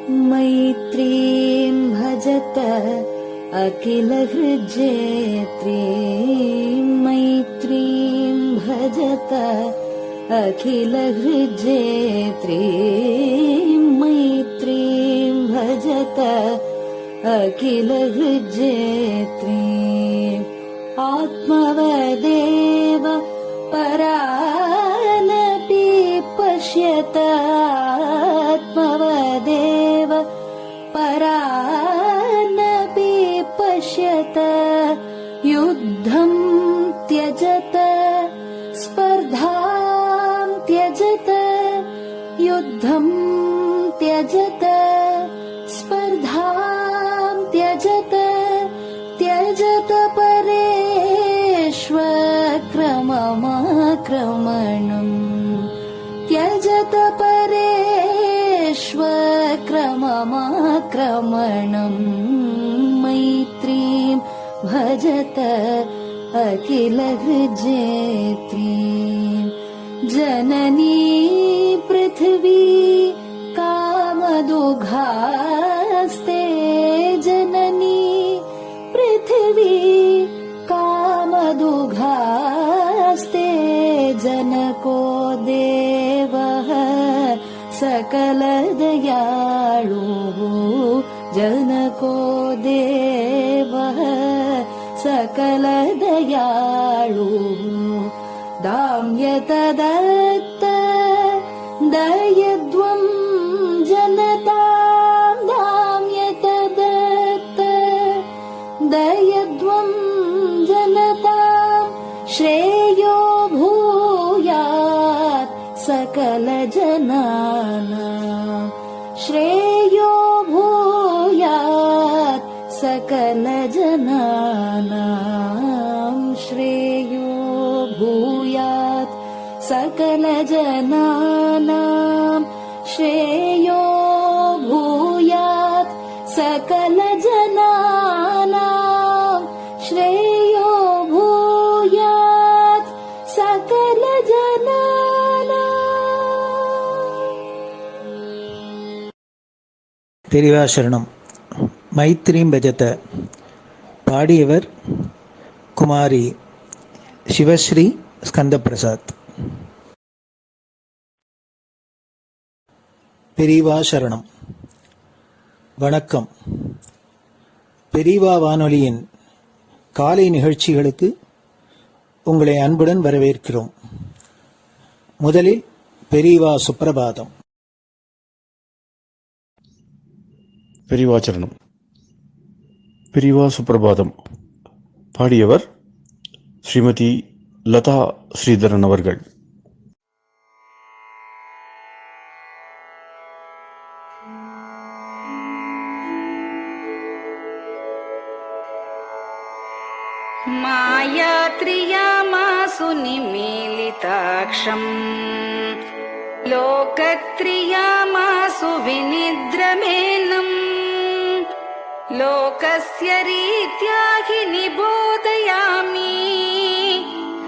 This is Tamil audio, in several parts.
मैत्रीं भजत अखिलहृज्जेत्रीं, मैत्रीं भजत अखिलहृज्जेत्रीं, मैत्रीं भजत अखिलहृज्जेत्रीम्। आत्मवदेव परानपि पश्यत, आत्मवदेव परानपि पश्यत। युद्धं त्यजत स्पर्धां त्यजत, युद्धं त्यजत स्पर्धां त्यजत। त्यजत परेष्वक्रममाक्रमणम्, त्यजत परेष्वक्रममाक्रमणम्। मैत्रीं भजत अखिलहृज्जेत्रीं। जननी पृथिवी कामदुघास्ते, जननी पृथिवी कामदुघास्ते। जनको देवः सकलदयाळुः, जनको देवः सकलदयाळुः। दाम्यत दत्त दयध्वं जनतां, दाम्यत दत्त दयध्वं जनतां। श्रेयो भूयात् सकलजनानां, श्रेयो भूयात् सकलजनानां, श्रेयो भूयात् सकलजनानां, श्रेयो भूयात् सकलजनानां, श्रेयो भूयात् सकलजनानां। பெரியவா சரணம். மைத்ரீம் பஜத. பாடியவர் குமாரி சிவஸ்ரீ ஸ்கந்தபிரசாத். பெரியவா சரணம். வணக்கம். பெரியவா வானொலியின் காலை நிகழ்ச்சிகளுக்கு உங்களை அன்புடன் வரவேற்கிறோம். முதலில் பெரியவா சுப்பிரபாதம். பெரியவா சரணம். பெரியவா சுப்பிரபாதம். பாடியவர் ஸ்ரீமதி லதா ஸ்ரீதரன் அவர்கள். मायात्रियामासु निमीलिताक्षम्, लोकत्रियामासु विनिद्रमेनम्। लोकस्य रीत्या हि निबोधयामि,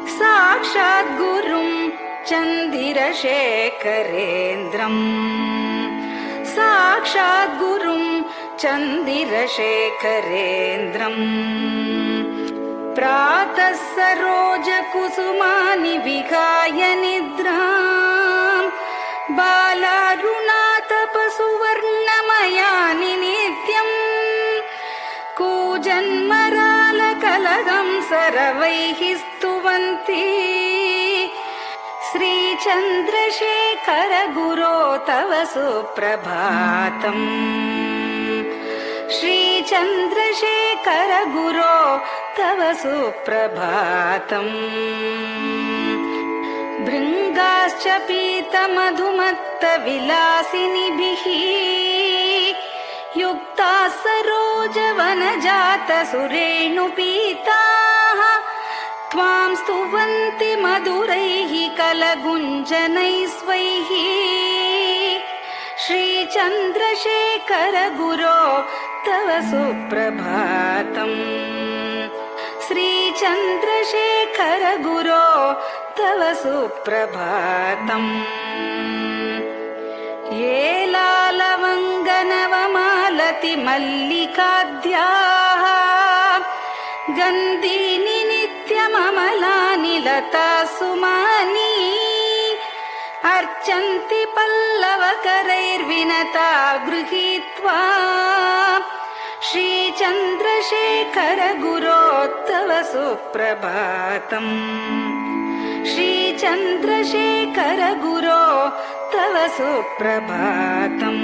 साक्षात् गुरुं चन्दिरशेखरेन्द्रम्, साक्षात् गुरुं चन्दिरशेखरेन्द्रम्। प्रातः सरोजकुसुमानि विहाय निद्राम्, बालारुणातपसुवर्णमयानि नित्यम्। कूजन्मरालकलहं सरवैः स्तुवन्ति, श्रीचन्द्रशेखर गुरो तव सुप्रभातम्, श्रीचन्द्रशेखर गुरो तव सुप्रभातम्। भृङ्गाश्च पीतमधुमत्तविलासिनिभिः युक्ताः सरोजवनजातसुरेणुपीताः, त्वां स्तुवन्ति मधुरैः कलगुञ्जनैः स्वैः। श्रीचन्द्रशेखर गुरो तव सुप्रभातम्, श्रीचन्द्रशेखर गुरो तव सुप्रभातम् ये लालवङ्गनवमालति मल्लिकाद्याः गन्धीनि नित्यममलानि लता सुमानि अर्चन्ति पल्लवकरैर्विनता गृहीत्वा श्रीचन्द्रशेखर गुरो तव सुप्रभातम् श्रीचन्द्रशेखर गुरो तव सुप्रभातम्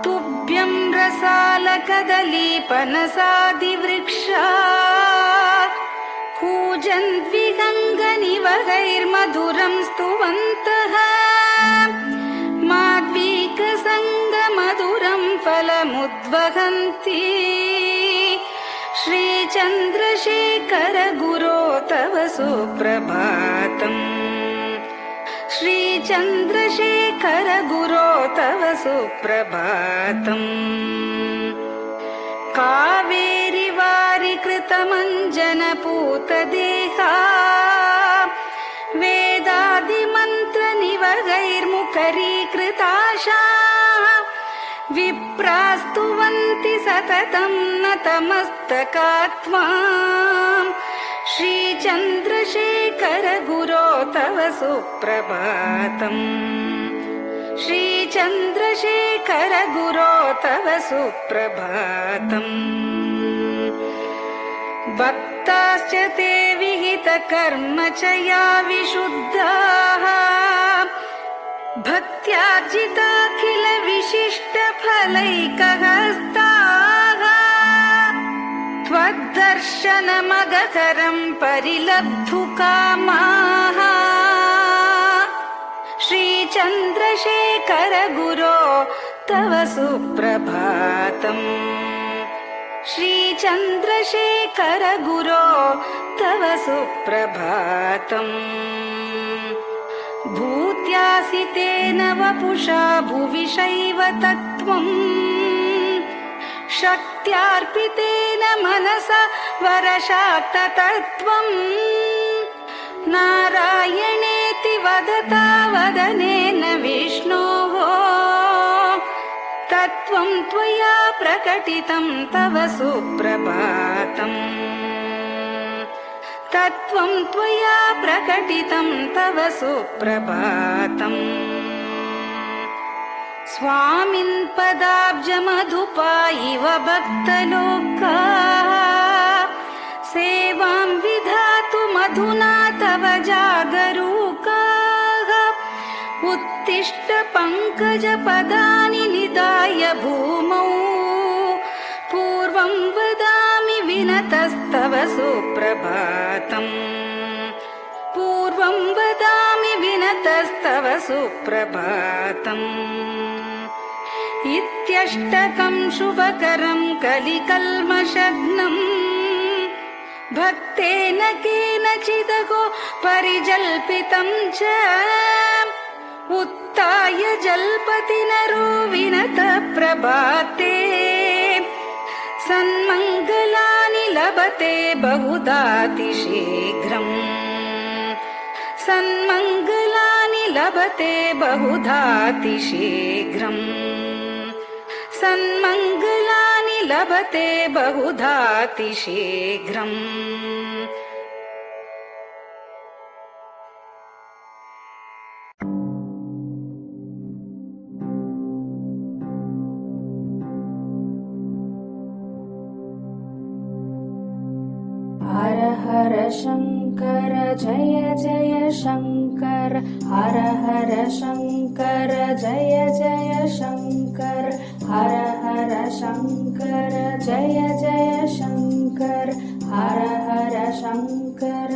तुभ्यं रसालकदलीपनसादिवृक्षा कूजन्द्विगङ्गनिवगैर्मधुरं स्तुवन्तः माद्वीकसङ्गमधुरं फलमुद्वहन्ति श्रीचन्द्रशेखर गुरो तव सुप्रभातम् श्रीचन्द्रशेखर गुरो तव सुप्रभातम् कावेरि वारिकृतमञ्जनपूतदेहा वेदादिमन्त्रनिवगैर्मुखरीकृताशा विप्रास्तुवन्ति सततं नतमस्तकात्माम् श्रीचन्द्रशेखर गुरो तव सुप्रभातम् श्रीचन्द्रशेखर गुरो तव सुप्रभातम् भक्ताश्च ते विहितकर्मचया विशुद्धाः भक्त्यार्जिताखिल विशिष्टफलैकहस्ताः त्वद्दर्शनमगकरं परिलब्धुकामाः श्रीचन्द्रशेखर गुरो तव सुप्रभातम् श्रीचन्द्रशेखर गुरो तव सुप्रभातम् भूत्यासितेन वपुषा भुविशैव तत्त्वम् शक्त्यार्पितेन मनसा वरशाक्ततत्त्वम् नारायणेति वदता वदनेन विष्णोः तत्त्वं त्वया प्रकटितं तव सुप्रभातम् तत्त्वं त्वया प्रकटितं तव सुप्रभातम् स्वामिन् पदाब्जमधुपा इव भक्तलोकाः सेवां विधातुमधुना तव जागरूकाः उत्तिष्ठ पङ्कजपदानि निधाय भूमौ पूर्वं वदामि विनतस्तव सुप्रभातम् पूर्वं वदामि विनतस्तव सुप्रभातम् इत्यष्टकं शुभकरं कलिकल्मषघ्नम् भक्तेन केनचिदहो परिजल्पितं च उत्थाय जल्पति नरो विनत प्रभाते सन्मङ्गलानि लभते बहुधातिशीघ्रम् सन्मङ्गलानि लभते बहुधातिशीघ्रम् सन्मङ्गलानि लभते बहुधातिशीघ्रम् हर हर शङ्कर जय जय शङ्कर हर हर शङ्कर जय जय शङ्कर हर हर शङ्कर जय जय शङ्कर हर हर शङ्कर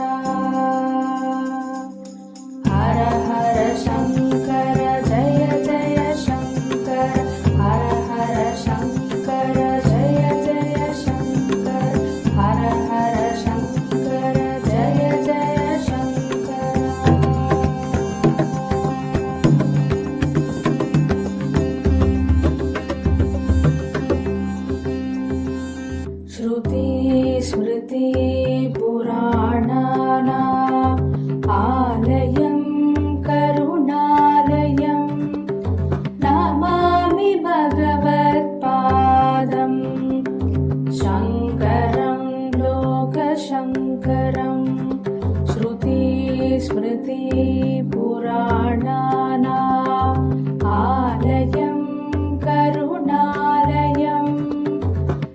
हर हर शङ्कर जय जय शङ्कर हर हर शङ्कर जय जय शङ्कर हर हर शङ्कर जय जय शङ्कर श्रुति स्मृति पुराणानाम् स्मृतिपुराणानाम् आलयं करुणालयं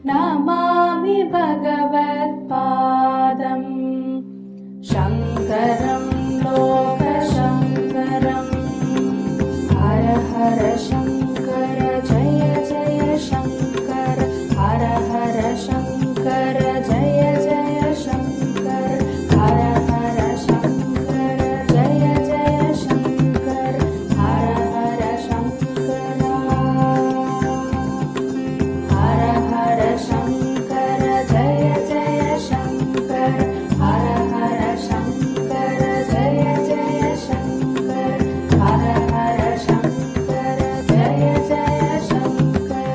नमामि भगवत्पादम् शङ्करं लोकशङ्करम् हर हर शङ्कर जय जय शङ्कर हर हर शङ्कर जय जय शङ्कर हर हर शङ्कर जय जय शङ्कर हर हर शङ्कर हर हर शङ्कर जय जय शङ्कर हर हर शङ्कर जय जय शङ्कर हर हर शङ्कर जय जय शङ्कर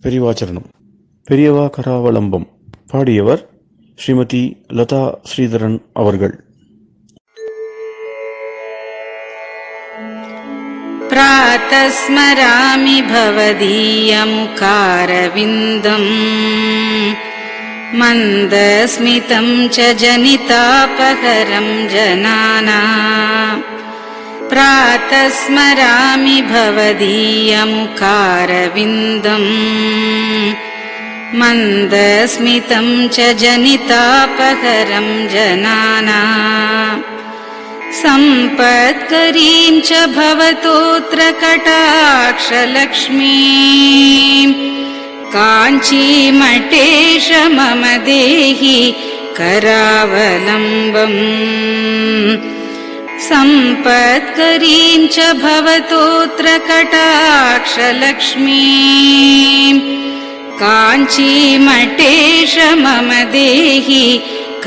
பெரிவாச்சரணம். பெரியவா கராவலம்பம். பாடியவர் ஸ்ரீமதி லதா ஸ்ரீதரன் அவர்கள். प्रातः स्मरामि भवदीयमुखारविन्दम् मन्दस्मितं च जनितापहरं जनानाम् प्रातः स्मरामि भवदीयमुखारविन्दम् मन्दस्मितं च जनितापहरं जनानाम् सम्पत्करीं च भवतोऽत्र कटाक्षलक्ष्मीं काञ्चीमठेश मम देहि करावलम्बम् सम्पत्करीं च भवतोऽत्र कटाक्षलक्ष्मीं काञ्चीमठेश मम देहि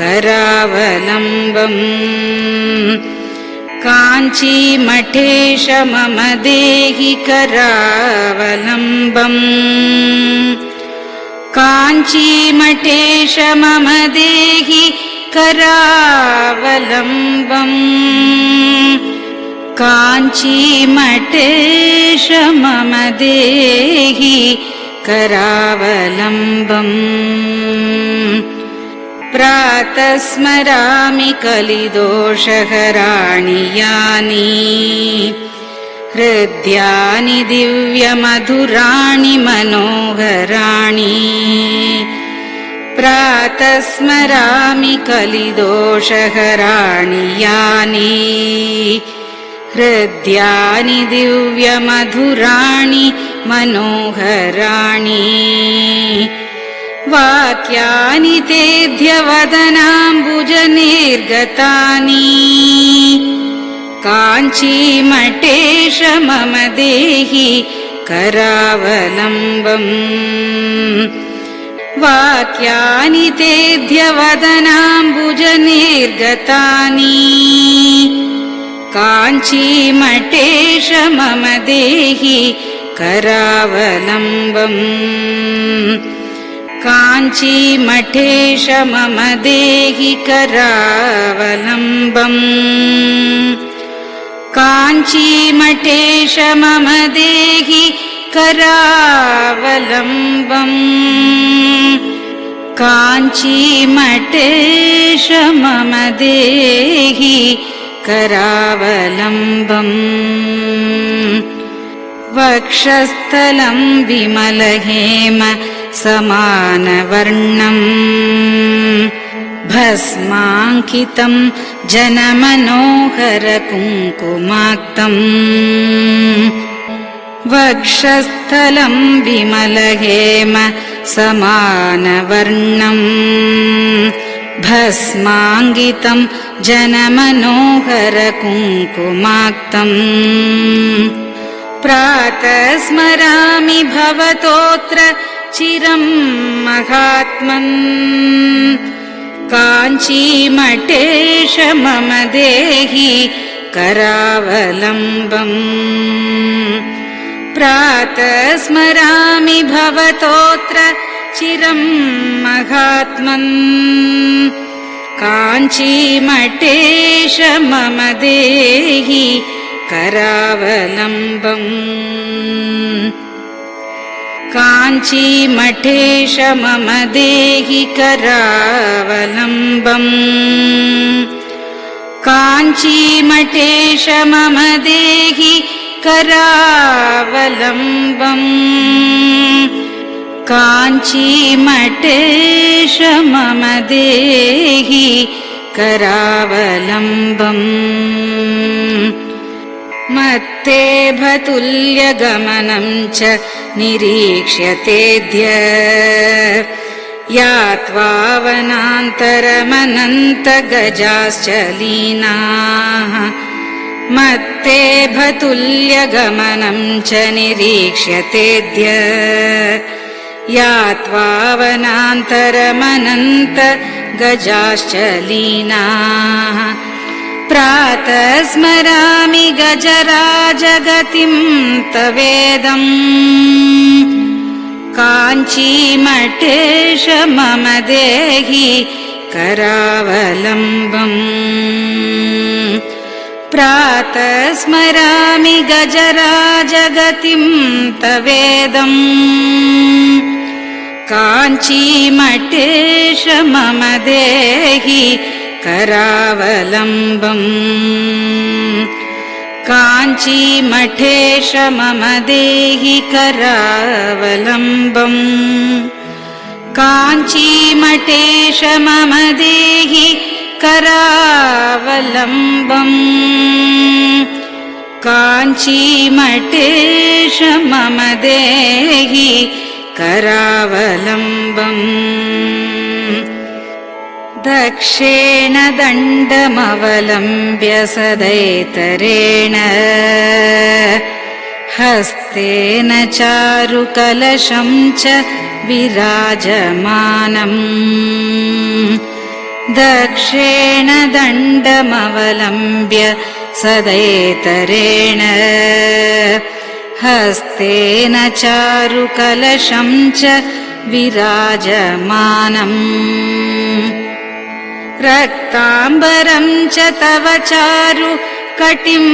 करावलम्बम् काञ्चीमठेश मम देहि करावलम्बम् काञ्चीमठेश मम देहि करावलम्बम् काञ्चीमठेश मम देहि करावलम्बम् प्रातः स्मरामि कलिदोषहराणि यानि हृद्यानि दिव्यमधुराणि मनोहराणि प्रातः स्मरामि कलिदोषहराणि यानि हृद्यानि दिव्यमधुराणि मनोहराणि वाक्यानि तेऽध्यवदनाम्बुजनिर्गतानि काञ्चीमठेश मम देहि करावलम्बम् वाक्यानि तेऽध्यवदनाम्बुजनिर्गतानि काञ्चीमठेश मम देहि करावलम्बम् काञ्चीमठेश मम देहि करावलम्बम् काञ्चीमठेश मम देहि करावलम्बम् काञ्चीमठेश मम देहि करावलम्बम् वक्षस्थलं विमलहेम समानवर्णम् भस्माङ्कितं जनमनोहर कुङ्कुमाक्तम् वक्षस्थलं विमलहेम समानवर्णम् भस्माङ्कितं जनमनोहर कुङ्कुमाक्तम् प्रातः स्मरामि भवतोऽत्र चिरं महात्मन् काञ्चीमठेश मम देहि करावलम्बम् प्रातः स्मरामि भवतोऽत्र चिरं महात्मन् काञ्चीमठेश मम देहि करावलम्बम् काञ्चीमठेश मम देहि करावलम्बम् काञ्चीमठेश मम देहि करावलम्बम् काञ्चीमठेश मम देहि करावलम्बम् मत्तेभतुल्यगमनं च निरीक्ष्यतेऽद्य यात्वा वनान्तरमनन्तगजाश्च लीनाः मत्तेभतुल्यगमनं च निरीक्ष्यतेऽद्य यात्वा वनान्तरमनन्तगजाश्च लीनाः प्रातः स्मरामि गजराजगतिं तवेदम् काञ्चीमठेश मम देहि करावलम्बम् प्रातः स्मरामि गजराजगतिं तवेदम् काञ्चीमठेश मम देहि करावलम्बम् काञ्चीमठेश मम देहि करावलम्बम् काञ्चीमठेश मम देहि करावलम्बम् काञ्चीमठेश मम देहि करावलम्बम् दक्षेण दण्डमवलम्ब्य सदैतरेण हस्तेन चारुकलशं च विराजमानम् दक्षेण दण्डमवलम्ब्य सदैतरेण हस्तेन चारुकलशं च विराजमानम् रक्ताम्बरं च तव चारु कटिं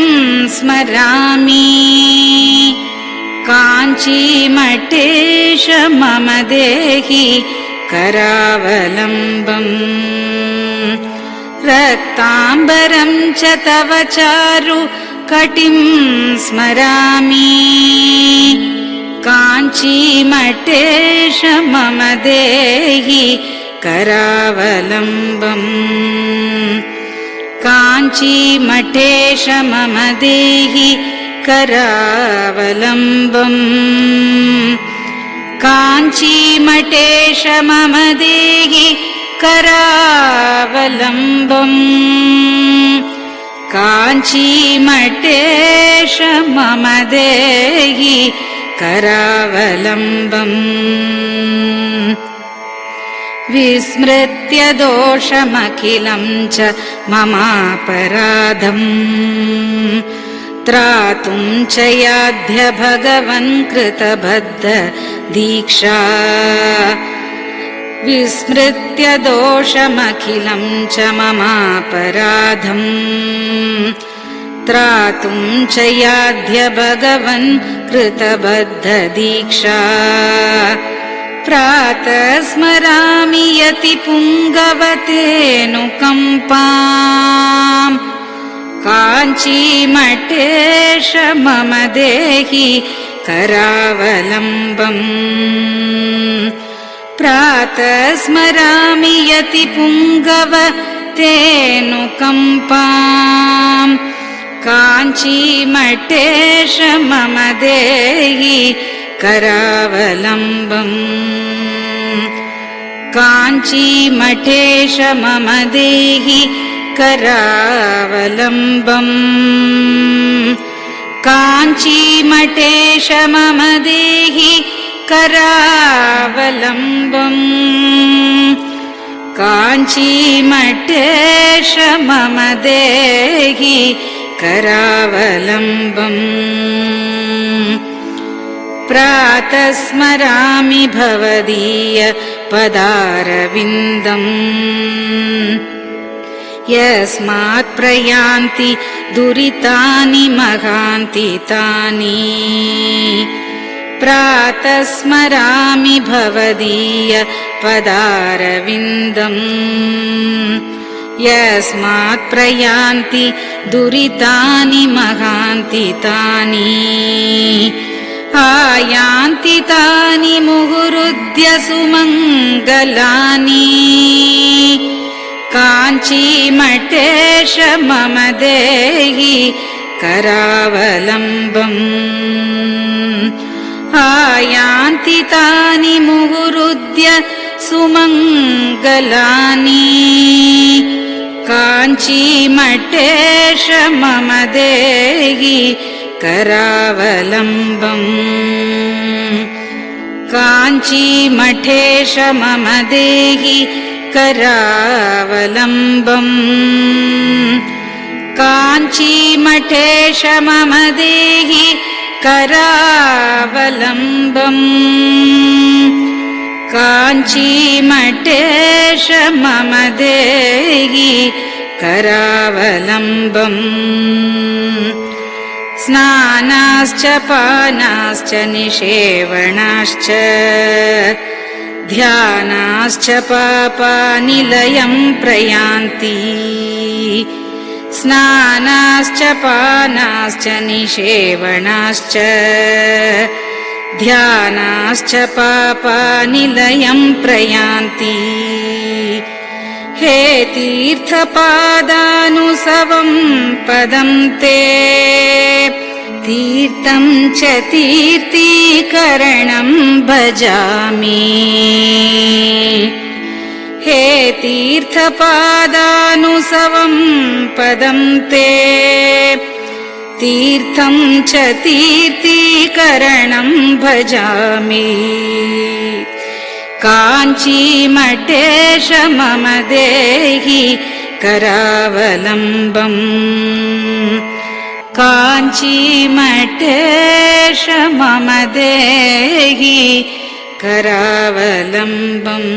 स्मरामि काञ्चीमठेश मम देहि करावलम्बम् रक्ताम्बरं च तव चारु कटिं स्मरामि काञ्चीमठेश मम देहि करावलम्बम् काञ्चीमठेश मम देहि करावलम्बम् काञ्चीमठेश मम देहि करावलम्बम् काञ्चीमठेश मम देहि करावलम्बम् विस्मृत्य दोषमखिलं च ममापराधम् त्रातुं च याध्य भगवन् कृतबद्ध दीक्षा विस्मृत्य दोषमखिलं च ममापराधम् त्रातुं च याध्य भगवन् कृतबद्ध दीक्षा प्रातः स्मरामि यतिपुङ्गवतेऽनुकम्पाम् काञ्चीमठेश मम देहि करावलम्बम् प्रातः स्मरामि यतिपुङ्गवतेऽनुकम्पाम् काञ्चीमठेश मम देहि करावलम्बम् काञ्चीमठेश मम देहि करावलम्बम् काञ्चीमठेश मम देहि करावलम्बम् काञ्चीमठेश मम देहि करावलम्बम् प्रातः स्मरामि भवदीय पदारविन्दम् यस्मात् प्रयान्ति दुरितानि महान्ति तानि प्रातः स्मरामि भवदीय पदारविन्दम् यस्मात् प्रयान्ति दुरितानि महान्ति तानि आयान्ति तानि मुहुरुद्य सुमङ्गलानि काञ्चीमठेश मम देहि करावलम्बम् आयान्ति तानि मुहुरुद्य सुमङ्गलानि काञ्चीमठेश मम देहि करावलम्बम् काञ्चीमठेश मम देहि करावलम्बम् काञ्चीमठेश मम देहि करावलम्बम् काञ्चीमठेश मम देहि करावलम्बम् स्नानाश्च पानाश्च निषेवणाश्च ध्यानाश्च पापानिलयं प्रयान्ति स्नानाश्च पानाश्च निषेवणाश्च ध्यानाश्च पापानिलयं प्रयान्ति हे तीर्थपादानुसवं पदं ते तीर्थं च तीर्थीकरणं भजामि हे तीर्थपादानुसवं पदं ते तीर्थं च तीर्थीकरणं भजामि काञ्चीमठेश मम देहि करावलम्बम् काञ्चीमठेश मम देहि करावलम्बम्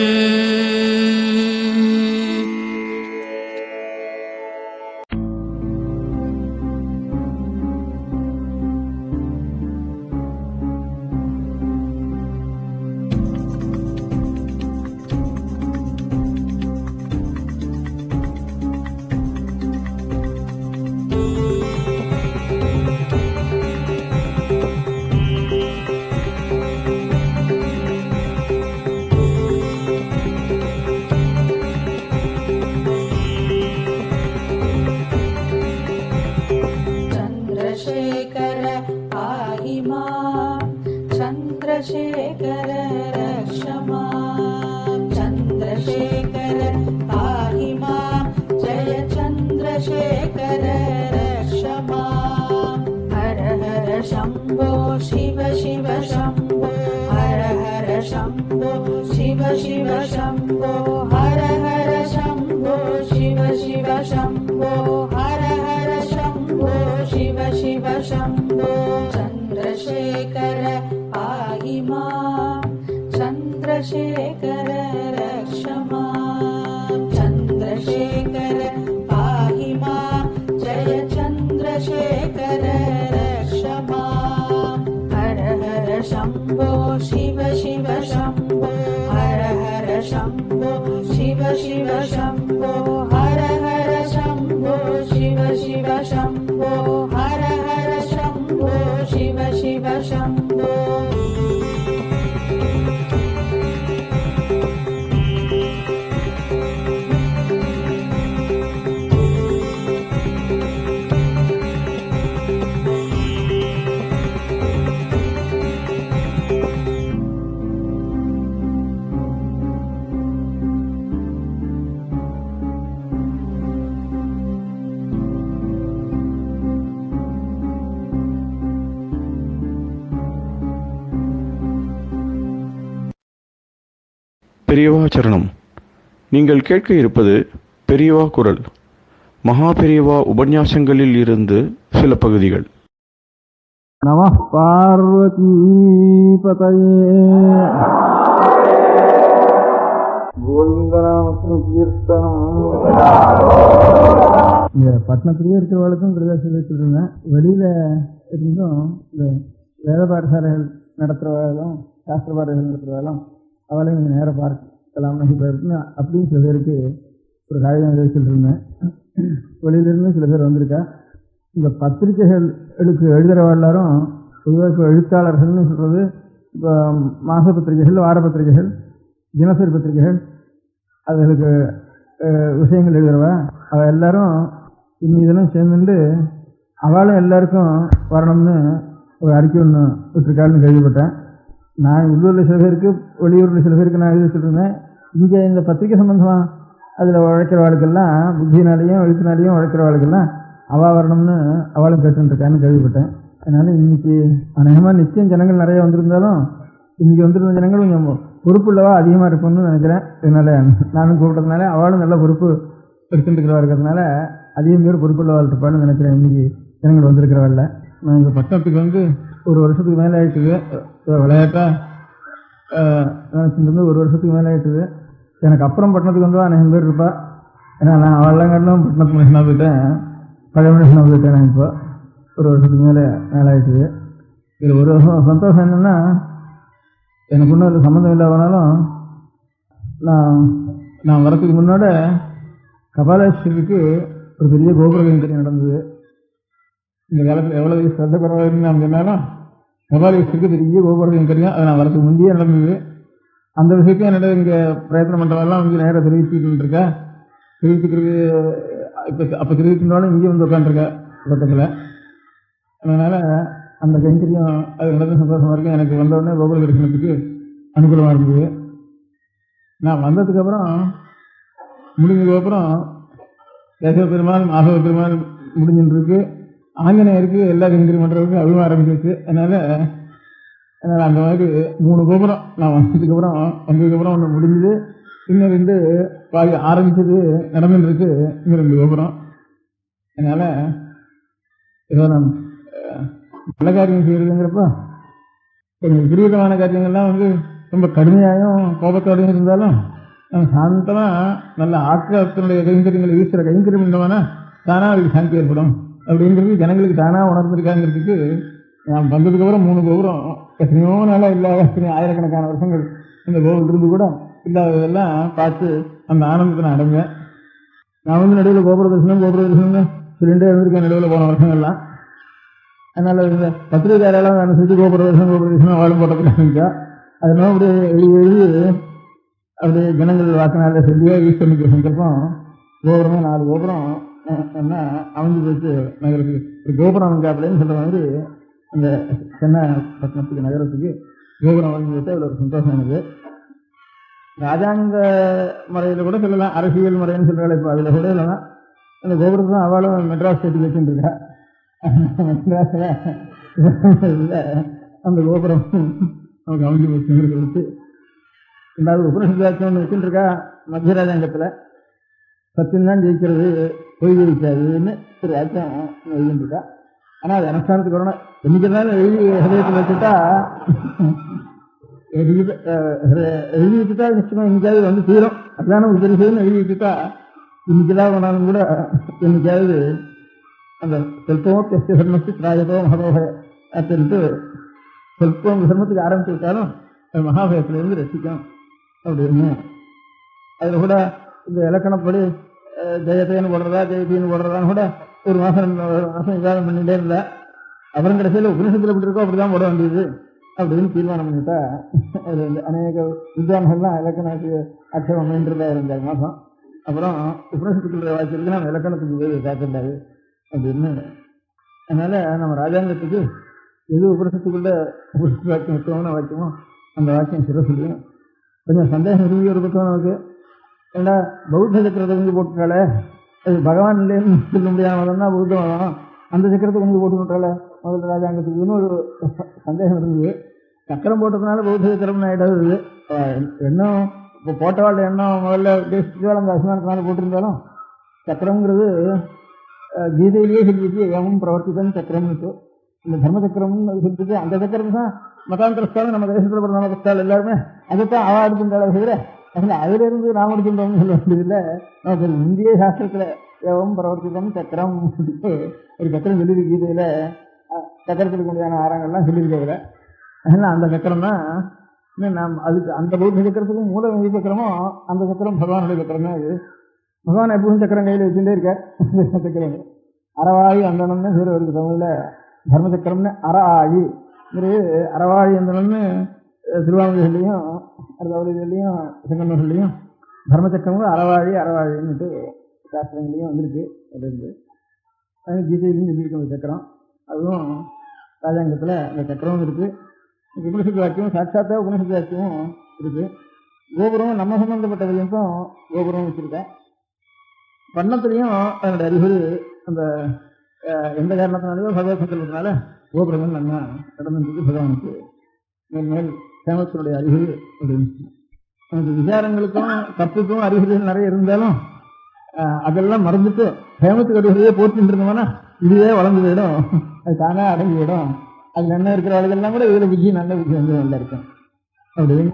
चन्द्रशेखर रक्ष मां चन्द्रशेखर पाहि मां जय चन्द्रशेखर रक्ष मां हर हर शम्भो शिव शिव शम्भो हर हर शम्भो शिव शिव शम्भो हर हर शम्भो शिव शिव शम्भो हर हर शम्भो शिव शिव शम्भो चन्द्रशेखर पाहि मां चन्द्रशेखर रक्ष मां चन्द्रशेखर पाहि मां जय चन्द्रशेखर रक्ष मां हर हर शम्भो शिव शिव शम्भो हर हर शम्भो शिव शिव शम्भो हर हर शम्भो शिव शिव शम्भो हर हर शम्भो शिव शिव शम्भो பெரியவா சரணம். நீங்கள் கேட்க இருப்பது பெரியவா குரல். மகா பெரியவா உபன்யாசங்களில் இருந்து சில பகுதிகள். நமः பார்வதி பதயே. இந்த பட்டணத்திலேயே இருக்கிறவர்களுக்கும் பிரதேசத்தில் வச்சுருந்தேன். வெளியில் இருந்தும் இந்த வேத பாடசாலைகள் நடத்துகிறவாலும் சாஸ்திர பாடல்கள் நடத்துகிறவாலும் அவளையும் கொஞ்சம் நேரம் பார்க்கலாம்னு இருக்குன்னு அப்படின்னு சில பேருக்கு ஒரு காகிதம் எழுதிட்டு இருந்தேன். வெளியிலிருந்து சில பேர் வந்திருக்கா. இந்த பத்திரிகைகளுக்கு எழுதுகிறவா எல்லாரும் பொதுவாக இப்போ எழுத்தாளர்கள்னு சொல்கிறது இப்போ மாத பத்திரிகைகள், வார பத்திரிகைகள், தினசரி பத்திரிகைகள், அதுகளுக்கு விஷயங்கள் எழுதுகிறவா அவள் எல்லாரும் இன்னும் இதெல்லாம் சேர்ந்துட்டு அவளும் எல்லாருக்கும் வரணும்னு ஒரு அறிக்கை ஒன்று விட்டுருக்காள்னு கேள்விப்பட்டேன். நான் உள்ளூரில் சில பேருக்கு, வெளியூரில் சில பேருக்கு நான் எழுதி சொல்லியிருந்தேன். இங்கே இந்த பத்திரிகை சம்பந்தமாக அதில் உழைக்கிறவாளுக்கெல்லாம், புத்தினாலேயும் எழுத்தினாலேயும் உழைக்கிறவாளுக்கெல்லாம் அவள் வரணும்னு அவளும் கேட்டுருக்கான்னு கேள்விப்பட்டேன். அதனால் இன்றைக்கி அநேகமாக நிச்சயம் ஜனங்கள் நிறைய வந்திருந்தாலும் இன்றைக்கி வந்திருந்த ஜனங்கள் கொஞ்சம் பொறுப்புள்ளவா அதிகமாக இருக்கும்னு நினைக்கிறேன். இதனால் நானும் கூப்பிட்டதுனால அவளும் நல்ல பொறுப்பு எடுத்துட்டுருக்கிறவா இருக்கிறதுனால அதிகம் பேர் பொறுப்புள்ளவாள் இருப்பான்னு நினைக்கிறேன். இன்றைக்கி ஜனங்கள் வந்திருக்கிறவாள். நான் இந்த பட்டணத்துக்கு வந்து ஒரு வருஷத்துக்கு மேலே ஆகிட்டுது. விளையாட்டாக நினச்சிட்டு 1 வருஷத்துக்கு மேலே ஆகிட்டுது. எனக்கு அப்புறம் பட்டணத்துக்கு வந்து அநேகம் பேர் இருப்பா. ஏன்னா நான் அவெல்லாம் காட்டிலும் பட்டணத்து மனுஷனாக போயிட்டேன், பழைய மனுஷனாக போயிட்டேன். நான் இப்போ 1 வருஷத்துக்கு மேலே ஆகிட்டுது. இதில் ஒரு சந்தோஷம் என்னென்னா, எனக்கு ஒன்றும் அதில் சம்மந்தம் இல்லாதனாலும் நான் வரத்துக்கு முன்னோட கபாலேஸ்வரிக்கு ஒரு பெரிய கோபுர கைங்கரியம் நடந்தது. இந்த காலத்தில் எவ்வளோ ஸ்ரத்த பரவாயில்லைன்னு நான் சொன்னாலும் கபாலேஸ்வரிக்கு பெரிய கோபுர கைங்கரியம் அது நான் வரத்துக்கு முந்தையே நடந்தது. அந்த விஷயத்தையும் என்னோட இங்கே பிரயத்தனம் பண்ணுறதெல்லாம் வந்து நேராக தெரிவிச்சுட்டு இருக்கேன். தெரிவிச்சுக்கிறது இப்போ அப்போ தெரிவிச்சுட்டாலும் இங்கேயும் வந்து உட்காந்துருக்கா பக்கத்தில். அதனால் அந்த கைங்கரியம் அது நடந்து சந்தோஷமாக இருக்கும். எனக்கு வந்தவுடனே கோகுல தரிசனத்துக்கு அனுகூலமாக இருந்தது. நான் வந்ததுக்கப்புறம் முடிஞ்சதுக்கப்புறம் கேசவ பெருமாள், மாதவ பெருமாள் முடிஞ்சுருக்கு. ஆஞ்சநேயருக்கு எல்லா கைங்கரியம் பண்ணுறதுக்கு அதுவும் ஆரம்பிச்சிருச்சு. அதனால் அந்த மாதிரி 3 கோபுரம் நான் வந்ததுக்கப்புறம் ஒன்று முடிஞ்சுது. இன்னும் 2 பாதி ஆரம்பிச்சது நடந்துருக்கு. இன்னும் 2 கோபுரம். அதனால் ஏதோ நான் நல்ல காரியம் செய்யறதுங்கிறப்ப கொஞ்சம் விபரீதமான காரியங்கள்லாம் வந்து ரொம்ப கடுமையாயும் கோபத்தோடையும் இருந்தாலும் நம்ம சாந்தமாக நல்ல ஆக்கிரத்தினுடைய கைங்கரியங்களை ஈஸ்வர கைங்கரியம் பண்ணோம்னா தானாக அதுக்கு சாந்தி ஏற்படும் அப்படிங்கிறது ஜனங்களுக்கு தானாக உணர்ந்திருக்காங்கிறதுக்கு நான் வந்ததுக்கப்புறம் 3 கோபுரம் எத்தனையோ நாளாக இல்லாத எத்தனையோ ஆயிரக்கணக்கான வருஷங்கள் இந்த கோவில் இருந்து கூட இல்லாததெல்லாம் பார்த்து அந்த ஆனந்தத்தை நான் அடைஞ்சேன். நான் வந்து நடுவில் கோபுர தரிசனம்னு சொல்லிகிட்டே இருந்திருக்கேன் நடுவில் போன வருஷங்கள்லாம். அதனால் இந்த பத்திரிகையாரெல்லாம் அனுசரித்து கோபுர தரிசனம் வாழும் போட்டதுக்கு ஆரம்பிச்சா அதெல்லாம் அப்படியே எழுதி அப்படியே ஜனங்கள் வாக்கினால சொல்லியே ஈஸ்வரனுக்கு சங்கல்பம் கோபுரமே 4 கோபுரம் என்ன அமைஞ்சு போச்சு நகரத்துக்கு. ஒரு கோபுரம் அமைஞ்சா அப்படின்னு சொல்கிற மாதிரி அந்த சென்னை பட்டணத்துக்கு நகரத்துக்கு கோபுரம் அமைஞ்சு வச்சா இவ்வளோ ஒரு சந்தோஷம் எனக்கு. ராஜாங்க முறையில் கூட சொல்லலாம், அரசியல் முறைன்னு சொல்கிறாள். இப்போ அதில் கூட இல்லைன்னா அந்த கோபுரத்தை தான் அவளும் மெட்ராஸ் ஸ்டேட்டுக்கு வச்சுட்டு இருக்கா. மெட்ராஸில் அந்த கோபுரம் அவங்க அமைஞ்சு போச்சு கொடுத்து 2வது உபநிஷத்து ஒன்று வச்சுட்டு இருக்கா மத்திய ராஜாங்கத்தில். சத்தியம்தான் ஜெயிக்கிறது, பொய் ஜெயிக்காதுன்னு ஒரு வாக்கியம் எழுதிட்டு இருக்கா. ஆனால் அது அனுஷ்டானத்துக்கு வரணும். என்னைக்கு இருந்தாலும் எழுதி ஹதயத்தில் வச்சுட்டா எழுதி வச்சுட்டா நிச்சயமாக இன்னைக்காவது வந்து தீரும். அதுதான் நமக்கு தெரிஞ்சதுன்னு எழுதி வச்சுட்டா இன்னைக்கெல்லாம் வேணாலும் கூட என்னைக்காவது அந்த சொல்பம் தெஸ்த தர்மத்து திராயதோ மகதோக அப்படின்ட்டு சொல்பம் தர்மத்துக்கு ஆரம்பிச்சு விட்டாலும் அது மகாபயத்திலிருந்து ரசிக்கும் அப்படின்னு. அதில் கூட இந்த இலக்கணப்படி ஜெயத்தைன்னு போடுறதா ஜெயத்தின்னு போடுறதான்னு கூட ஒரு மாதம் விவாதம் பண்ணிகிட்டே இருந்தா. அப்புறம் கடைசியில் உபநிஷத்தில் எப்படி இருக்கோ அப்படி தான் போட வேண்டியது அப்படின்னு தீர்மானம் பண்ணிட்டா. அது வந்து அநேக வித்வான்கள்லாம் இலக்கணத்துக்கு ஆட்சேபம் பண்ணிட்டு 2 மாதம். அப்புறம் உபநிஷத்துக்குள்ள வாய்ச்சிருக்கு நம்ம இலக்கணத்துக்கு போய் காக்கண்டாது அப்படின்னு. அதனால் நம்ம ராஜாங்கத்துக்கு எது உபநிஷத்துக்குள்ள உபநிஷத்து வாக்கியம் முக்கியமான வாக்கியமோ அந்த வாக்கியம் சிறசுலையும் கொஞ்சம் சந்தேகம் இருந்து ஒரு பக்கம் நமக்கு. ஏன்னா பௌத்த சக்கரத்தை கொஞ்சம் போட்டுட்டாலே அது பகவான் இல்லைன்னு சொல்ல முடியாம பௌத்த மதம் அந்த சக்கரத்தை கொஞ்சம் போட்டுட்டாலே முதல்ல ராஜாங்கத்துக்குன்னு ஒரு சந்தேகம் இருந்தது. சக்கரம் போட்டதுனால பௌத்த சக்கரம்னு ஆகிடாது. எண்ணம் இப்போ போட்டவாள் எண்ணம் முதல்ல அந்த அசிமானத்தினால போட்டிருந்தாலும் சக்கரங்கிறது கீதையிலேயே சொல்லிட்டு ஏமும் பிரவர்த்திதான் சக்கரம்னு இந்த தர்ம சக்கரம்னு சொல்லிட்டு அந்த சக்கரம் தான் மதாந்திரஸ்தாலும் நம்ம தேசத்தில் பிறந்த மதஸ்தால் எல்லாருமே அதைத்தான் அவா எடுத்துட்டாலும் செய்கிற. அதனால் அதிலிருந்து நாம் எடுத்துட்டோம்னு சொல்ல வேண்டியதில்லை. நமக்கு இந்திய சாஸ்திரத்தில் ஏவம் பிரவர்த்திதம் சக்கரம் ஒரு சக்கரம் சொல்லியிருக்கு. கீதையில் சக்கரத்துக்கு உண்டான ஆரங்கள்லாம் சொல்லியிருக்கவில்லை. அதனால் அந்த சக்கரம் தான் நாம் அதுக்கு அந்த பௌத்த சக்கரத்துக்கும் மூல எது சக்கரமோ அந்த சக்கரம் பகவானுடைய சக்கரம் தான் இது. பகவான் எப்பவும் சக்கரம் கையில் வச்சுட்டே இருக்கார். சக்கரம் அறவாயி அந்தனம்னு பேர் வருது தமிழில். தர்மசக்கரம்னு அறஆயி அறவாழி அந்தனம்னு திருவாங்கலையும் அறுபவளிலையும் செங்கன்னூர்லையும் தர்மசக்கரமும் அறவாழின்னுட்டு சாஸ்திரங்களையும் வந்திருக்கு. அது கீதையிலையும் சொல்லியிருக்கோம் அந்த சக்கரம். அதுவும் ராஜாங்கத்தில் அந்த சக்கரமும் இருக்குது. உபனிஷத்து வாக்கியம் சாட்சாத்தா உபனிஷத்து வாக்கியமும் இருக்குது. கோபுரம் நம்ம சம்பந்தப்பட்ட வரைக்கும் கோபுரம் வச்சுருக்கேன். பண்ணத்துலேயும் அதனுடைய அறிகுறி அந்த எந்த காரணத்தினாலேயோ பகவத் சங்கல்பத்தினால கோபுரங்கள் நம்ம கடந்துட்டு பகவானுக்கு மேல் சேமத்தினுடைய அறிகுறி அப்படின்னு. அந்த விசாரங்களுக்கும் தப்புக்கும் அறிகுறிகள் நிறைய இருந்தாலும் அதெல்லாம் மறந்துட்டு சேமத்துக்கு அறிகுறியே போட்டுட்டு இருந்தோம்னா இதுவே வளர்ந்து போயிடும், அது தானாக அடங்கி போயிடும். அது என்ன இருக்கிற ஆளுகள்லாம் கூட இதில் புத்தி நல்ல புத்தி வந்து நல்லா இருக்கும் அப்படின்னு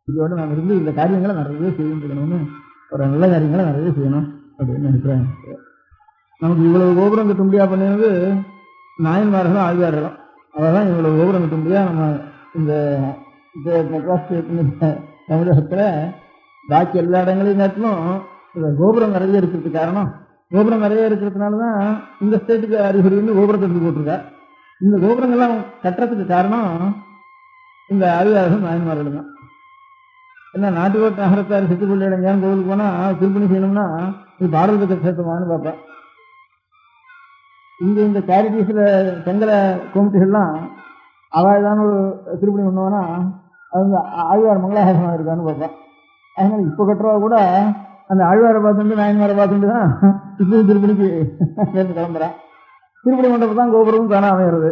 இதோட நாம் இருந்து இந்த காரியங்களை நிறைய செய்யணும்னு ஒரு நல்ல காரியங்களை நிறைய செய்யணும் அப்படின்னு நினைக்கிறேன். நமக்கு இவ்வளவு கோபுரம் கட்ட முடியா பண்ணினது நாயன்மார்களும் ஆழ்வார்களும். அவதான் இவ்வளவு கோபுரம் கட்ட முடியா நம்ம இந்த மெட்ராஸ் தமிழகத்தில் பாக்கி எல்லா இடங்களையும் காட்டிலும் இந்த கோபுரம் நிறைய இருக்கிறதுக்கு காரணம், கோபுரம் நிறைய இருக்கிறதுனால தான் இந்த ஸ்டேட்டுக்கு அறிகுறின்னு கோபுரத்தை எடுத்து போட்டிருக்கார். இந்த கோபுரங்கள்லாம் கட்டுறதுக்கு காரணம் இந்த ஆழ்வார்கள் நாயன்மார்கள் தான். ஏன்னா நாட்டுக்கோட்டை நகரத்தார் சித்துப்பள்ளி இடைஞ்சான் கோவிலுக்கு போனால் திருப்பணி செய்யணும்னா இது பாடல்பத்தை சேர்த்தமானு பார்ப்பேன். இங்கே இந்த சேரிட்டிஸில் செங்கலை கோமிட்டிகள்லாம் அவாய்தான ஒரு திருப்பணி பண்ணுவோன்னா அது வந்து ஆழ்வார் மங்களாசாசனம் இருக்கான்னு பார்ப்பேன். அதனால் இப்போ கட்டுறவா கூட அந்த ஆழ்வாரை பார்த்துட்டு நாயன்மாரை பார்த்துட்டு தான் இப்போது திருப்பணிக்கு சேர்ந்து கிளம்புறேன். திருப்பணி மண்டபம் தான் கோபுரமும் தானே அமைகிறது.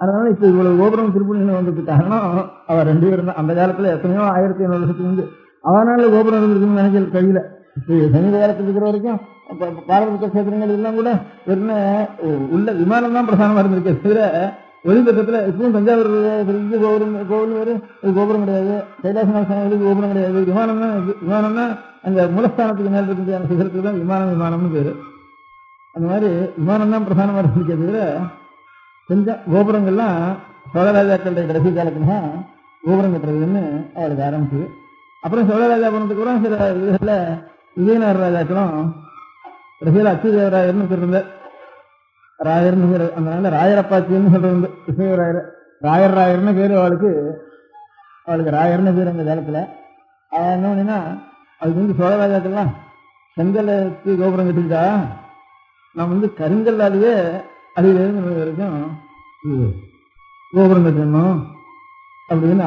அதனால இப்போ இவ்வளவு கோபுரம் திருப்பணியில் வந்ததுக்கு காரணம் அவர் 2 பேரும் தான். அந்த காலத்தில் எத்தனையோ 1500 வருஷத்துக்கு வந்து அவனால கோபுரம் இருந்திருக்குன்னு நினைக்கிற கையில் சமீப காலத்தில் இருக்கிற வரைக்கும் பாரத கஷேத்திரங்கள் எல்லாம் கூட வெறும் உள்ள விமானம் தான் பிரதானமாக இருந்திருக்கு. தவிர ஒளிபக்கத்தில் இப்பவும் தஞ்சாவூர் பெரிய கோவில் வேறு கோபுரம் கிடையாது, கைலாசநாத சாமிகளுக்கு கோபுரம் கிடையாது. விமானம்னா அந்த மூலஸ்தானத்துக்கு மேலே இருக்க அந்த சிகரத்துக்கு தான் விமானம்னு பேர். அந்த மாதிரி விமானம் தான் பிரதானமாக இருந்திருக்கே தவிர கொஞ்சம் கோபுரங்கள்லாம் சோழராஜாக்களுடைய கடைசி காலத்துல கோபுரம் கட்டுறதுன்னு அவளுக்கு ஆரம்பிச்சு. அப்புறம் சோழராஜா போனதுக்கு அப்புறம் சில இதுகளில் விஜயநகர ராஜாக்களும் கடைசியில் அச்சுதேவராயர்னு பேர் இருந்தார். ராயர்னு பேர், அதனால ராயரப்பாச்சின்னு சொல்றது கிருஷ்ணதேவராயர். ராயர்னு பேர் அவளுக்கு ராயர்னு பேர் அந்த காலத்தில். அவன் என்ன பண்ணினா அதுக்கு வந்து சோழராஜாக்கள்லாம் செங்கலுக்கு கோபுரம் கட்டிக்கிட்டா நான் வந்து கருங்கல்லாலேயே அதிலிருந்து வரைக்கும் கோபுரம் கட்டணும் அப்படின்னு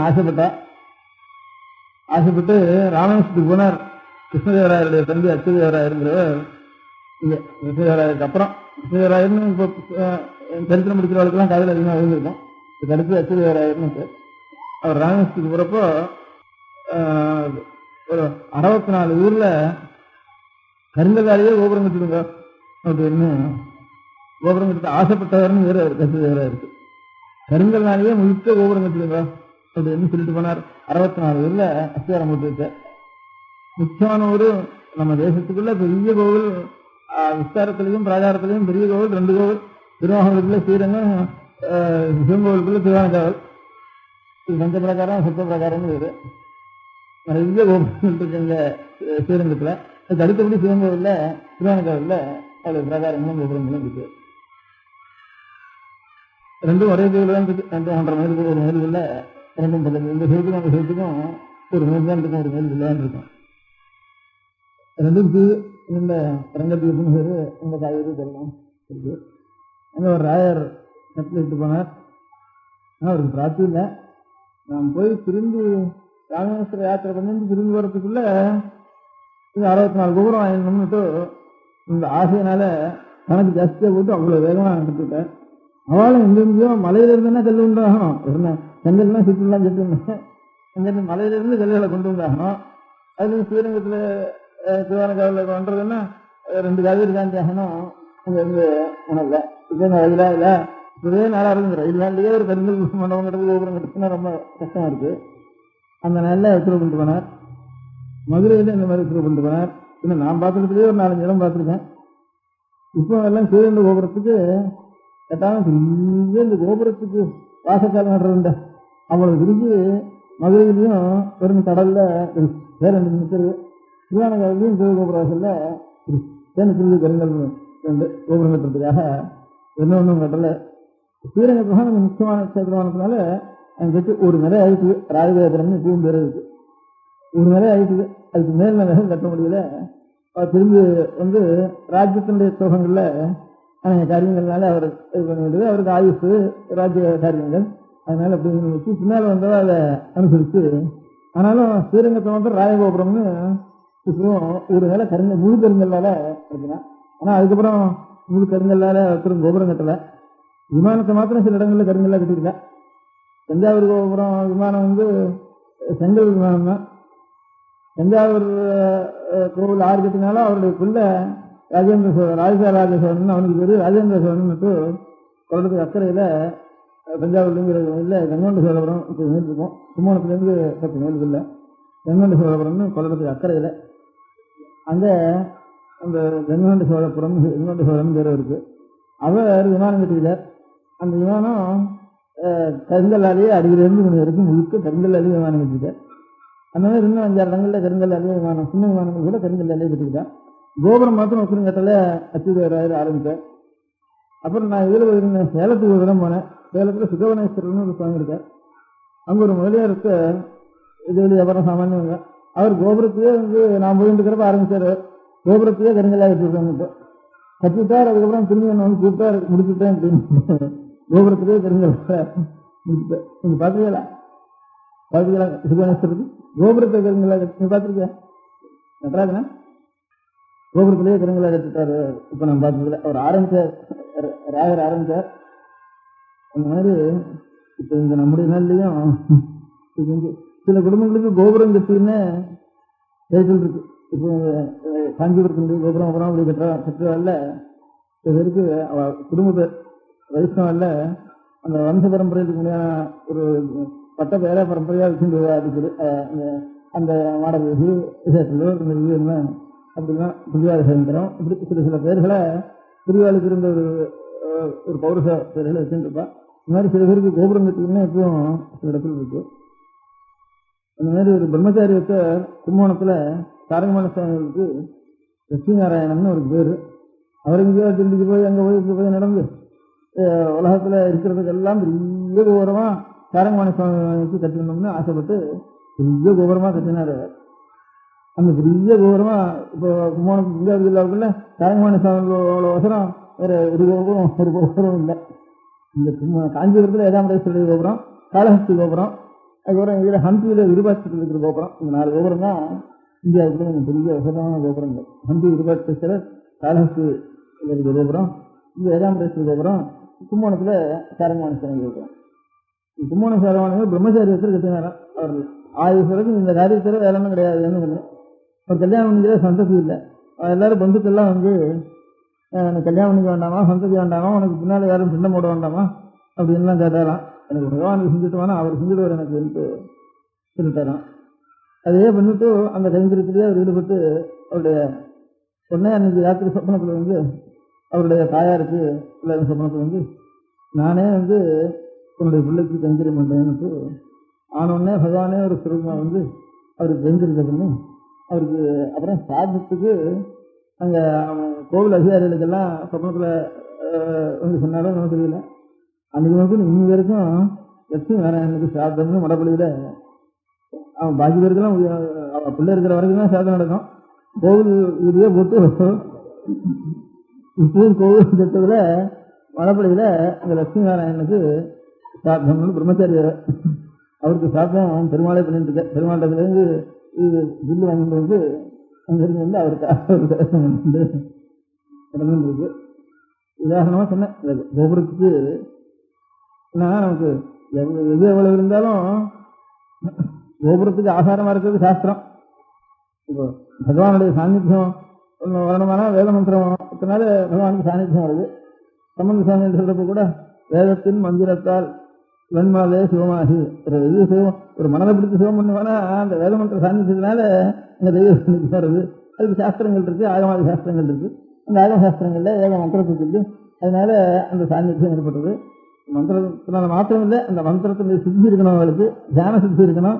ஆசைப்பட்டு ராமேஸ்வரத்துக்கு போனார். கிருஷ்ணதேவராயருடைய தம்பி அச்சுதேவராயருங்கிறவர். இங்கே கிருஷ்ணதேவராயருக்கு அப்புறம் கிருஷ்ணதேவராயர்னு இப்போ சரித்திரம் முடிக்கிறவர்களுக்கெல்லாம் காதல் அதிகமாக விழுந்திருக்கும். இதுக்கு அடுத்து அச்சுதேவராயர்னு அவர் ராமேஸ்வரத்துக்கு போகிறப்போ ஒரு 64 ஊரில் கருங்கல்லாலேயே கோபுரம் கட்டிடுங்க அப்படின்னு கோபுரம் கட்ட ஆசைப்பட்டவர்னு வேறு கருத்துவேராக இருக்கு. கருங்கல்னாலேயே முழுக்க கோபுரம் கட்டிடுங்க அப்படின்னு சொல்லிட்டு போனார். 64 ஊரில் அஸ்திவாரம் போட்டு வச்சார். முக்கியமான ஒரு நம்ம தேசத்துக்குள்ள பெரிய கோவில், விஸ்தாரத்திலையும் பிராகாரத்திலையும் பெரிய கோவில் 2 கோவில். திருவாகூருக்குள்ள ஸ்ரீரங்கம், சிவங்கோவிலுக்குள்ள திருவானக்காவல். இது பஞ்ச பிரகாரம் சத்த பிரகாரம்னு வேறு நிறைய கோபுரம் இருக்குங்க ஸ்ரீரங்கத்தில். அதுக்கு அடுத்தபடி சிவங்கோவிலில் திருவானக்காவலில் அவளுடைய பிரகாரங்களும் கோபுரங்களும் இருக்கு. 2 ஒரே கோவில் தான் இருக்கு. 2 1.5 மைலுக்கு ஒரு மைல் இல்லை, 2 பக்கத்து இந்த சிவத்துக்கும் அந்த சிவத்துக்கும் ஒரு மைல் தான் இருக்கும், ஒரு மைல் இல்லைன்னு இருக்கும். 2க்கு இந்த ரங்கத்துக்குன்னு பேர் இந்த காவேரி சொல்லலாம் இருக்கு. அங்கே ஒரு ராயர் நட்டில் இட்டு போனார். ஆனால் அவருக்கு பிரார்த்தி இல்லை. நாம் போய் திரும்பி ராமேஸ்வர யாத்திரை பண்ணி திரும்பி வரத்துக்குள்ள இது 64 கோபுரம் ஆயிடணும்னுட்டு இந்த ஆசையினால கணக்கு ஜாஸ்தியாக போட்டு அவ்வளோ வேகமாக எடுத்துட்டேன். அவளும் எங்கெங்கேயோ மலையிலிருந்துன்னா கல் உண்டாகணும். என்ன செங்கல்லாம் சுற்றுலாம் செட்டுருந்தேன். எங்கே மலையிலிருந்து கல்லுகளை கொண்டு வந்தாகணும். அதுலேயும் ஸ்ரீரங்கத்தில் திருவானக்காவில் பண்ணுறதுன்னா 2 காவேரி தாண்டி ஆகணும். அங்கே இருந்து உணவில் இப்போ இந்த ரயிலாக இல்லை இப்போதே நாளாக இருக்குது. ரயில் வேண்டியே ஒரு கருங்கல் மண்டபம் கட்டுறது கோபுரம் கட்டுறதுன்னா ரொம்ப கஷ்டமாக இருக்குது. அந்த நாளில் உத்தரவு பண்ணிட்டு போனார். மதுரையில் இந்த மாதிரி உத்தரவு பண்ணிட்டு போனார். இன்னும் நான் பார்த்துக்கிட்டே ஒரு 4-5 இடம் பார்த்துருக்கேன். இப்போ எல்லாம் ஸ்ரீரங்க கோபுரத்துக்கு கட்டாமல் பெரிய இந்த கோபுரத்துக்கு வாசக்காலம் நடுறது அவ்வளவு விரிஞ்சு மதுரையிலையும் வெறும் கடல்ல வேற 2 மீட்டர், திருவானகாவிலையும் சிவகோபுரவாசல்ல தேனி கருங்கல் 2 கோபுரம் கட்டுறதுக்காக ஒன்றும் கட்டல. ஸ்ரீரங்கத்துல நம்ம முக்கியமான கஷேத்திரமானதுனால அங்கே கட்டி ஒரு நிலை ஆயிட்டு ராஜகோபுரம்னு இப்பவும் பேர் இருக்கு. ஒரு நிலை ஆயிட்டு அதுக்கு மேல் நிலைகள் கட்ட முடியல. திரும்பி ராஜ்யத்தினுடைய சோகங்கள்ல காரியங்கள்னால அவர் இது பண்ண வேண்டியது, அவருக்கு ஆயுசு ராஜ்ய காரியங்கள், அதனால அப்படின்னு வச்சு பின்னால் வந்தவ அதை அனுசரிச்சு. ஆனாலும் ஸ்ரீரங்கத்தை ராஜகோபுரம்னு ஒரு நிலை முழு கருங்கல்லால இருக்குன்னா. ஆனா அதுக்கப்புறம் முழு கருங்கல்லால ஒருத்தரும் கோபுரம் கட்டல. விமானத்தை மாத்திரம் சில இடங்கள்ல கருங்கல்ல கட்டிருக்கல. தஞ்சாவூர் கோபுரம் விமானம் செங்கல் விமானம் தான். தஞ்சாவூர் கோவில் ஆறு கட்டினாலும் அவருடைய பிள்ளை ராஜேந்திர சோழன், ராஜ சோழன் அவனுக்கு பேரு ராஜேந்திர சோழன் கொள்ளத்துக்கு அக்கறையில தஞ்சாவூர்லேங்கிற இல்லை கங்கொண்ட சோழபுரம் மேல் இருக்கும். கும்போணத்துலேருந்து 10 மைலுக்கு இல்லை கங்கொண்ட சோழபுரம்னு கொள்ளத்துக்கு அக்கறையில் அங்கே அந்த கங்கொண்ட சோழபுரம் கங்கொண்ட சோழன் பேர் இருக்கு. அவர் விமானம் கட்டிக்கிறார். அந்த விமானம் கருங்கல்லாலேயே அடியிலிருந்து மணி வரைக்கும் முழுக்க கருங்கல்லாலேயே விமானம் கட்டிட்டார். அந்த மாதிரி இன்னும் 5-6 இடங்கள்ல கருங்கல்லாலேயே விமானம், சின்ன விமானங்கள் கூட கருங்கல்லாலேயே கட்டிக்கிட்டான். கோபுரம் மாத்திரம் ஒருத்தரும் கட்டல அச்சுதராயர் ஆரம்பித்தார். அப்புறம் நான் இதில் போயிருந்தேன், சேலத்துக்கு ஒரு இடம் போனேன். சேலத்தில் சுகவனேஸ்வரர்னு ஒரு சுவாமி இருக்கார். அங்கே ஒரு முதலியாருக்கு இது அப்புறம் சாமானியவங்க. அவர் கோபுரத்தையே நான் போயிட்டு இருக்கிறப்ப ஆரம்பிச்சார். கோபுரத்தையே கருங்கல்லா கட்டிருக்காங்க. கட்டிட்டார். அதுக்கப்புறம் திரும்பி என்ன கூப்பிட்டார், முடிச்சுட்டேன் அப்படின்னு. கோபுரத்திலே கருங்கல்ல முடிச்சுட்டேன். நீங்க பார்த்துக்கலாம் சுகவனேஸ்வரருக்கு கோபுரத்தை கருங்கல்லா கட்டி பார்த்துருக்கேன். நட்ராஜனா கோபுரத்திலேயே கருங்கல்லா கட்டிட்டாரு. இப்ப நான் பார்த்ததுல அவர் ஆரம்பிச்சார், ராயர் ஆரம்பிச்சார். அந்த மாதிரி இப்ப இந்த நம்முடைய நாள்லயும் சில குடும்பங்களுக்கு கோபுரம் கட்டின்னு டைட்டில் இருக்கு. இப்போ காஞ்சிபுரத்தினுடைய கோபுரம் அப்புறம் அப்படி கட்டுறவாள் சில பேருக்கு குடும்ப பேர் வைஷ்ணவல்ல அந்த வம்ச பரம்பரைக்கு முடியான ஒரு பட்ட பேர பரம்பரையா வச்சுட்டு அடிக்குது. அந்த மாடல் விசேஷங்களோ அப்படிலாம் புரியாத சேர்ந்துடும். இப்படி சில பேர்களை புரிவாளுக்கு இருந்த ஒரு பௌருஷ பேர்களை வச்சுட்டு இருப்பா. இந்த மாதிரி சில பேருக்கு கோபுரம் கட்டிங்கன்னா இப்பவும் சில இடத்துல இருக்கு. அந்த மாதிரி ஒரு பிரம்மச்சாரியத்தை கும்போணத்துல தாரகமான சுவாமிகளுக்கு லட்சுமி நாராயணன் ஒரு பேரு. அவர் எங்கேயோ தில்லிக்கு போய் அங்கே போய் இங்கே போய் நடந்து உலகத்துல இருக்கிறதுக்கெல்லாம் பெரிய கோபுரமா தாரகமான சுவாமிக்கு கட்டணும்னு ஆசைப்பட்டு பெரிய கோபுரமா கட்டினாரு. அந்த பெரிய கோபுரமா இப்போ கும்போணம் தஞ்சாவூர் ஜில்லாவுக்குள்ள தாரகமான சுவாமிகளோட அவசரம் வேற ஒரு கோபுரம் இல்லை. இந்த காஞ்சிபுரத்துல ஏகாம்பரேஸ்வரர் கோபுரம், காளஹஸ்தி கோபுரம், அதுக்கப்புறம் இதில் ஹம்பியில விருபாட்சத்தில் இருக்கிற கோபுரம், இந்த 4 கோபுரம் தான் இந்தியாவுக்குள்ள கொஞ்சம் பெரிய வசதமான கோபுரங்கள். ஹம்பி விருபாட்சேஸ்வரர், காளஹஸ்தி இருக்கிற கோபுரம், இந்த ஏகாம்பரேஸ்வரர் கோபுரம், கும்போணத்துல சாரங்கமான சுவாமி கோபுரம். கும்போண சாரவானவர் பிரம்மச்சாரியத்தில் கட்டினாராம். அவர் ஆயுஷத்துக்கு இந்த காரியத்தில் வேலைன்னு கிடையாதுன்னு அவர் கல்யாணம் பண்ணிக்கிற சந்ததி இல்லை. எல்லாரும் பந்துக்கெல்லாம் எனக்கு கல்யாணம் பண்ணிக்க வேண்டாமா, சந்ததி வேண்டாமா, உனக்கு பின்னால் யாரும் சின்னம் போட வேண்டாமா அப்படின்லாம் கேட்டாராம். எனக்கு பகவானுக்கு செஞ்சுட்டுவானா அவர் செஞ்சுடுவார் எனக்கு சொல்லிட்டாராம். அதையே பண்ணிட்டு அந்த கைங்கரியத்திலேயே அவர் ஈடுபட்டு அவருடைய பொண்ணை அன்னைக்கு ராத்திரி சொப்பனத்தில் அவருடைய தாயாருக்கு எல்லாரும் சொப்பனத்தில் நானே உன்னுடைய பிள்ளைக்கு கைங்கரியம் பண்ணுறேன்னு ஆனோடனே பகவானே ஒரு சுரூபமாக அவருக்கு கைங்கரியத்தை பண்ணி அவருக்கு அப்புறம் சாதத்துக்கு அங்கே கோவில் அதிகாரிகளுக்கெல்லாம் சொப்பனத்தில் சொன்னாலும் நமக்கு தெரியல. அன்னைக்கு இன்னி வரைக்கும் லட்சுமி நாராயணனுக்கு சாதம்னு மடப்பள்ளியில் அவன் பாக்கி பேருக்கெல்லாம் அவன் பிள்ளை இருக்கிற வரைக்கும் தான் சாதம் நடக்கும். கோவில் இதுவே போட்டு இப்பவும் கோவில் திட்டத்தில் மடப்பள்ளியில் அந்த லட்சுமி நாராயணனுக்கு சாத்தம்னு பிரம்மச்சாரியர் அவருக்கு சாத்தம் பெருமாளே பண்ணிட்டு இருக்க. பெருமாண்டத்துலேருந்து இது பில்லு வாங்கிட்டு அங்கிருந்து அவருக்கு இருக்கு. உதாரணமாக சொன்னேன், கோபுரத்துக்கு நமக்கு எது எவ்வளவு இருந்தாலும் கோபுரத்துக்கு ஆசாரமா இருக்கிறது சாஸ்திரம். இப்போ பகவானுடைய சாநித்தியம் ஒன்று வரணுமானா வேத மந்திரத்தினால பகவானுக்கு சாநித்தியம் வருது. சம்பந்த சுவாமி சொல்றப்ப கூட வேதத்தின் மந்திரத்தால் வெண்மாலே சிவமாகி ஒரு மனதை பிடிச்சி சிவம் பண்ணுவானா அந்த வேத மந்திர சாநித்தியத்தினால இந்த தெய்வம் வருது. அதுக்கு சாஸ்திரங்கள் இருக்கு, ஆகமாதி சாஸ்திரங்கள் இருக்கு. அந்த ஆகம சாஸ்திரங்கள்ல ஏக மந்திரத்துக்கு இருக்கு. அதனால அந்த சாநித்தியம் ஏற்பட்டது. மந்திரத்தினால மாத்திரம் இல்லை, அந்த மந்திரத்தில் சித்தி இருக்கணும், அவளுக்கு தியான சித்தி இருக்கணும்.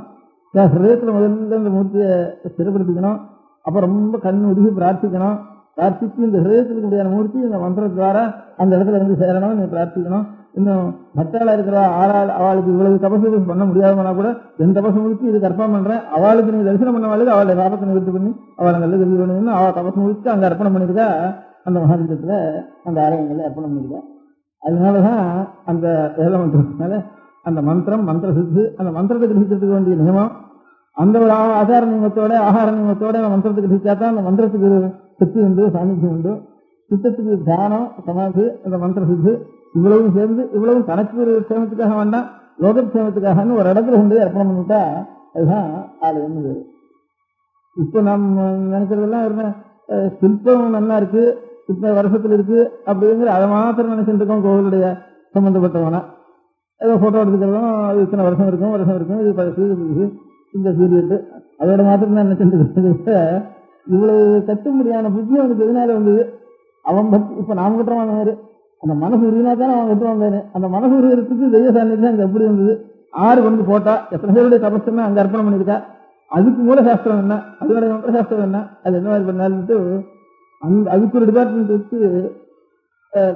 ஹிருதயத்தில் முதல்ல இந்த மூர்த்தியை ஸ்திரப்படுத்திக்கணும். அப்போ ரொம்ப கண் உருகி பிரார்த்திக்கணும். பிரார்த்திச்சு இந்த ஹிருதயத்துக்கு முடியாத மூர்த்தி இந்த மந்திரத்வாரா அந்த இடத்துல வந்து சேரணும், நீ பிரார்த்திக்கணும். இன்னும் மற்றாளா இருக்கிற அவளுக்கு இவ்வளவு தபசு பண்ண முடியாதவனா கூட என் தபசு முடிச்சு இது கர்ப்பம் பண்றேன், அவளுக்கு நீ தரிசனம் பண்ணவாளுக்கு அவளை சாபத்தை நிவர்த்தி பண்ணி அவளை நல்ல கல்வி பண்ணணும்னு அவள் தபசு முடிச்சு அங்கே அர்ப்பணம் பண்ணிருக்கா. அந்த மகாபீடத்துல அந்த ஆலயங்கள்ல அர்ப்பணம் பண்ணிருக்கா. அதனாலதான் அந்த வேத மந்திரத்தினால அந்த மந்திரம் மந்திர சித்து, அந்த மந்திரத்தை கிரகிக்கிறதுக்கு வேண்டிய நியமம், அந்த ஒரு ஆதார நியமத்தோட ஆகார நியமத்தோட அந்த மந்திரத்தை கிரகிச்சாதான் அந்த மந்திரத்துக்கு சக்தி உண்டு, சாநித்தியம் உண்டு. சித்தத்துக்கு தியானம் சமாதி, அந்த மந்திர சித்து இவ்வளவும் சேர்ந்து இவ்வளவும் தனக்கு ஒரு சேமத்துக்காக வேண்டாம், லோக சேமத்துக்காக ஒரு இடத்துல கொண்டு அர்ப்பணம் பண்ணிட்டா அதுதான் ஆலயம். இப்ப நம்ம நினைக்கிறதெல்லாம் சிற்பம் நல்லா இருக்கு, இத்தனை வருஷத்துல இருக்கு அப்படிங்கிற அதை மாத்திரம் நினைச்சுட்டு இருக்கோம். கோவிலுடைய சம்பந்தப்பட்டவனா ஏதோ போட்டோ எடுத்துக்கிறதும் அது இத்தனை வருஷம் இருக்கும் இது பழசு இந்த பீரியட் அதோட மாத்திரம் தான் நினைச்சுட்டு இவ்வளவு கட்டும்படியான புத்தி அவனுக்கு எதனால வந்தது? அவன் பக்தி. இப்ப நாம கட்டுறவான் வேறு, அந்த மனசு உருவினா தானே அவன் கட்டுவான் வேறு. அந்த மனசு உருவத்துக்கு தெய்வ சாநித்தியம் அங்க எப்படி வந்தது? ஆறு கொண்டு போட்டா எத்தனை பேருடைய தபஸ்ன்னா அங்க அர்ப்பணம் பண்ணிருக்கா. அதுக்கு மூல சாஸ்திரம் என்ன, அதோட மந்திர சாஸ்திரம் என்ன, அது என்ன மாதிரி பண்ணாலுட்டு அந்த அதுக்கு ஒரு டிபார்ட்மெண்ட் வச்சு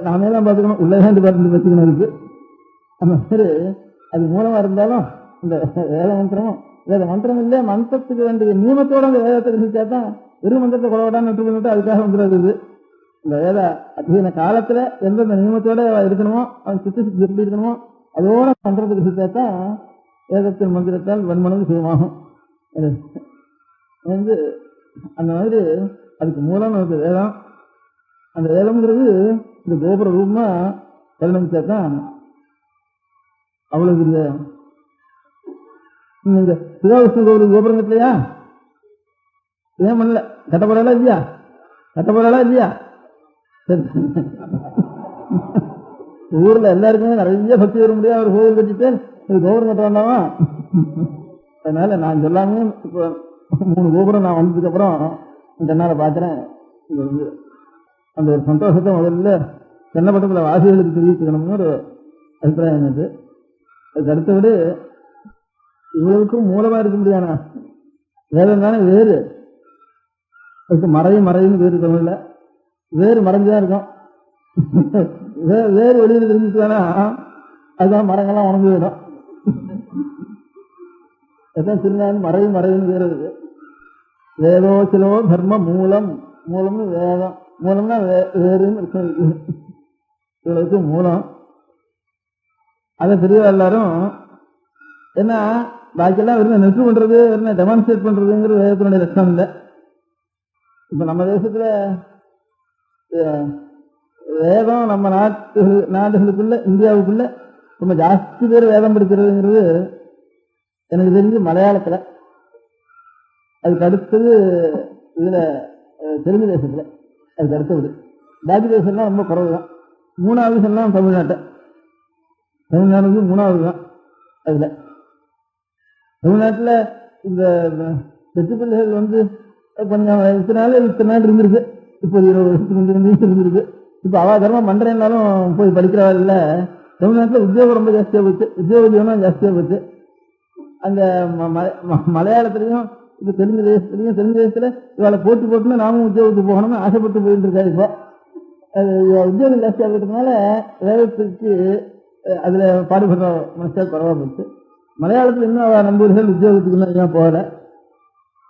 நாமே தான் பார்த்துக்கணும், உள்ளதான் டிபார்ட்மெண்ட் வச்சுக்கணும். அதுக்கு அந்த மாதிரி அது மூலமா இருந்தாலும் இந்த வேத மந்திரமும் வேத மந்திரம் இல்லை, மந்திரத்துக்கு வேண்டிய நியமத்தோட அந்த வேதத்தை கிரகிச்சா தான். வெறும் மந்திரத்தை கொலவடான்னு விட்டு பண்ணிட்டு அதுக்காக வந்துடுறது. இந்த வேத அத்தியன காலத்துல எந்தெந்த நியமத்தோட இருக்கணுமோ, அவன் சித்தி எப்படி இருக்கணுமோ அதோட மந்திரத்தை கிரகிச்சா தான் வேதத்தின் மந்திரத்தால் வன்மனது சுயமாகும். அந்த மாதிரி அதுக்கு மூலம் நமக்கு வேதம். அந்த வேதம்ங்கிறது இந்த கோபுர ரூபமா பரிணமிச்சா தான் அவ்வளவு இல்லை. நீங்க சிவாவிஷ்ணு கோவில் கோபுரம் கட்டலையா? ஏன் பண்ணல? கட்டப்படலா இல்லையா? சரி, ஊர்ல எல்லாருக்குமே நிறைய பக்தி வர முடியாது. ஒரு கோவில் கட்டிட்டு இது கோபுரம் கட்ட வேண்டாமா? அதனால நான் சொல்லாமே இப்போ 3 கோபுரம் நான் வந்ததுக்கு அப்புறம் கண்ணால பாக்குறேன். அந்த ஒரு சந்தோஷத்தை முதல்ல தென்னப்பட்டத்தில் வாசிகளுக்கு தெரிவிச்சுக்கணும்னு ஒரு அபிப்பிராயம் எனக்கு. அதுக்கு அடுத்தபடி இவ்வளவுக்கும் மூலமா இருக்க முடியாத வேதம் தானே வேறு. அதுக்கு மறைன்னு வேறு தமிழ்ல வேறு மறைஞ்சுதான் இருக்கும். வேறு வெளியில தெரிஞ்சுச்சுதானா அதுதான் மரங்கள்லாம் உணர்ந்து விடும். அதான் திருநாள் மறைன்னு வேறு இருக்கு. வேதோசிலோ தர்ம மூலம்னு வேதம், மூலம்னா வேறுன்னு இருக்கு. இவ்வளவுக்கு மூலம் அதை தெரிய எல்லாரும் ஏன்னா பாக்கியெல்லாம் வெறும் நெற்று பண்றது, வெறும் டெமான்ஸ்ட்ரேட் பண்றதுங்கிறது வேதத்தினுடைய லட்சணம் இல்லை. இப்ப நம்ம தேசத்துல வேதம் நம்ம நாடுகளுக்குள்ள இந்தியாவுக்குள்ள ரொம்ப ஜாஸ்தி பேர் வேதம் படிக்கிறதுங்கிறது எனக்கு தெரிஞ்சு மலையாளத்துல, அதுக்கு அடுத்தது இதுல தெலுங்கு தேசத்துல, அதுக்கு அடுத்தது பாக்கி தேசம்லாம் ரொம்ப குறைவு தான். 3வது சொல்லாம் தமிழ்நாடு 3வது தான். அதுல தமிழ்நாட்டுல இந்த வெற்றி பிள்ளைகள் கொஞ்சம் இத்தனை நாள் இருந்திருக்கு. இப்போ 20 வருஷத்துக்கு இருந்திருக்கு. இப்ப அவ தர்மம் பண்றேன்னாலும் போய் படிக்கிறவள் இல்ல. தமிழ்நாட்டுல உத்தியோகம் ரொம்ப ஜாஸ்தியா போச்சு, உத்தியோக ஜீவனம் ஜாஸ்தியா போச்சு. அந்த மலையாளத்திலையும் இப்ப தெலுங்கு தேசத்துல இவளை போட்டுன்னு நாமும் உத்தியோகத்துக்கு போகணும்னு ஆசைப்பட்டு போயிட்டு இருக்கா. இப்போ உத்தியோகம் ஜாஸ்தியா போயிட்டதுனால வேதத்துக்கு அதுல பாடுபடுற மனசாக குறவா போச்சு. மலையாளத்துல இன்னும் அவ நம்பூர்கள் உத்தியோகத்துக்கு இன்னும் போகல.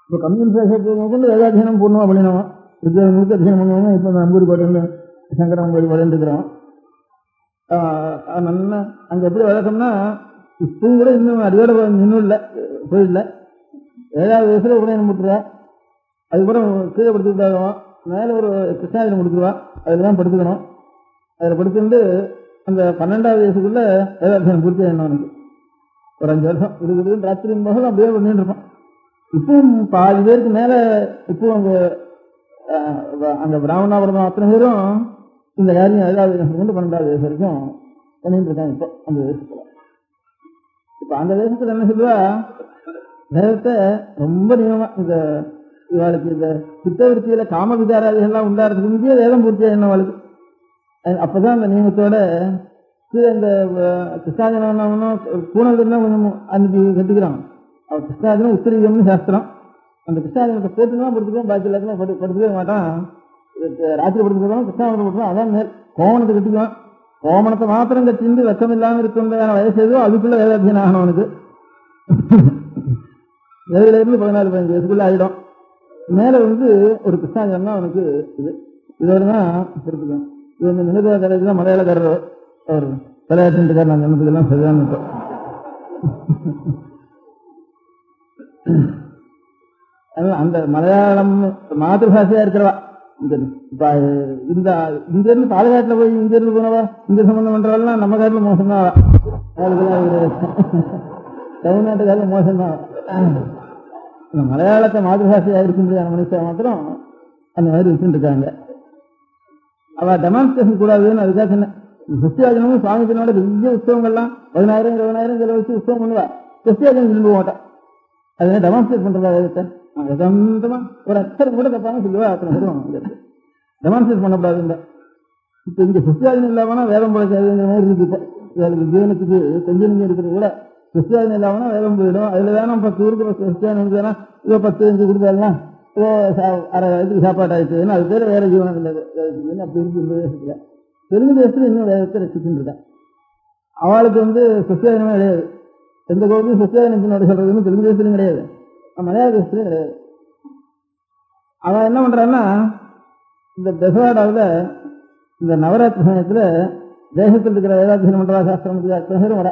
இப்போ கம்யூனிஸ்ட் கொண்டு வேதாத்தியனம் பூர்ணமா பண்ணினோம், உத்தியோகம் முழுக்க அத்தியனம் பண்ணுவோம். இப்ப நம்பூரி பாட்டு சங்கரம் பாட்டு இருக்கிறோம். நல்லா அங்க எப்படி வழக்கம்னா இப்பவும் கூட இன்னும் அடியோட இன்னும் இல்லை, போயிடல. 7வது வயசுல உடனே முட்டுருவா, அதுக்கப்புறம் கீழே படுத்து விட்டாகும். மேல ஒரு கிருஷ்ணாயுதம் கொடுத்துருவா, அதுலதான் படுத்துக்கணும். அதுல படுத்துட்டு அந்த 12வது வயசுக்குள்ள வேதாத்தியனம் பூர்த்தி ஆயிடணும். எனக்கு ஒரு 5 வருஷம் இருக்குது. ராத்திரி போக அப்படியே பண்ணிட்டு இருப்போம். இப்பவும் பாதி பேருக்கு மேல இப்போ அங்க பிராமணாபுரம் அத்தனை பேரும் இந்த காரியம் 7வது வயசுல இருந்து 12வது வயசு வரைக்கும் பண்ணிட்டு இருக்காங்க. இப்போ அந்த தேசத்துல இப்ப அந்த தேசத்துல என்ன சொல்லுவா, வேதத்தை ரொம்ப நியமமா இந்த இவாளுக்கு இந்த சித்தவருத்தியில காம விகாராதிகள்லாம் உண்டாடுறதுக்கு முந்தைய வேதம் பூர்த்தியா என்ன அவளுக்கு. அப்பதான் அந்த நியமத்தோட இந்த கிருஷ்ணாஜனம் பூனதுன்னா கொஞ்சம் அன்னைக்கு கற்றுக்கிறான். அவன் கிருஷ்ணாஜனம் உத்திரிகம்னு சாஸ்திரம். அந்த கிருஷ்ணாஜனத்தை போட்டுன்னா படுத்துக்குவோம், பாக்கி எல்லாத்தையும் படுத்துக்கவே மாட்டான். ராத்திரி படுத்துக்கிறோம், கிருஷ்ணாஜனம் போட்டுருவோம், அதான் மேல் கோமணத்தை கட்டிக்குவான். கோமணத்தை மாத்திரம் கட்டிந்து வெக்கம் இல்லாமல் இருக்கின்ற வயசு ஏதோ அதுக்குள்ள வேதாத்தியன் ஆகணும். அவனுக்கு 7 to 14-15 வயசுக்குள்ள ஆகிடும். மேலே ஒரு கிருஷ்ணாஜனம் தான் அவனுக்கு இதோட தான் எடுத்துக்குவேன். இது நினைவு கலைக்கு தான் மலையாளக்காரர் அவர் தலையாட்டுக்கார். நான் சொன்னதுக்கெல்லாம் சரிதான். அந்த மலையாளம் மாதபாஷையா இருக்கிறவா இந்த இங்க இருந்து பாலக்காட்டுல போய் இங்க இருந்து போனவா இங்க சம்பந்தம் பண்றவாள்லாம் நம்ம காட்டுல மோசம்தான். தமிழ்நாட்டுக்காரில் மோசம்தான். மலையாளத்தை மாதபாஷையா இருக்க முடியாத மனுஷன் மாத்திரம் அந்த மாதிரி வச்சுட்டு இருக்காங்க. அவ டெமான்ஸ்ட்ரேஷன் கூடாதுன்னு அதுக்காக சொன்னேன். கிறிஸ்டியாஜனமும் சுவாமிஜனோட பெரிய உற்சவங்கள்லாம் 10,000-20,000 செலவு வச்சு உற்சவம் பண்ணுவா. கிறிஸ்டியாஜனம் விரும்ப மாட்டான். அதை டெமான்ஸ்ட்ரேட் பண்றதா யதாந்தமா ஒரு அச்சரம் கூட தப்பான சொல்லுவா. அத்தனை டெமான்ஸ்ட்ரேட் பண்ணக்கூடாது. இப்ப இங்க கிறிஸ்டியாஜனம் இல்லாமனா வேதம் பிழைக்காதுங்கிற மாதிரி இருக்கு. இப்போ ஜீவனத்துக்கு கொஞ்சம் இருக்கிறது கூட கிறிஸ்டியாஜனம் இல்லாமனா வேதம் போயிடும். அதுல வேணும் 10 ஊருக்கு கிறிஸ்டியானம் வேணா இதோ 10-5 கொடுத்தாலாம் ஏதோ அரை வயதுக்கு சாப்பாடு ஆயிடுச்சுன்னா அது பேர் வேற ஜீவனம் இல்லை. அப்படி இருக்கு இந்த தேசத்துல. தெலுங்கு தேசத்துல இன்னும் வேதத்தை ரசிச்சுட்டு இருக்கேன். அவளுக்கு கிறிஸ்டியானமே கிடையாது. எந்த கோவிலும் கிறிஸ்டியானத்தினோட சொல்றதுன்னு தெலுங்கு தேசத்துலையும் கிடையாது, மலையாள தேசத்துலையும் கிடையாது. அவன் என்ன பண்றான்னா இந்த பெசவாடாவில் இந்த நவராத்திரி சமயத்துல தேசத்தில் இருக்கிற வேதாத்தியனம் பண்றா சாஸ்திரத்துக்கு அத்தனை பேரும் வர.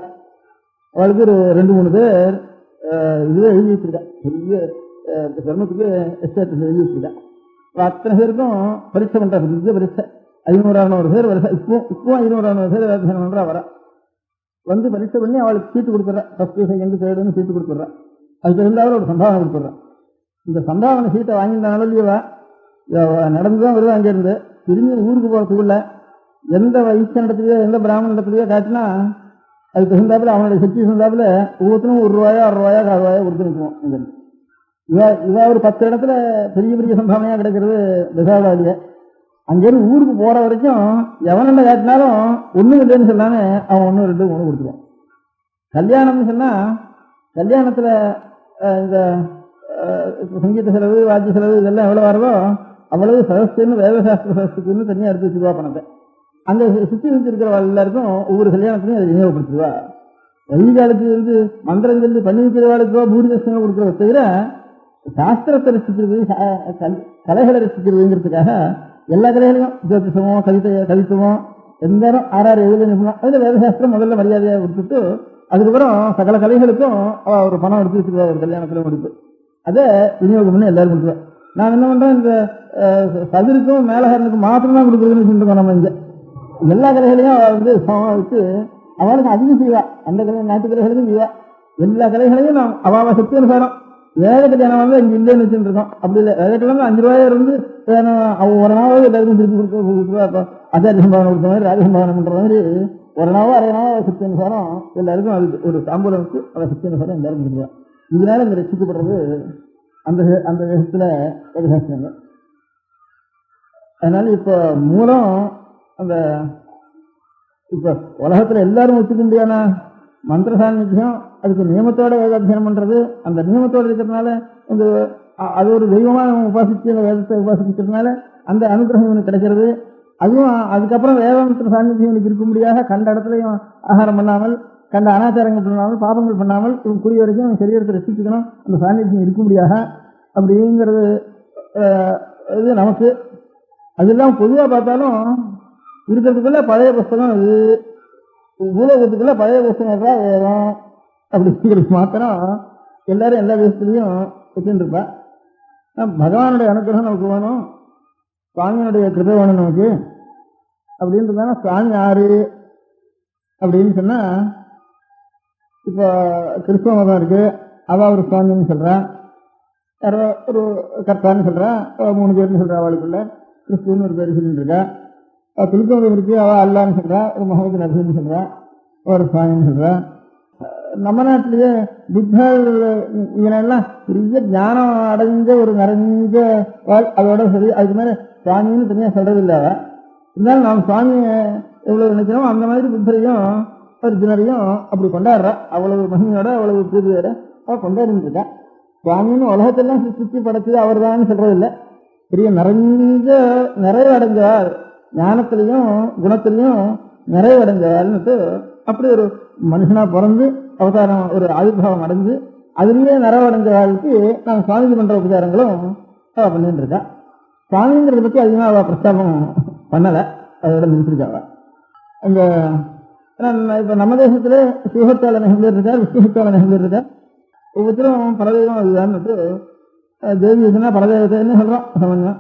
அவளுக்கு ஒரு 2-3 பேர் இதுவே எழுதி வச்சிருக்கா. பெரிய தர்மத்துக்கு எஸ்டேட் எழுதி வச்சிருக்கா. அத்தனை பேருக்கும் பரீட்சை பண்றா. பெரிய பரீட்சை 500-600 பேர் வருஷம். இப்போ 500-600 பேர் வேதாத்தியனம் பண்றா வர. பரீட்சை பண்ணி அவளுக்கு சீட்டு கொடுத்துட்றா. 1st, 2nd, 3rd சீட்டு கொடுத்துட்றா. அதுக்கு இருந்தாலும் ஒரு சம்பாவனை கொடுத்துட்றான். இந்த சம்பாவனை சீட்டை வாங்கியிருந்தாலும் இல்லையவா நடந்துதான் வருவா. அங்கிருந்து திரும்பி ஊருக்கு போறதுக்குள்ள எந்த வைஷ்ணவத்திலேயோ எந்த பிராமண இடத்துலயோ காட்டினா அதுக்கு தகுந்தாப்புல அவனுடைய சக்தி தகுந்தாப்புல ஒவ்வொருத்தரும் ₹1, ₹6, ₹4 கொடுத்து நிற்குவோம். இவா ஒரு 10 இடத்துல பெரிய பெரிய சம்பாவனையா கிடைக்கிறது பெசாவதாலிய. அங்கிருந்து ஊருக்கு போற வரைக்கும் எவனண்ட காட்டினாலும் ஒண்ணும் இல்லைன்னு சொல்லாம அவன் 1, 2, 3 கொடுத்துருவான். கல்யாணம்னு சொன்னா கல்யாணத்துல இந்த சங்கீத செலவு, வாத்திய செலவு இதெல்லாம் எவ்வளவு வருதோ அவ்வளவு சதஸ்துன்னு வேதசாஸ்திர சதஸ்துன்னு தனியா எடுத்து வச்சுருவா பணத்தை. அங்க சுத்தி வச்சிருக்கிற எல்லாருக்கும் ஒவ்வொரு கல்யாணத்திலையும் அதை விநியோகப்படுத்துவா. வைகாலத்துக்கு மந்திரம் சொல்லி பண்ணி வைக்கிறவாளுக்கோ பூரி தட்சணை கொடுக்குறத தவிர சாஸ்திரத்தை ரசிக்கிறது, கலைகளை ரசிக்கிறதுங்கிறதுக்காக எல்லா கலைகளையும் ஜோதிஷமோ கவித்துவமோ எந்த நேரம் 6-7 நிமிஷம் அதுல வேதசாஸ்திரம் முதல்ல மரியாதையாக கொடுத்துட்டு அதுக்கப்புறம் சகல கலைகளுக்கும் ஒரு பணம் எடுத்து வச்சுருவா. ஒரு கல்யாணத்துல முடிப்பு அதை விநியோகம் பண்ணி எல்லாரும் கொடுக்குவேன். நான் என்ன பண்றேன், இந்த சதுருக்கும் மேலகாரனுக்கும் மாத்திரம்தான் கொடுக்குறதுன்னு சொல்லிட்டு நம்ம இங்க எல்லா கலைகளையும் வச்சு அவளுக்கு அதிகம் செய்வா. அந்த கலை நாட்டு கலைகளுக்கும் செய்வா. எல்லா கலைகளையும் நாம் அவாவ சக்தி அனுசாரம் வேத கல்யாணம் இங்க இல்லைன்னு வச்சுட்டு இருக்கோம். அப்படி இல்லை, வேத கல்யாணம் 5 ரூபாயா இருந்து ஒரு நாளாவது எல்லாருக்கும் திருப்பி கொடுக்க ஆச்சாரிய சம்பாவனை கொடுத்த மாதிரி ராஜசம்பாவனை பண்ற மாதிரி ஒரு நாவோ அரை நாவோ சக்தி அனுசாரம் எல்லாருக்கும் அது ஒரு தாம்பூலம் வச்சு அதை சக்தி அனுசாரம் எல்லாரும் கொடுக்குவான். இதனால இந்த ரசிக்கப்படுறது அந்த தேசத்துல ஒரு சாஸ்திரங்கள். அதனால இப்ப மூலம் அந்த இப்ப உலகத்துல எல்லாரும் ஒத்துக்க முடியாத மந்திர சாநித்தியம் அதுக்கு நியமத்தோட வேதாத்தியனம் பண்றது. அந்த நியமத்தோடு இருக்கிறதுனால அது ஒரு தெய்வமா உபாசிச்சு வேதத்தை உபாசிக்கிறதுனால அந்த அனுகிரகம் இவனுக்கு கிடைக்கிறது. அதுவும் அதுக்கப்புறம் வேதாந்திர சாநித்தியம் இவனுக்கு இருக்கும்படியாக கண்ட இடத்துலையும் ஆகாரம் பண்ணாமல், கண்ட அனாச்சாரங்கள் பண்ணாமல், பாபங்கள் பண்ணாமல் இவன் கூடிய வரைக்கும் சரீரத்தை ரசிச்சுக்கணும். அந்த சாநித்தியம் இருக்கும்படியாக அப்படிங்கிறது இது நமக்கு. அதெல்லாம் பொதுவாக பார்த்தாலும் இருக்கிறதுக்குள்ள பழைய புஸ்தகம் இது, பூலோகத்துக்குள்ள பழைய புஸ்தகம் வேதம் அப்படிங்கிறது மாத்திரம் எல்லாரும் எல்லா தேசத்துலையும் வச்சுட்டு இருப்பா. பகவானுடைய அனுகிரகம் நமக்கு வேணும், சுவாமியினுடைய கிருபை வேணும் நமக்கு அப்படின்றதான சுவாமி யாரு அப்படின்னு சொன்னா, இப்போ கிறிஸ்தவ மதம் இருக்கு, அவ ஒரு சுவாமின்னு சொல்றான், யாரோ ஒரு கர்த்தான்னு சொல்றான், 3 பேர்னு சொல்றா. அவளுக்குள்ள கிறிஸ்துவன்னு ஒரு பேர் சொல்லிட்டு இருக்கா. துலுக்க மதம் இருக்கு, அவ அல்லான்னு சொல்றா, ஒரு முகமது நபின்னு சொல்றா, ஒரு சுவாமின்னு சொல்றா. நம்ம நாட்டிலேயே புத்தர் இதெல்லாம் பெரிய ஞானம் அடைஞ்ச ஒரு நிறைஞ்ச அதோட சரி, அதுக்கு மேல சுவாமின்னு தனியா சொல்றது இல்லை. இருந்தாலும் நாம் சுவாமியை எவ்வளவு நினைக்கிறோம் அந்த மாதிரி புத்தரையும் அர்ஜுனரையும் அப்படி கொண்டாடுறா. அவ்வளவு மகிமையோட அவ்வளவு பிரீதியோட அவ கொண்டாடிட்டு இருக்கா. சுவாமின்னு உலகத்தெல்லாம் சுற்றி படைச்சது அவர் தான் சொல்றது இல்லை. பெரிய நிறைவடைஞ்சார், ஞானத்திலையும் குணத்திலையும் நிறைவடைஞ்சார்னுட்டு அப்படி ஒரு மனுஷனா பிறந்து அவதாரம் ஒரு ஆவிர்வாவம் அடைஞ்சு அதுலயே நிறைவடைஞ்சவாளுக்கு நான் சுவாமிக்கு பண்ற உபச்சாரங்களும் அவ பண்ணிட்டு இருக்கா. சுவாமிங்கிறத பத்தி அதிகமா அவ பிரஸ்தாபம் பண்ணல, அதோட நிறுத்திருக்காவ. அந்த இப்ப நம்ம தேசத்துல சிவஹத்தால நெகம்பேர் இருக்கார், விஷ்ணுஹத்தால நெகம்பேர் இருக்கார். ஒவ்வொருத்தரும் பரதெய்வம் அதுதான்னுட்டு தேவி இதுனா பரதேவத்தைன்னு சொல்றோம். சமஞ்சம்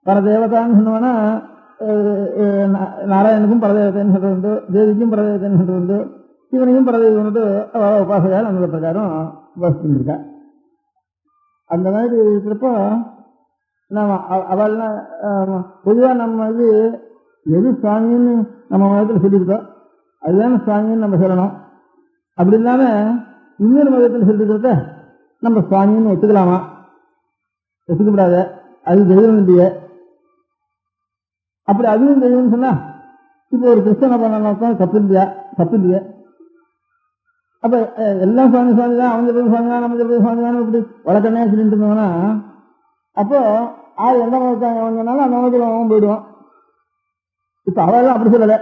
பரதேவதான்னு சொன்னோம்னா நாராயணுக்கும் பரதேவத்தைன்னு சொல்றது உண்டு, தேவிக்கும் பரதேவத்தைன்னு சொல்றது உண்டு, சிவனையும் பரதேவன்ட்டு உபாசையால் அந்த பிரகாரம் உபாசிச்சுருக்கா. அந்த மாதிரி இருக்கிறப்போ நம்ம அவள்லாம் பொதுவாக நம்ம இது எது சுவாமின்னு நம்ம மதத்தில் சொல்லியிருக்கோம் அதுதானே சுவாமின்னு நம்ம சொல்லணும். அப்படி இல்லாம இன்னொரு மதத்தில் சொல்லிருக்கிறத நம்ம சுவாமின்னு ஒத்துக்கலாமா? ஒத்துக்கப்படாத, அது தெய்வம் இல்லையே. அப்படி அதுவும் தெய்வம்னு சொன்னா இப்போ ஒரு கிறிஸ்தவனை பண்ண தப்பு இல்லையா? அப்ப எல்லாம் சுவாமி சுவாமி தான், அவங்க சொல்றது சுவாமி தான், நம்ம சொல்றது சுவாமி தான் இப்படி வழக்கண்ணே சொல்லிட்டு இருந்தோம்னா அப்போ எந்த மதத்தாங்க வந்தனாலும் அந்த மதத்தில் அவன் போயிடுவான். இப்ப அவெல்லாம் அப்படி சொல்லலை.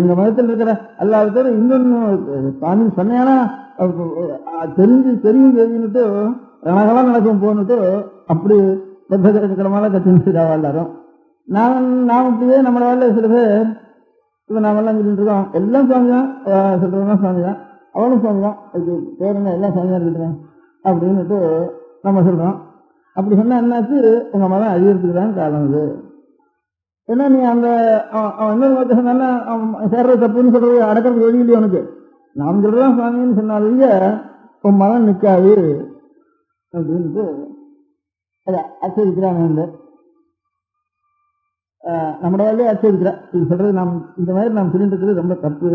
எங்க மதத்தில் இருக்கிற எல்லாத்தோட இன்னொன்னு சுவாமி சொன்னா தெரிஞ்சுட்டு ரணகலாம் நடக்கும் போன்னுட்டு அப்படி பத்திரக்கிழமால கத்திருக்காவா எல்லாரும். நாம் இப்படியே நம்மள வேலை சில பேர் இப்ப நாமெல்லாம் சொல்லிட்டு இருக்கோம் எல்லாம் சுவாமி தான், சொல்றதுதான் சுவாமி தான், அவனும் சுவாமி தான், அதுக்கு பேர் என்ன எல்லாம் சுவாமியா இருக்கிறேன் அப்படின்னுட்டு நம்ம சொல்றோம். அப்படி சொன்னா என்னாச்சு, உங்க மதம் அதிகரிச்சுதான் காரணம் இது. ஏன்னா நீ அந்த அவன் இன்னொரு மதத்தை சொன்னா சேர்றது தப்புன்னு சொல்றது அடக்கிறது வழி இல்லையா உனக்கு? நாம் சொல்றதான் சுவாமின்னு சொன்னாலேயே உன் மதம் நிற்காது அப்படின்ட்டு அதை ஆச்சரிக்கிறாங்க. நம்மளோட வேலையே ஆச்சரிக்கிறா. இது சொல்றது நாம் இந்த மாதிரி நாம் சொல்லிட்டு இருக்கிறது ரொம்ப தப்பு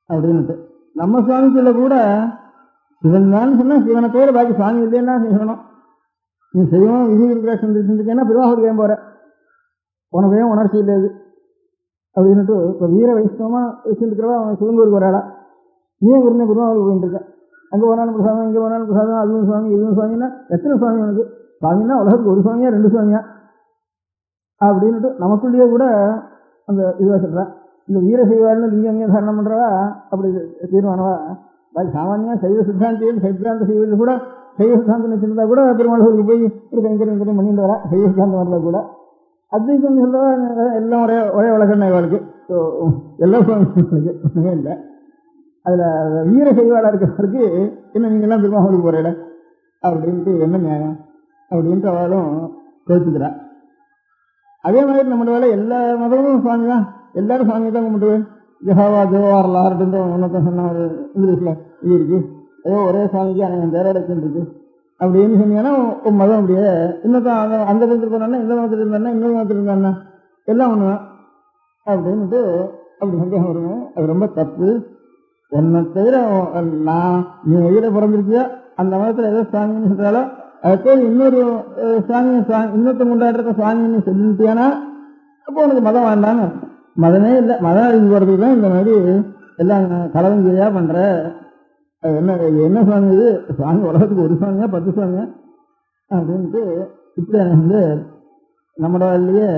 அப்படின்னுட்டு. நம்ம சுவாமிக்குள்ள கூட சிவன் தான் சொன்னா சிவனை தவிர பாக்கி சுவாமி இல்லைன்னா செய்யணும். நீ செய்யணும் விதி இருக்கேன்னா பெருவாக ஏன் போற, உனக்கு ஏன் உணர்ச்சி இல்லையாது அப்படின்னுட்டு. இப்போ வீர வைஷ்ணவமா வச்சுருக்கிறவா அவன் சிவங்கூருக்கு வராளா, நீ உடனே பெருமாவுக்கு போயிட்டு இருக்க. அங்கே போனாலும் பிரசாதம், இங்கே போனாலும் பிரசாதம், அதுவும் சுவாமி இதுவும் சுவாமின்னா எத்தனை சுவாமி உனக்கு? சுவாமின்னா உலகத்துக்கு ஒரு சுவாமியா ரெண்டு சுவாமியா அப்படின்னுட்டு நமக்குள்ளேயே கூட அந்த இதுவாக சொல்றா. இந்த வீர செய்வாள்னு லிங்கங்க தாரணம் பண்றவா அப்படி தீர்மானவா சாமானியா சைவ சித்தாந்தியில் சைத்ராந்த செய்வதில் கூட சைவ சித்தாந்தம் வச்சிருந்தா கூட பெருமாளுக்கு போய் ஒரு கைங்கரியம் பண்ணிட்டு வரா. சைவ சித்தாந்தம் வரல கூட அத்வைத்தம் சொல்றவா எல்லாம் ஒரே வழக்கண்ணா இவளுக்கு எல்லா சுவாமிகளுக்கு இல்லை. அதுல வீர செய்வாளா இருக்கிறவருக்கு என்ன நீங்கெல்லாம் பெருமாளுக்கு போறேட அப்படின்ட்டு என்ன நியாயம் அப்படின்ட்டு அவளும் கோச்சுக்கிறா. அதே மாதிரி நம்மளோட வேலை எல்லா மதமும் சுவாமி தான், எல்லாரும் சுவாமி தான் கும்பிட்டுவேன். ஜெகாவா ஜோவாரில் ஆறுட்டு ஒன்னத்தான் சொன்ன ஒரு இங்கிலீஷ்ல இது இருக்கு, ஏதோ ஒரே சுவாமிக்கு அனைவன் வேற இருக்கு அப்படின்னு சொன்னீங்கன்னா ஒரு மதம் அப்படியே இன்னொருத்தான் அந்த மதத்தில் போனா இந்த மதத்தில் இருந்தா இன்னொரு மதத்தில் இருந்தா எல்லாம் ஒண்ணுதான் அப்படின்ட்டு அப்படி சந்தேகம் வருவேன். அது ரொம்ப தப்பு. என்னை தவிர நீ எதிர பிறந்திருக்கியா அந்த மதத்தில் ஏதோ சுவாமின்னு சொல்றாலும் அதுக்கு இன்னொரு சுவாமியை இன்னொருத்த கொண்டாடுற சுவாமின்னு சொல்லிட்டியானா அப்போ உனக்கு மதம் வேண்டான்னு. மதமே இல்லை, மதம் அறிஞ்சு போறதுக்கு தான் இந்த மாதிரி எல்லாம் கலவங்கிரியா பண்ற. என்ன சுவாமி இது? சுவாமி உலகத்துக்கு ஒரு சுவாமியா 10 சுவாமியா அப்படின்ட்டு இப்படி வந்து நம்மளோட வழியே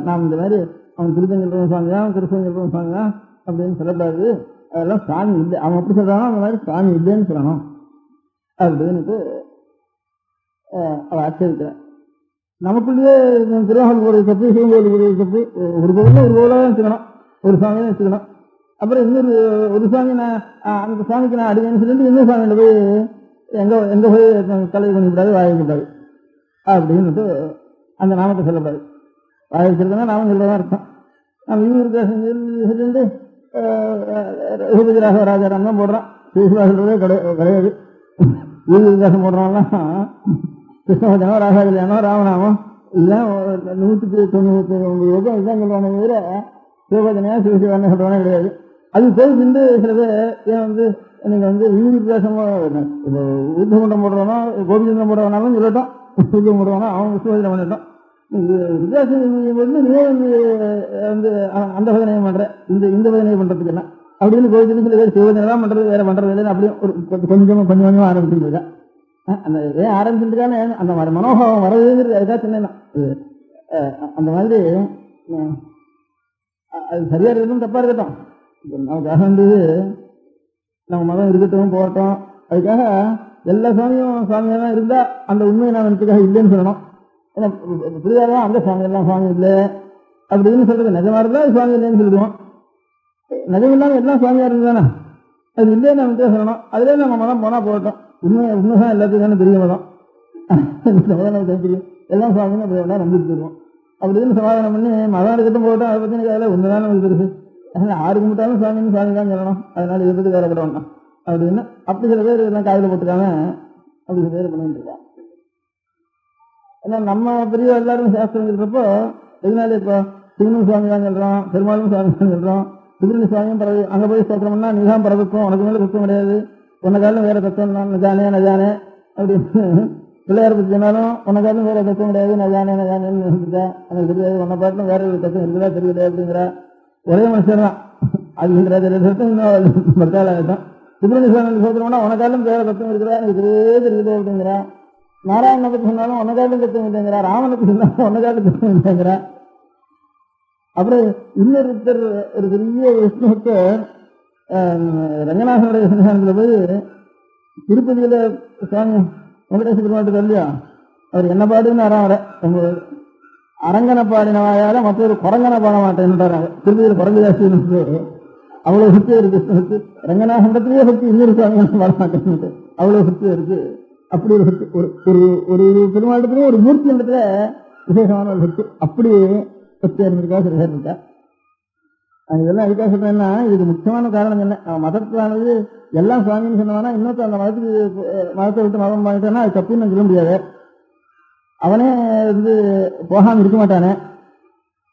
நாம் இந்த மாதிரி அவன் திருத்தங்கல்வன் சுவாமி தான், திருச்செங்கல்வன் சுவாமி தான் அப்படின்னு சொல்லக்கூடாது. அதெல்லாம் சுவாமி இல்லை, அவன் எப்படி சொல்றானோ அந்த மாதிரி சுவாமி இல்லைன்னு சொல்லணும் அப்படின்ட்டு அவ ஆச்சரிக்கிறான். நமக்குள்ளேயே திருவாகல் ஒரு தப்பு, சிவங்கோவில் ஒரு தப்பு, ஒரு கோவில ஒரு கோவிலாக வச்சுக்கணும், ஒரு சுவாமியை வச்சுக்கணும். அப்புறம் இன்னொரு ஒரு சுவாமி அந்த சுவாமிக்கு நான் அடிவேன்னு சொல்லிட்டு இன்னொரு சுவாமியில போய் எங்க போய் தலையை பண்ணிக்கூடாது, வாய கூடாது அப்படின்னுட்டு அந்த நாமத்தை சொல்லக்கூடாது. வாய வச்சிருக்கா நாமம் சொல்லதான் இருக்கும். நம்ம இவருக்கு சொல்லிட்டு ரகுபதி ராக ராஜாராம் தான் போடுறான், சிவசிவா சொல்றதே கிடையாது. விகாசம் போடுறோம்னா கிருஷ்ணபஜனோ ராசா கல்யாணோ ராமநாமம் இதுதான் 199 இதுதான் சொல்லுவானே தவிர சிவபஜனையா சிவசிவான்னு சொல்றவனே கிடையாது. அது போய் நின்று சில பேர் ஏன் வந்து நீங்க வந்து விகாசம் ஊர்தகுண்டம் போடுறவனோ கோபிச்சந்திரம் போடுறவனாலும் சொல்லட்டும், சூரியம் போடுவானோ அவன் விஸ்வபஜனை பண்ணிட்டோம். வித்தியாசம் வந்து நீ வந்து அந்த பதனையை பண்ற இந்த பதனையை பண்றதுக்கு என்ன அப்படின்னு கோயிலுக்கு சில பேர் சிவபதனை தான் பண்றது, வேற பண்றது இல்லைன்னு அப்படியே ஒரு கொஞ்சம் ஆரம்பிச்சுருக்கா. அந்த ஏன் ஆரம்பிச்சுருக்கான்னு அந்த மனோபாவம் வரதுங்கிறது அதுதான் சொன்னேன். அந்த மாதிரி அது சரியா இருக்கட்டும் தப்பா இருக்கட்டும், நமக்காக வந்து நம்ம மதம் இருக்கட்டும் போகட்டும், அதுக்காக எல்லா சுவாமியாக தான் இருந்தா அந்த உண்மையை நான் எனக்காக இல்லைன்னு சொல்லணும். ஏன்னா புரியாதான் அந்த சுவாமி எல்லாம் சுவாமி இல்லை அப்படின்னு சொல்றது நிஜமா இருந்தா சுவாமி இல்லைன்னு சொல்லிடுவோம். நிஜம் இல்லாமல் எல்லாம் சுவாமியா இருந்தானே அது இல்லையே நம்ம சொல்லணும். அதுலேயே நம்ம மதம் போனால் போகட்டும், உண்மைதான் எல்லாத்துக்கும் தானே பெரிய மதம், நமக்கு தெரியும் எல்லாம் சுவாமின்னு அப்படி எல்லாம் நம்பிட்டு போயிடுவோம். அப்படின்னு சமாதானம் பண்ணி மதம் இருக்கட்டும் போகட்டும், அதை பற்றி எனக்கு அதில் உண்மைதான் நமக்கு பெருசு, அதனால் ஆறு கும்பிட்டாலும் சுவாமின்னு சுவாமி தான் சொல்லணும், அதனால இதை பற்றி வேலைப்பட வேண்டாம் அப்படின்னு அப்படி சில பேர் இதெல்லாம் காதில் போட்டுக்காம அப்படி சில பேர் பண்ணிட்டு இருக்காங்க. ஏன்னா நம்ம பெரிய எல்லாரும் சாஸ்திரம் சொல்றப்போ எதனால இப்போ சிவனும் சுவாமி தான் சொல்றோம், பெருமாளும் சுவாமி தான் சொல்றோம், சுப்பிரமணிய சுவாமியும் பரவி அங்கே போய் ஸ்தோத்திரம்னா நீதான் பரதத்துவம், உனக்கு மேலே தத்துவம் கிடையாது, உனக்காலும் வேற தத்துவம் தான் நஜானே அப்படின்னு பிள்ளையார பற்றி சொன்னாலும் உனக்காலும் வேற தத்துவம் கிடையாது, நஜானேன்னு இருக்குதா எனக்கு தெரியாது, உன்னை பாட்டிலும் வேற ஒரு தத்துவம் இருக்குதா தெரியல அப்படிங்கிற ஒரே மனுஷன் தான் அதுங்கிற தத்துவம் இன்னும் பர்த்தாலாகட்டும். சுப்பிரமணிய சுவாமி ஸ்தோத்திரம்னா உனக்காலும் வேற தத்துவம் இருக்குதா எனக்கு தெரியுது அப்படிங்கிறா. நாராயணனை பற்றி சொன்னாலும் உனக்காலும் தத்துவம் இல்லைங்கிறா, ராமனை பற்றி சொன்னாலும் உனக்காலும் தத்துவம் இல்லைங்கிறா. அப்புறம் இன்னொருத்தர் ஒரு பெரிய விஷ்ணுபக்தர் ரங்கநாதனுடைய சன்னிதானத்தில் போய் திருப்பதியில சுவாமி வெங்கடேச பெருமாட்டுக்கு இல்லையா அவர் என்ன பாடுன்னு வர அரங்கனை பாடினவாயால மற்றொரு குரங்கனை பாட மாட்டேன்றாங்க. திருப்பதியில குரங்கு ஜாஸ்தி அவ்வளவு சுத்தி இருக்கு விஷ்ணுக்கு, ரங்கநாதத்திலேயே சுத்தி இன்னொரு சுவாமி பாட மாட்டேன்னு அவ்வளவு சுத்தி இருக்கு. அப்படி ஒரு சக்தி ஒரு பெருமாட்டத்திலேயே ஒரு மூர்த்தி இடத்துல விசேஷமான ஒரு சக்தி அப்படி சக்தி இருந்திருக்கா சில பேர் இருக்கா. இதெல்லாம் எதுக்காக சொல்றேன்னா இதுக்கு முக்கியமான காரணம் என்ன, மதத்தானது எல்லாம் சுவாமின்னு சொன்னவனா இன்னொருத்த அந்த மதத்தை விட்டு மதம் வாங்கிட்டானா அது தப்புன்னு சொல்ல முடியாது. அவனே வந்து போகாமல் இருக்க மாட்டானே,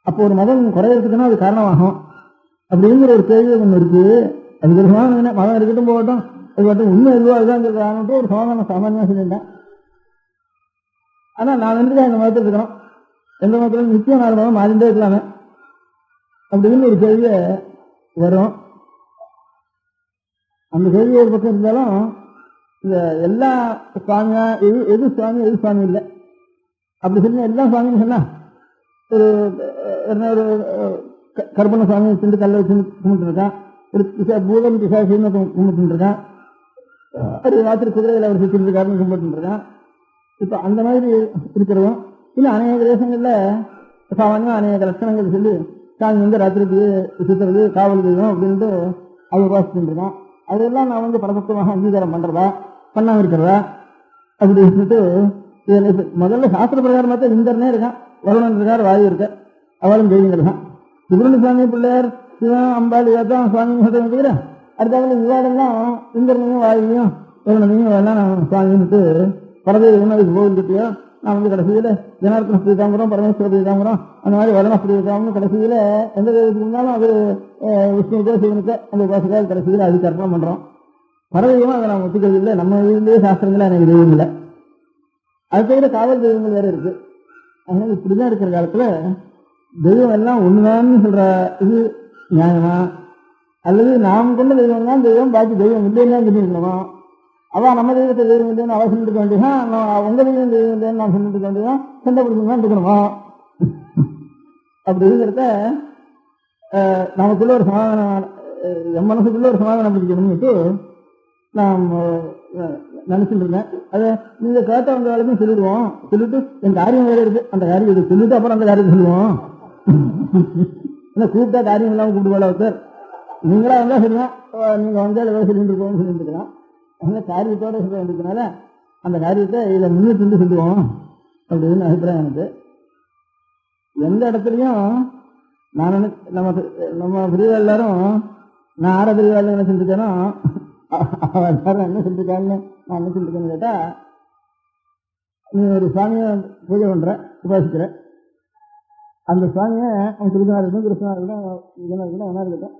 அப்போ ஒரு மதம் குறையிறதுக்குன்னா அது காரணமாகும் அப்படிங்கிற ஒரு கேள்வி ஒன்று இருக்கு. அது ஒரு சமாதானம் மதம் இருக்கட்டும் போகட்டும், அது மட்டும் உண்மை எதுவோ அதுதான் சொல்றாங்கன்ட்டு ஒரு சமாதானம் சாமானியமாக சொல்லிட்டேன். ஆனால் நான் வந்து இந்த மதத்தில் இருக்கணும், எந்த மதத்திலும் நிச்சயம் 4 மதம் மாறிண்டே இருக்கலாமே அப்படின்னு ஒரு கேள்வியை வரும். அந்த கேள்வி ஒரு பக்கம் இருந்தாலும் இந்த எல்லா சுவாமியா எது சுவாமி இல்லை அப்படி சொல்லி எல்லா சுவாமின்னு சொன்னா ஒரு கற்பனை சுவாமி வச்சுட்டு கல்லை வச்சு கும்பிட்டு இருக்கான், ஒரு பூதம் பிசாசின்னு கும்பிட்டு இருக்கான், ஒரு ராத்திரி குதிரையில் அவர் சுற்றிட்டு இருக்காருன்னு கும்பிட்டு இருக்கான். இப்போ அந்த மாதிரி இருக்கிறதும் இல்லை அநேக தேசங்களில் சாமானியம் அநேக லட்சணங்கள் சொல்லி சாமி வந்து ராத்திரிக்கு சுற்றுறது காவல் தெய்வம் அப்படின்ட்டு அது உபாசிச்சுட்டு இருக்கான். அதெல்லாம் நான் வந்து பரபக்தமாக அங்கீகாரம் பண்ணுறதா பண்ணாமல் இருக்கிறதா அப்படி சொல்லிட்டு இதில் முதல்ல சாஸ்திர பிரகாரமாக தான் இந்திரனே இருக்கான், வருணன் இருக்கார், வாயு இருக்க, அவளும் தெய்வங்கள் தான். சுப்பிரமணிய சுவாமி பிள்ளையார் சிவன் அம்பாள் இதான் சுவாமின்னு சொல்கிறேன் வச்சுக்கிறேன். அடுத்தாவில் விவாதம்லாம் இந்திரனையும் வாயுவையும் வருணனையும் எல்லாம் நான் சுவாமின்ட்டு பரதேவன் அதுக்கு கோவில் கட்டியோ நான் வந்து கடைசியில் ஜனார்த்தன ஸ்ரீதாம்பரம் பரமேஸ்வர ஸ்ரீதாம்பரம் அந்த மாதிரி வதன ஸ்ரீதாம்பரம் கடைசியில் எந்த தெய்வத்துக்கு இருந்தாலும் அது விஷ்ணுக்கோ சிவனுக்கோ அந்த உபாசிக்காக கடைசியில் அதுக்கு அர்ப்பணம் பண்ணுறோம். பரதெய்வம் அதை நான் ஒத்துக்கிறது இல்லை, நம்ம இதுலேயே சாஸ்திரங்களே எனக்கு தெய்வம் இல்லை. அது தவிர காவல் தெய்வங்கள் வேறு இருக்கு. அதனால இப்படிதான் இருக்கிற காலத்தில் தெய்வம் எல்லாம் ஒண்ணுதான்னு சொல்ற இது நியாயமா, அல்லது நாம் கொண்ட தெய்வம் தான் தெய்வம் பாக்கி தெய்வம் இல்லைன்னா சொல்லியிருக்கணுமா? அவ நம்ம தெய்வத்தை தெய்வம் இல்லைன்னு அவ சொல்லிட்டு இருக்க வேண்டியதான், உங்க தெய்வம் தெய்வம் இல்லைன்னு நான் சொல்லிட்டு இருக்க வேண்டியதான், சண்டை பிடிக்கணும் இருக்கணுமா? அப்படி இருக்கிறத நமக்குள்ள ஒரு சமாதானம் என் மனசுக்குள்ள ஒரு சமாதானம் பிடிக்கணும்னுட்டு நான் நினைச்சுட்டு இருக்கேன். அதை நீங்க கேட்ட அந்த வேலைக்கும் சொல்லிடுவோம், சொல்லிட்டு என் காரியம் வேற இருக்கு, அந்த காரியம் இது சொல்லிட்டு அப்புறம் அந்த காரியத்தை சொல்லுவோம். கூப்பிட்டா காரியம் இல்லாமல் கூப்பிடுவாள் ஒருத்தர், நீங்களா வந்தா சொல்லுவேன், நீங்க வந்தா ஏதாவது சொல்லிட்டு இருக்கோம்னு சொல்லிட்டு இருக்கலாம். அதனால காரியத்தோட சொல்ல வேண்டியதுனால அந்த காரியத்தை இதை முன்னிட்டு சொல்லுவோம் அப்படின்னு அபிப்பிராயம் எனக்கு. எந்த இடத்துலையும் நான் நம்ம பிரிவா எல்லாரும் நான் ஆற பிரிவா நினைச்சிட்டு இருக்கேனோ எல்லாரும் என்ன சொல்லிருக்காருன்னு நான் என்ன சொல்லிருக்கேன்னு கேட்டா, நீ ஒரு சுவாமியை பூஜை பண்ற உபாசிக்கிற, அந்த சுவாமியை அவன் திருநாள் இருக்கும் கிருஷ்ணா இருக்கட்டும் இதனா இருக்கட்டும் என்ன இருக்கட்டும்,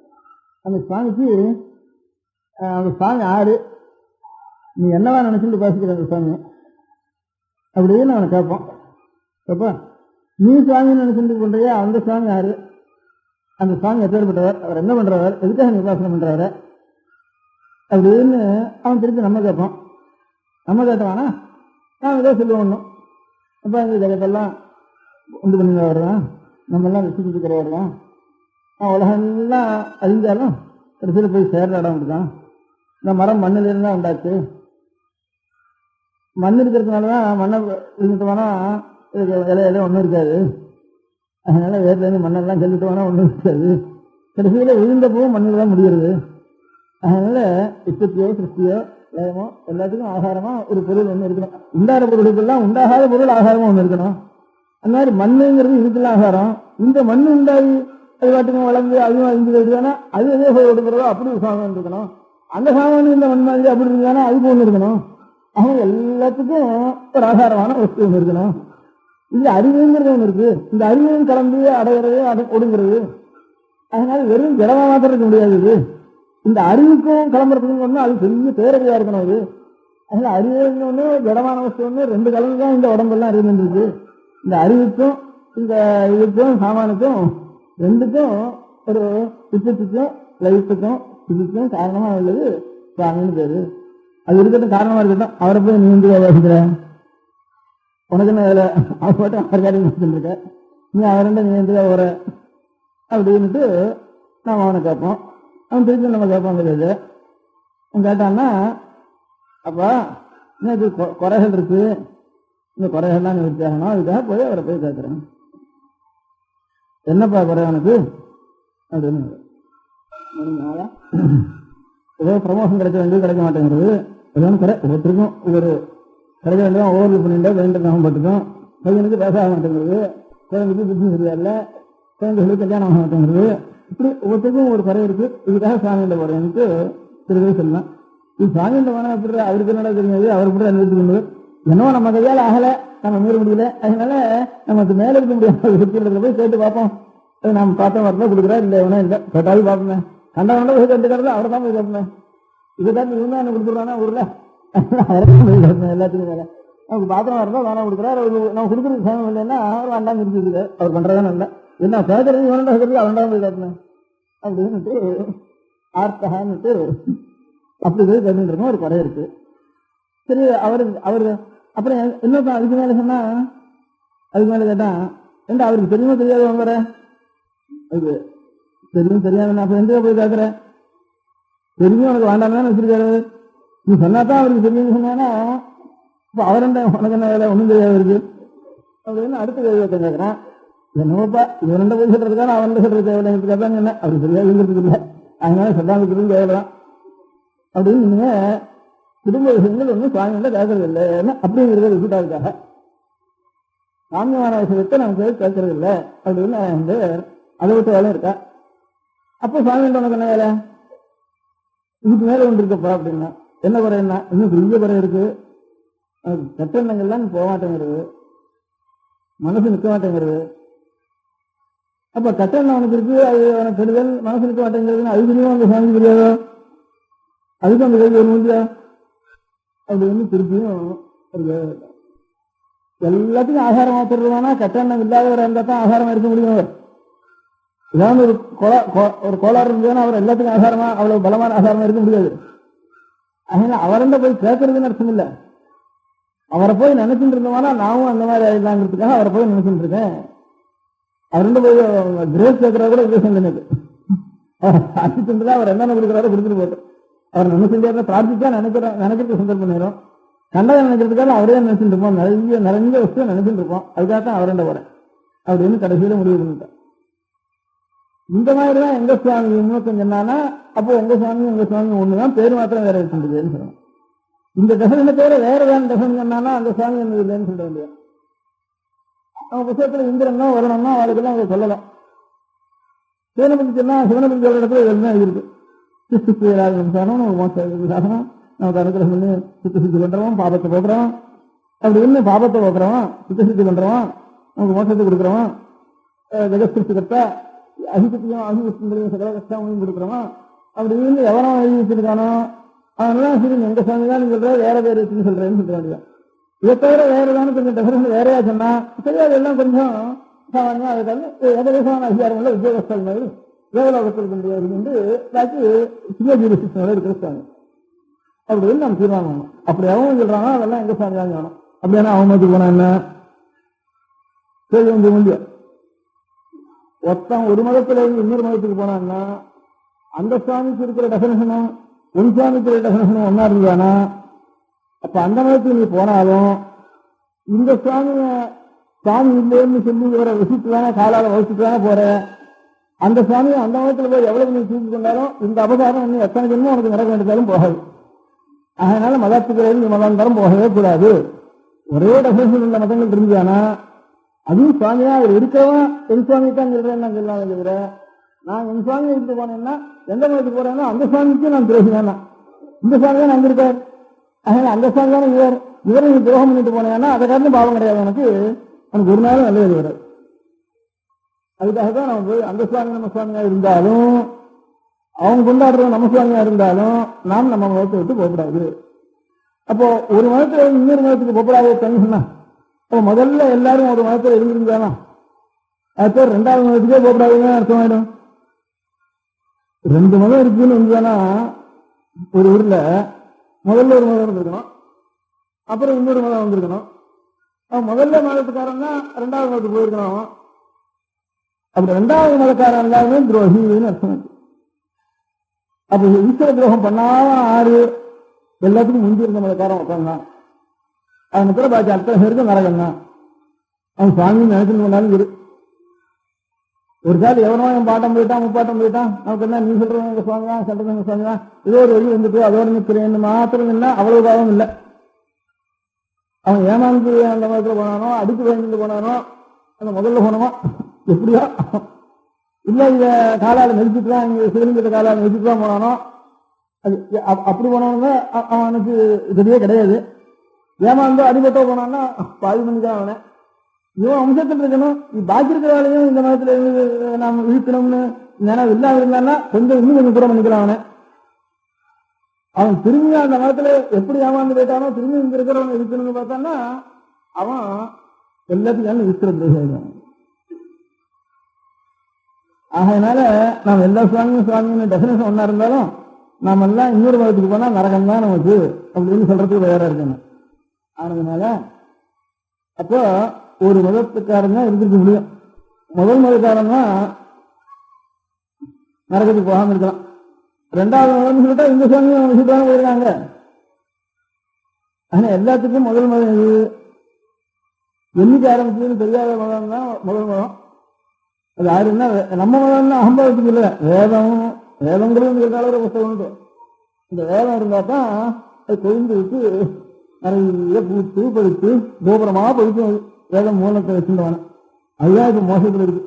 அந்த சுவாமிக்கு அந்த சுவாமி ஆறு நீ என்னவா நினைச்சுட்டு உபாசிக்கிற அந்த சுவாமியை அப்படின்னு அவனை கேட்போம். கேட்பா நீ சுவாமின்னு நினைச்சுட்டு பண்றியா, அந்த சுவாமி யாரு, அந்த சுவாமி எப்பேற்பட்டவர், அவர் என்ன பண்றவர், எதுக்காக நீ உபாசனை பண்றவர அப்படின்னு அவன் திருப்பி நம்ம கேட்பான். நம்ம கேட்டவானா நான் ஏதோ சொல்லுவோம் ஒன்றும். அப்போ இந்த ஜெகத்தெல்லாம் உண்டு பண்ணிக்கிறவர் தான், நம்மெல்லாம் ரசிச்சுக்கிறவர் தான், உலகெல்லாம் அறிஞ்சாலும் கடைசியில் போய் சேர்ற இடம் அப்படிதான். இந்த மரம் மண்ணில் இருந்தால் உண்டாச்சு, மண் இருக்கிறதுனால தான் மண்ணை விழுந்துட்டோம்னா இலையில ஒன்றும் இருக்காது. அதனால வேர்லேருந்து மண்ணெல்லாம் செல்லிட்டோம்னா ஒன்றும் இருக்காது. கடைசியில் விழுந்தப்பவும் மண்ணில் தான் முடிகிறது. அதனால இஷ்டத்தையோ சிருஷ்டியோ லயமோ எல்லாத்துக்கும் ஆகாரமா ஒரு பொருள் ஒன்று இருக்கணும். உண்டாகிற பொருளுக்கெல்லாம் உண்டாகாத பொருள் ஆகாரமா ஒன்று இருக்கணும். அந்த மாதிரி மண்ணுங்கிறது இதுக்கெல்லாம் ஆகாரம். இந்த மண் உண்டாகி அது பாட்டுக்கும் வளர்ந்து அதுவும் அழிஞ்சு போயிடுதானா அது எதே போய் ஓடுங்கிறதோ அப்படி ஒரு சாமான் இருக்கணும். அந்த சாமான் இந்த மண் மாதிரி அப்படி இருந்தானா அதுக்கு ஒன்று இருக்கணும். அவங்க எல்லாத்துக்கும் ஒரு ஆகாரமான வஸ்து ஒன்று இருக்கணும். இது அறிவுங்கிறது ஒன்று இருக்கு. இந்த அறிவையும் கலந்து அடைகிறது ஒடுங்கிறது. அதனால வெறும் ஜடமா மாத்திரம் இருக்க முடியாது. இந்த அறிவுக்கும் கிளம்புறதுக்கும் ஒன்று அது பெரிய பேரவையா இருக்கணும். அது அதனால அறிவுன்னு ஒன்று ஜடமான வஸ்து ஒன்று ரெண்டு கலந்து தான் இந்த உடம்பெல்லாம் இருந்துருக்கு. இந்த அறிவுக்கும் இந்த இதுக்கும் சாமானுக்கும் ரெண்டுக்கும் ஒரு சித்தத்துக்கும் லைஃபுக்கும் இதுக்கும் காரணமா உள்ளது சுவாமின்னு பேரு. அது இருக்கட்டும், காரணமா இருக்கட்டும். அவரை போய் நீ வந்து யோசிக்கிற உனக்கு என்ன வேலை, அவர் போட்டு அவர் காரியம் இருக்க, நீ அவர்கிட்ட நீ வந்து வர அப்படின்ட்டு நாம் அவனை கேட்போம். அவன் திருப்பி நம்ம கேட்பான் கிடையாது. அவன் கேட்டான்னா அப்பா இன்னும் இது குறைகள் இருக்கு, இந்த குறைகள்லாம் நீ வச்சாகணும், அதுக்காக போய் அவரை போய் கேட்குறேன். என்னப்பா குறை உனக்கு அப்படின்னு. ஏதோ ப்ரமோஷன் கிடைக்க வேண்டியது கிடைக்க மாட்டேங்கிறது, ஏதோ குறை ஒவ்வொருத்தருக்கும் ஒவ்வொரு கிடைக்க வேண்டியதான். ஓவர்லு பண்ணிட்டா வேண்டாம் பட்டுக்கும். பையனுக்கு பேச ஆக மாட்டேங்கிறது, குழந்தைக்கு புத்தி சரியாயில்ல, குழந்தைகளுக்கு கல்யாணம் ஆக மாட்டேங்கிறது. இப்படி ஒவ்வொருத்தருக்கும் ஒரு குறை இருக்கு. இதுக்காக சாமியில போறேன்ட்டு திருவே சொல்லலாம். இது சாமியில போனா எப்படி அவருக்கு என்னடா தெரியாது, அவர் கூட நிறுத்திக்கொண்டு என்னவோ நம்ம கையால் ஆகல, நம்ம மீற முடியல, அதனால நமக்கு மேல இருக்க முடியாது. போய் கேட்டு பார்ப்போம். நம்ம பார்த்தோம் வரலாம் கொடுக்குறா இல்லை வேணா இல்லை கேட்டாலும் பார்ப்போமே. கண்டவன போய் கேட்டுக்கிறது அவரை தான் போய் கேட்பேன். இதுதான் இவங்க என்ன கொடுத்துருவானா ஊர்ல எல்லாத்துக்கும் வேலை. நமக்கு பாத்திரம் வரதா வேணா கொடுக்குறாரு. நம்ம கொடுக்குறது சேமம் இல்லைன்னா அவர் வேண்டாம் இருக்குது. அவர் பண்றதானே இல்லை, என்ன கேட்கறது இவனோட கேட்கறது அவன்தான் போய் கேட்பேன் அப்படின்னுட்டு ஆர்த்தகான்னுட்டு அப்படி போய் கேட்டுட்டு இருக்கோம். ஒரு குறை இருக்கு. சரி அவரு அப்புறம் என்ன அதுக்கு மேல சொன்னா, அதுக்கு மேல கேட்டா ஏண்டா அவருக்கு தெரியுமா தெரியாது வாங்குற, அது தெரியும் தெரியாது அப்ப எந்த போய் கேட்கற, தெரியும் உனக்கு வேண்டாம் தானே வச்சிருக்காரு, நீ சொன்னாதான் அவருக்கு தெரியும் சொன்னா இப்ப அவரெண்ட உனக்கு என்ன வேலை ஒன்றும் தெரியாது இருக்கு அப்படின்னு அடுத்த கேள்வி கேட்கறான். என்னப்பா இவரெண்ட போய் சொல்றதுக்கான அவன் சொல்றது தேவையில்லை என்ன அவருக்கு தெரியாதுங்கிறதுக்கு இல்லை, அதனால சொல்லாம தேவைதான் அப்படின்னு நீங்க குடும்ப விஷயங்கள் ஒன்றும் சுவாமியில கேட்கறது இல்லை அப்படிங்கிறத விட்டுட்டாருக்காக சாமியமான விஷயத்தை நம்ம கேட்கறது இல்லை அப்படின்னு வந்து அதை விட்டு வேலை இருக்கா. அப்போ சுவாமியிட்ட உனக்கு என்ன வேலை, இதுக்கு மேல ஒன்று இருக்கப்பா அப்படின்னா என்ன குறை, என்ன இன்னும் பெரிய குறை இருக்கு, கட்டணங்கள்லாம் போக மாட்டேங்கிறது, மனசு நிற்க மாட்டேங்கிறது. அப்ப கட்டணம் அவனுக்கு இருக்கு, அது அவனுக்கு பெறுதல் மனசு நிற்க மாட்டேங்கிறதுன்னு அது தெரியும் அந்த சுவாமி தெரியாதோ, அதுக்கு அந்த கைது ஒரு முடியா அப்படின்னு திருப்பியும் எல்லாத்துக்கும் ஆகாரமா தருவானா கட்டணம் இல்லாதவரை இருந்தா தான் ஆகாரமா இருக்க முடியும். ஏதாவது ஒரு கோளாறு இருந்ததுன்னா அவர் எல்லாத்துக்கும் ஆகாரமா அவ்வளவு பலமான ஆகாரமா இருக்க முடியாது. அதனால அவரெண்ட போய் கேட்கறதுன்னு அர்த்தம் இல்லை, அவரை போய் நினைச்சுட்டு இருந்தோம்னா நாமும் அந்த மாதிரி ஆயிடலாங்கிறதுக்காக அவரை போய் நினைச்சுட்டு இருக்கேன். அவரெண்ட போய் கிரேஸ் கேட்கறா கூட உபதேசம் எனக்கு அடிச்சுட்டு அவர் என்னென்ன கொடுக்குறாரோ கொடுத்துட்டு போட்டோம். அவர் நினைச்சுட்டு பிரார்த்திச்சா நினைக்கிறது சந்தர்ப்பம் நேரம், கண்டதை நினைக்கிறதுக்காக அவரே நினைச்சுட்டு இருப்போம், நிறைய வசதியை நினைச்சுட்டு இருப்போம். அதுக்காக தான் அவரெண்ட போறேன் அப்படின்னு கடைசியில முடிவு பண்ணிட்டேன். இந்த மாதிரிதான் எங்க சுவாமி இன்னொருத்தம் சொன்னானா அப்போ உங்க சுவாமி ஒண்ணுதான், பேரு மாத்திரம் வேற வச்சுருக்குன்னு சொல்லணும். இந்த தசனை தவிர வேற வேற தசனை சொன்னானா அந்த சுவாமி என்ன இல்லைன்னு சொல்ல வேண்டியது. அவங்க புத்தகத்துல இந்திரன் தான் வரணும்னா அவளுக்கெல்லாம் அவங்க சொல்லலாம். சிவனை பத்தி சொன்னா சிவனை பத்தி சொல்ற இடத்துல எல்லாம் இருக்கு. சாசனம் நமக்கு அனுகிரகம் பண்ணி சித்த சித்தி பண்றோம், பாபத்தை போக்குறோம், அப்படி இன்னும் பாபத்தை போக்குறோம், சித்த சித்தி பண்றோம், நமக்கு மோசத்தை கொடுக்குறோம், ஜெகஸ்திருஷ்டி கர்த்தா அகிசத்தையும் அகிசத்தையும் சகல கஷ்டமையும் கொடுக்குறோம் அப்படின்னு எவனோ எழுதி வச்சிருக்கானோ அவனெல்லாம் சரி எங்க சுவாமி தான் சொல்ற வேற பேர் வச்சுன்னு சொல்றேன்னு சொல்ல வேண்டியதான். இதை தவிர வேற ஏதாவது கொஞ்சம் டிஃபரன்ஸ் வேறையா சொன்னா சரி அதெல்லாம் கொஞ்சம் சாமானியா அதுக்கு ஏகதேசமான அதிகாரம் உள்ள உத்தியோகஸ்தல் மாதிரி தேவலோகத்தில் கொண்டு இருந்து பாக்கி சின்ன ஜூரிஸ்டிக்ஷனோட இருக்கிறாங்க அப்படின்னு நம்ம தீர்மானம் பண்ணணும். அப்படி அவங்க சொல்றாங்க அதெல்லாம் எங்க சாமி தான் வேணும். அப்படின்னா அவமதிக்கு போனா என்ன கேள்வி முடியும். ஒருத்தன் ஒரு மதத்துல இருந்து இன்னொரு மதத்துக்கு போனான்னா அந்த சுவாமிக்கு இருக்கிற டெஃபினேஷனும் உன் சுவாமிக்கு இருக்கிற டெஃபினேஷனும் ஒன்னா இருந்தானா அப்ப அந்த மதத்துக்கு நீ போனாலும் இந்த சுவாமிய சுவாமி இல்லைன்னு சொல்லி இவரை விசிட்டு தானே காலால வசிட்டு தானே போற. அந்த சுவாமியை அந்த மதத்துல போய் எவ்வளவு நீ தூக்கி கொண்டாலும் இந்த அபகாரம் இன்னும் எத்தனை ஜென்மம் உனக்கு நடக்க வேண்டியதாலும் போகாது. அதனால மதத்துக்கு மதம் தரம் போகவே கூடாது. ஒரே டெஃபினேஷன் உள்ள மதங்கள் இருந்தானா அதுவும் சுவாமியா அவர் இருக்கவா என் சுவாமி தான் சொல்றேன் நான் சொல்லாத தவிர நான் என் சுவாமியை இருந்து போனேன்னா எந்த மதத்துக்கு போறேன்னா அந்த சுவாமிக்கு நான் துரோகினா இந்த சுவாமி தான் அங்க இருக்கார். அதனால அந்த சுவாமி தானே இவரை நீ துரோகம் பண்ணிட்டு போனேன்னா அதை காரணம் பாவம் கிடையாது. எனக்கு ஒரு நாளும் நல்லது வராது. அதுக்காக தான் நம்ம போய் அந்த சுவாமி நம்ம சுவாமியா இருந்தாலும் அவங்க கொண்டாடுறது நம்ம சுவாமியா இருந்தாலும் நாம் நம்ம மதத்தை விட்டு போகக்கூடாது. அப்போ ஒரு மதத்துல இன்னொரு மதத்துக்கு போகக்கூடாது சொன்னா அப்போ முதல்ல எல்லாரும் ஒரு மதத்துல இருந்திருந்தானா அது ரெண்டாவது மதத்துக்கே போகக்கூடாதுன்னு அர்த்தமாயிடும். ரெண்டு மதம் இருக்குன்னு இருந்தானா ஒரு ஊர்ல முதல்ல ஒரு மதம் இருந்திருக்கணும், அப்புறம் இன்னொரு மதம் வந்திருக்கணும். முதல்ல மதத்துக்காரன் தான் ரெண்டாவது மதத்துக்கு போயிருக்கணும். அப்படி ரெண்டாவது மதக்காரன் எல்லாருமே துரோகின்னு அர்த்தம். அப்ப ஈஸ்வர துரோகம் பண்ணாம ஆறு எல்லாத்துக்கும் முந்தி இருந்த மதக்காரன் உட்காந்தான். அவன் கூட பாக்கி அத்தனை பேருக்கு நரகம் தான். அவன் சுவாமி நினைச்சுன்னு கொண்டாலும் இரு. ஒரு காலம் எவனோ என் பாட்டம் போயிட்டான் முப்பாட்டம் போயிட்டான் நமக்கு என்ன நீ சொல்றவங்க எங்க சுவாமி தான் சொல்றது எங்க சுவாமி தான் ஏதோ ஒரு வழி வந்துட்டு அதோட நிற்கிறேன்னு மாத்திரம் இல்லை, அவ்வளவு காலம் இல்லை. அவன் ஏமாந்து அந்த மதத்துல போனானோ அடித்து வாங்கிட்டு போனானோ அந்த முதல்ல போனோமோ எப்படியோ இல்ல இத காலால மெதிச்சுட்டு தான் இங்க சிவலிங்கத்தை காலால மெதிச்சுட்டு தான் போனானோ அது அப்படி போனவங்க அவனுக்கு இதுவே கிடையாது. ஏமாந்தோ அடிபட்டோ போனான்னா பாதி மணிதான் அவனை இவன் அம்சத்தில் இருக்கணும். பாக்கி இருக்கிற வேலையும் இந்த மதத்துல இருந்து நாம் இழுக்கணும்னு நினைவு இல்லாம இருந்தான்னா கொஞ்சம் இன்னும் கொஞ்சம் தூரம் பண்ணிக்கலாம் அவனை. அவன் திரும்பி அந்த மதத்துல எப்படி ஏமாந்து போயிட்டானோ திரும்பி இங்க இருக்கிறவன் இருக்கணும்னு பார்த்தான்னா அவன் எல்லாத்துக்கும் இருக்கிறது. ஆகையினால நாம் எல்லா சுவாமியும் டெஃபினேஷன் ஒன்னா இருந்தாலும் நாம எல்லாம் இன்னொரு மதத்துக்கு போனா நரகம் தான் நமக்கு அப்படின்னு சொல்றதுக்கு வேற இருக்கணும். ஆனதுனால அப்போ ஒரு மதத்துக்காரன் தான் இருந்திருக்க முடியும். முதல் மதக்காரன் தான் நரகத்துக்கு போகாம இருக்கலாம். ரெண்டாவது மதம் சொல்லிட்டா இந்த சுவாமியும் விசிட்டான போயிருக்காங்க. ஆனா எல்லாத்துக்கும் முதல் மதம் இது என்னைக்கு ஆரம்பிச்சதுன்னு தெரியாத மதம் தான் முதல் மதம். அது யாருன்னா நம்ம மதம் தான் அகம்பாவத்துக்கு இல்லை. வேதங்கிறது கேட்டாலும் ஒரு புத்தகம் உண்டு. இந்த வேதம் இருந்தா தான் அது கொழுந்து விட்டு நிறைய பூத்து பழுத்து கோபுரமா பழுத்து வேதம் மூலத்தை வச்சுருவான. அதுதான் இப்ப மோசத்துல இருக்கு.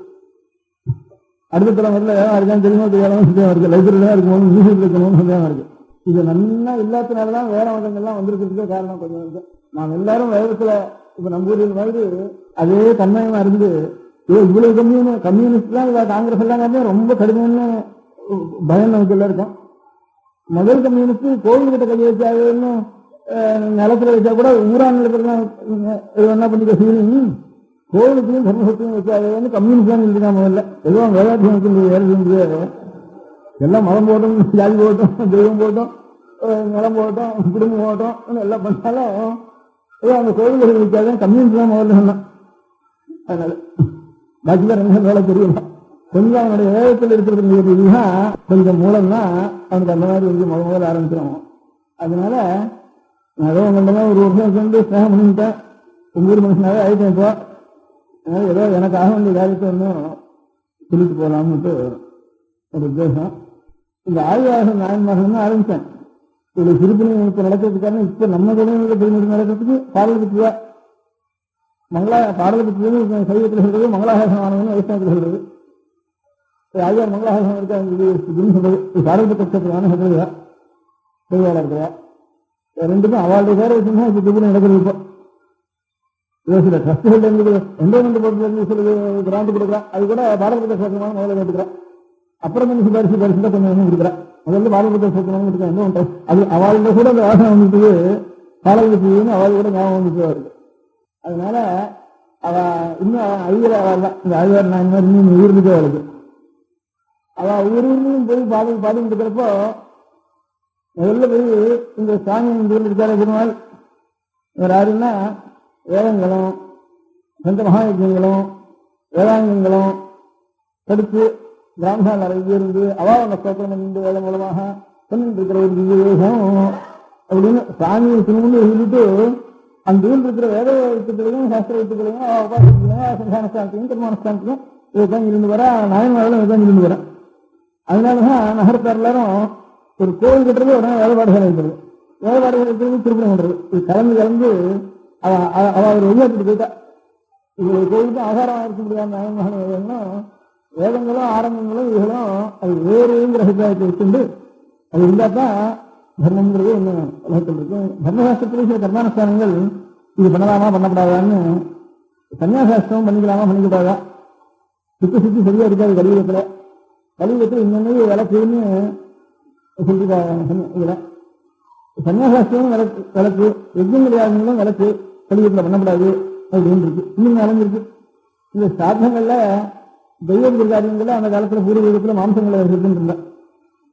அடுத்த தலைமுறையில் வேதம் இருக்கான்னு தெரியுமோ தெரியாத சந்தேகம் இருக்கு. லைப்ரரியில இருக்கணும், மியூசியத்தில் இருக்கணும்னு சந்தேகம் இருக்கு. இது நல்லா இல்லாதனாலதான் வேற மதங்கள்லாம் வந்திருக்கிறதுக்கே காரணம் கொஞ்சம் இருக்கு. நாம் எல்லாரும் வேதத்துல இப்ப நம்ம ஊரில் மாதிரி அதே தன்மையமா இருந்து இவ்வளவு கம்யூனிஸ்ட் எல்லாம் இல்ல காங்கிரஸ் எல்லாம் ரொம்ப கடுமையான பயம் நமக்கு எல்லாம் இருக்கும். முதல் கம்யூனிஸ்ட் கோவில் கிட்ட கையை வச்சாதுன்னு நிலத்துல வச்சா கூட ஊரான் என்ன பண்ணிக்க சீனி கோவிலுக்கும் தர்மசக்தியும் வச்சாதுன்னு கம்யூனிஸ்ட் தான் இருக்கான். முதல்ல ஏதோ வேதாத்தியம் வேலை செஞ்சு எல்லாம் மதம் போட்டோம், ஜாதி போட்டோம், தெய்வம் போட்டோம், நிலம் போட்டோம், குடும்பம் போட்டோம் எல்லாம் பண்ணாலும் ஏதோ அந்த கோவில்கள் வைக்காத கம்யூனிஸ்ட் தான் முதல்ல சொன்னான். அதனால பாக்கிதான் ரெண்டு வேலை தெரியல. கொஞ்சம் அவனுடைய வேதத்தில் இருக்கிறது கொஞ்சம் மூலம் தான் அவனுக்கு அந்த மாதிரி வந்து முதல்ல ஆரம்பிச்சிடும். அதனால நான் ஏதோ உங்கள்கிட்ட ஒரு வருஷம் சேர்ந்து ஸ்நேகம் பண்ணிட்டேன். உங்க ஊர் மனுஷனாவே ஆயிட்டேன். இப்போ அதனால ஏதோ எனக்கு ஆக வேண்டிய காரியத்தை ஒன்றும் சொல்லிட்டு போகலாம்னுட்டு ஒரு உத்தேசம். இந்த ஆயுவாசம் நாயன்மாசம் தான் ஆரம்பித்தேன். ஒரு திருப்பணி இப்போ நடக்கிறதுக்கான இப்போ நம்ம தொழில்நுட்ப திருமணம் நடக்கிறதுக்கு பாடல் பற்றி தான் பாடலை பற்றி சைவத்தில் சொல்றது, மங்களாசாசனமானவன்னு வைஷ்ணவத்தில் சொல்றது. ஆழ்வார் மங்களாசாசனம் இருக்கான்னு சொல்றது, பாடல் பட்சத்துக்கான சொல்றதுதான் செய்வாளர் இருக்கிறா. ரெண்டுக்கும் அவளுடைய பேரை வச்சுன்னா இப்போ திருப்பணி நடக்கிறது. இப்போ சில ட்ரஸ்டுகள் இருந்து என்டோமெண்ட் போர்ட்ல இருந்து சொல்லுது கிராண்ட் கொடுக்குறா. அது கூட பாடல் பட்சமான முதல்ல கேட்டுக்கிறான். அப்புறம் கொஞ்சம் சிபாரிசு தான் கொஞ்சம் கொடுக்குறா. முதல்ல பாடல் பட்சமான என்ன அது அவள்கிட்ட கூட அந்த வாசனை வந்துட்டு பாடல் வச்சுன்னு அவள் கூட ஞாபகம் வந்துட்டு வருது. அதனால அவ இன்னும் அழுகிற அவள் தான். இந்த அழுவார் நான் இந்த மாதிரி இன்னும் ஊர்ந்துட்டே அவளுக்கு. அவள் ஊர்லையும் போய் பாடிட்டு இருக்கிறப்போ முதல்ல போய் இந்த சாமி இந்த ஊரில் இருக்காரு பெருமாள். இவர் யாருன்னா வேதங்களும் சந்த மகாயஜங்களும் வேதாங்கங்களும் படித்து பிராமணால் நிறைய இருந்து அவாவன ஸ்தோத்திரம் பண்ணிட்டு வேதம் மூலமாக சொல்லிட்டு இருக்கிற ஒரு விவேகம் அப்படின்னு சாமியை திரும்ப சொல்லிட்டு அந்த ஊரில் இருக்கிற வேத எழுத்துக்களையும் சாஸ்திர எழுத்துக்களையும் உபாசத்தையும் சந்தானஸ்தானத்தையும் திருமணஸ்தானத்தையும் இதுதான் இருந்து வர நாயன்மார்களும் இதுதான் இருந்து வரேன். அதனாலதான் நகரத்தார் எல்லாரும் ஒரு கோவில் கட்டுறது உடனே வேலைப்பாடுகள் இருக்கிறது. வேலைப்பாடுகள் இருக்கிறது திருப்பணம் பண்றது. இது கலந்து அவ அவர் வெளியாட்டு போயிட்டா. இவருடைய கோவிலுக்கு ஆகாரமாக இருக்க முடியாத நாயன்மகன் வேதங்களும் வேதங்களும் ஆரம்பங்களும் இதுகளும் அது வேறுங்கிற அபிப்பிராயத்தை வச்சுண்டு அது இருந்தால் தான் தர்மங்கிறது ஒன்று உலகத்தில் இருக்கு. தர்மசாஸ்திரத்திலே சில கர்மானுஷ்டானங்கள் இது பண்ணலாமா பண்ணப்படாதான்னு சன்னியாசாஸ்திரம் பண்ணிக்கலாமா பண்ணிக்கூடாதா சுத்தி சரியா இருக்காது. கலியுகத்தில் இன்னொன்னு விளக்குன்னு சொல்லிருக்காங்க. இதுல சன்னியாசாஸ்திரம் விளக்கு யஜ்ஞங்கள் யாருங்களும் விளக்கு கலியுகத்தில் பண்ணப்படாது அப்படின்னு இருக்கு. இன்னும் அலைஞ்சிருக்கு. இந்த சாதனங்கள்ல தெய்வ காரியங்கள்ல அந்த காலத்துல பூர்வீகத்துல மாம்சங்களை இருக்குன்னு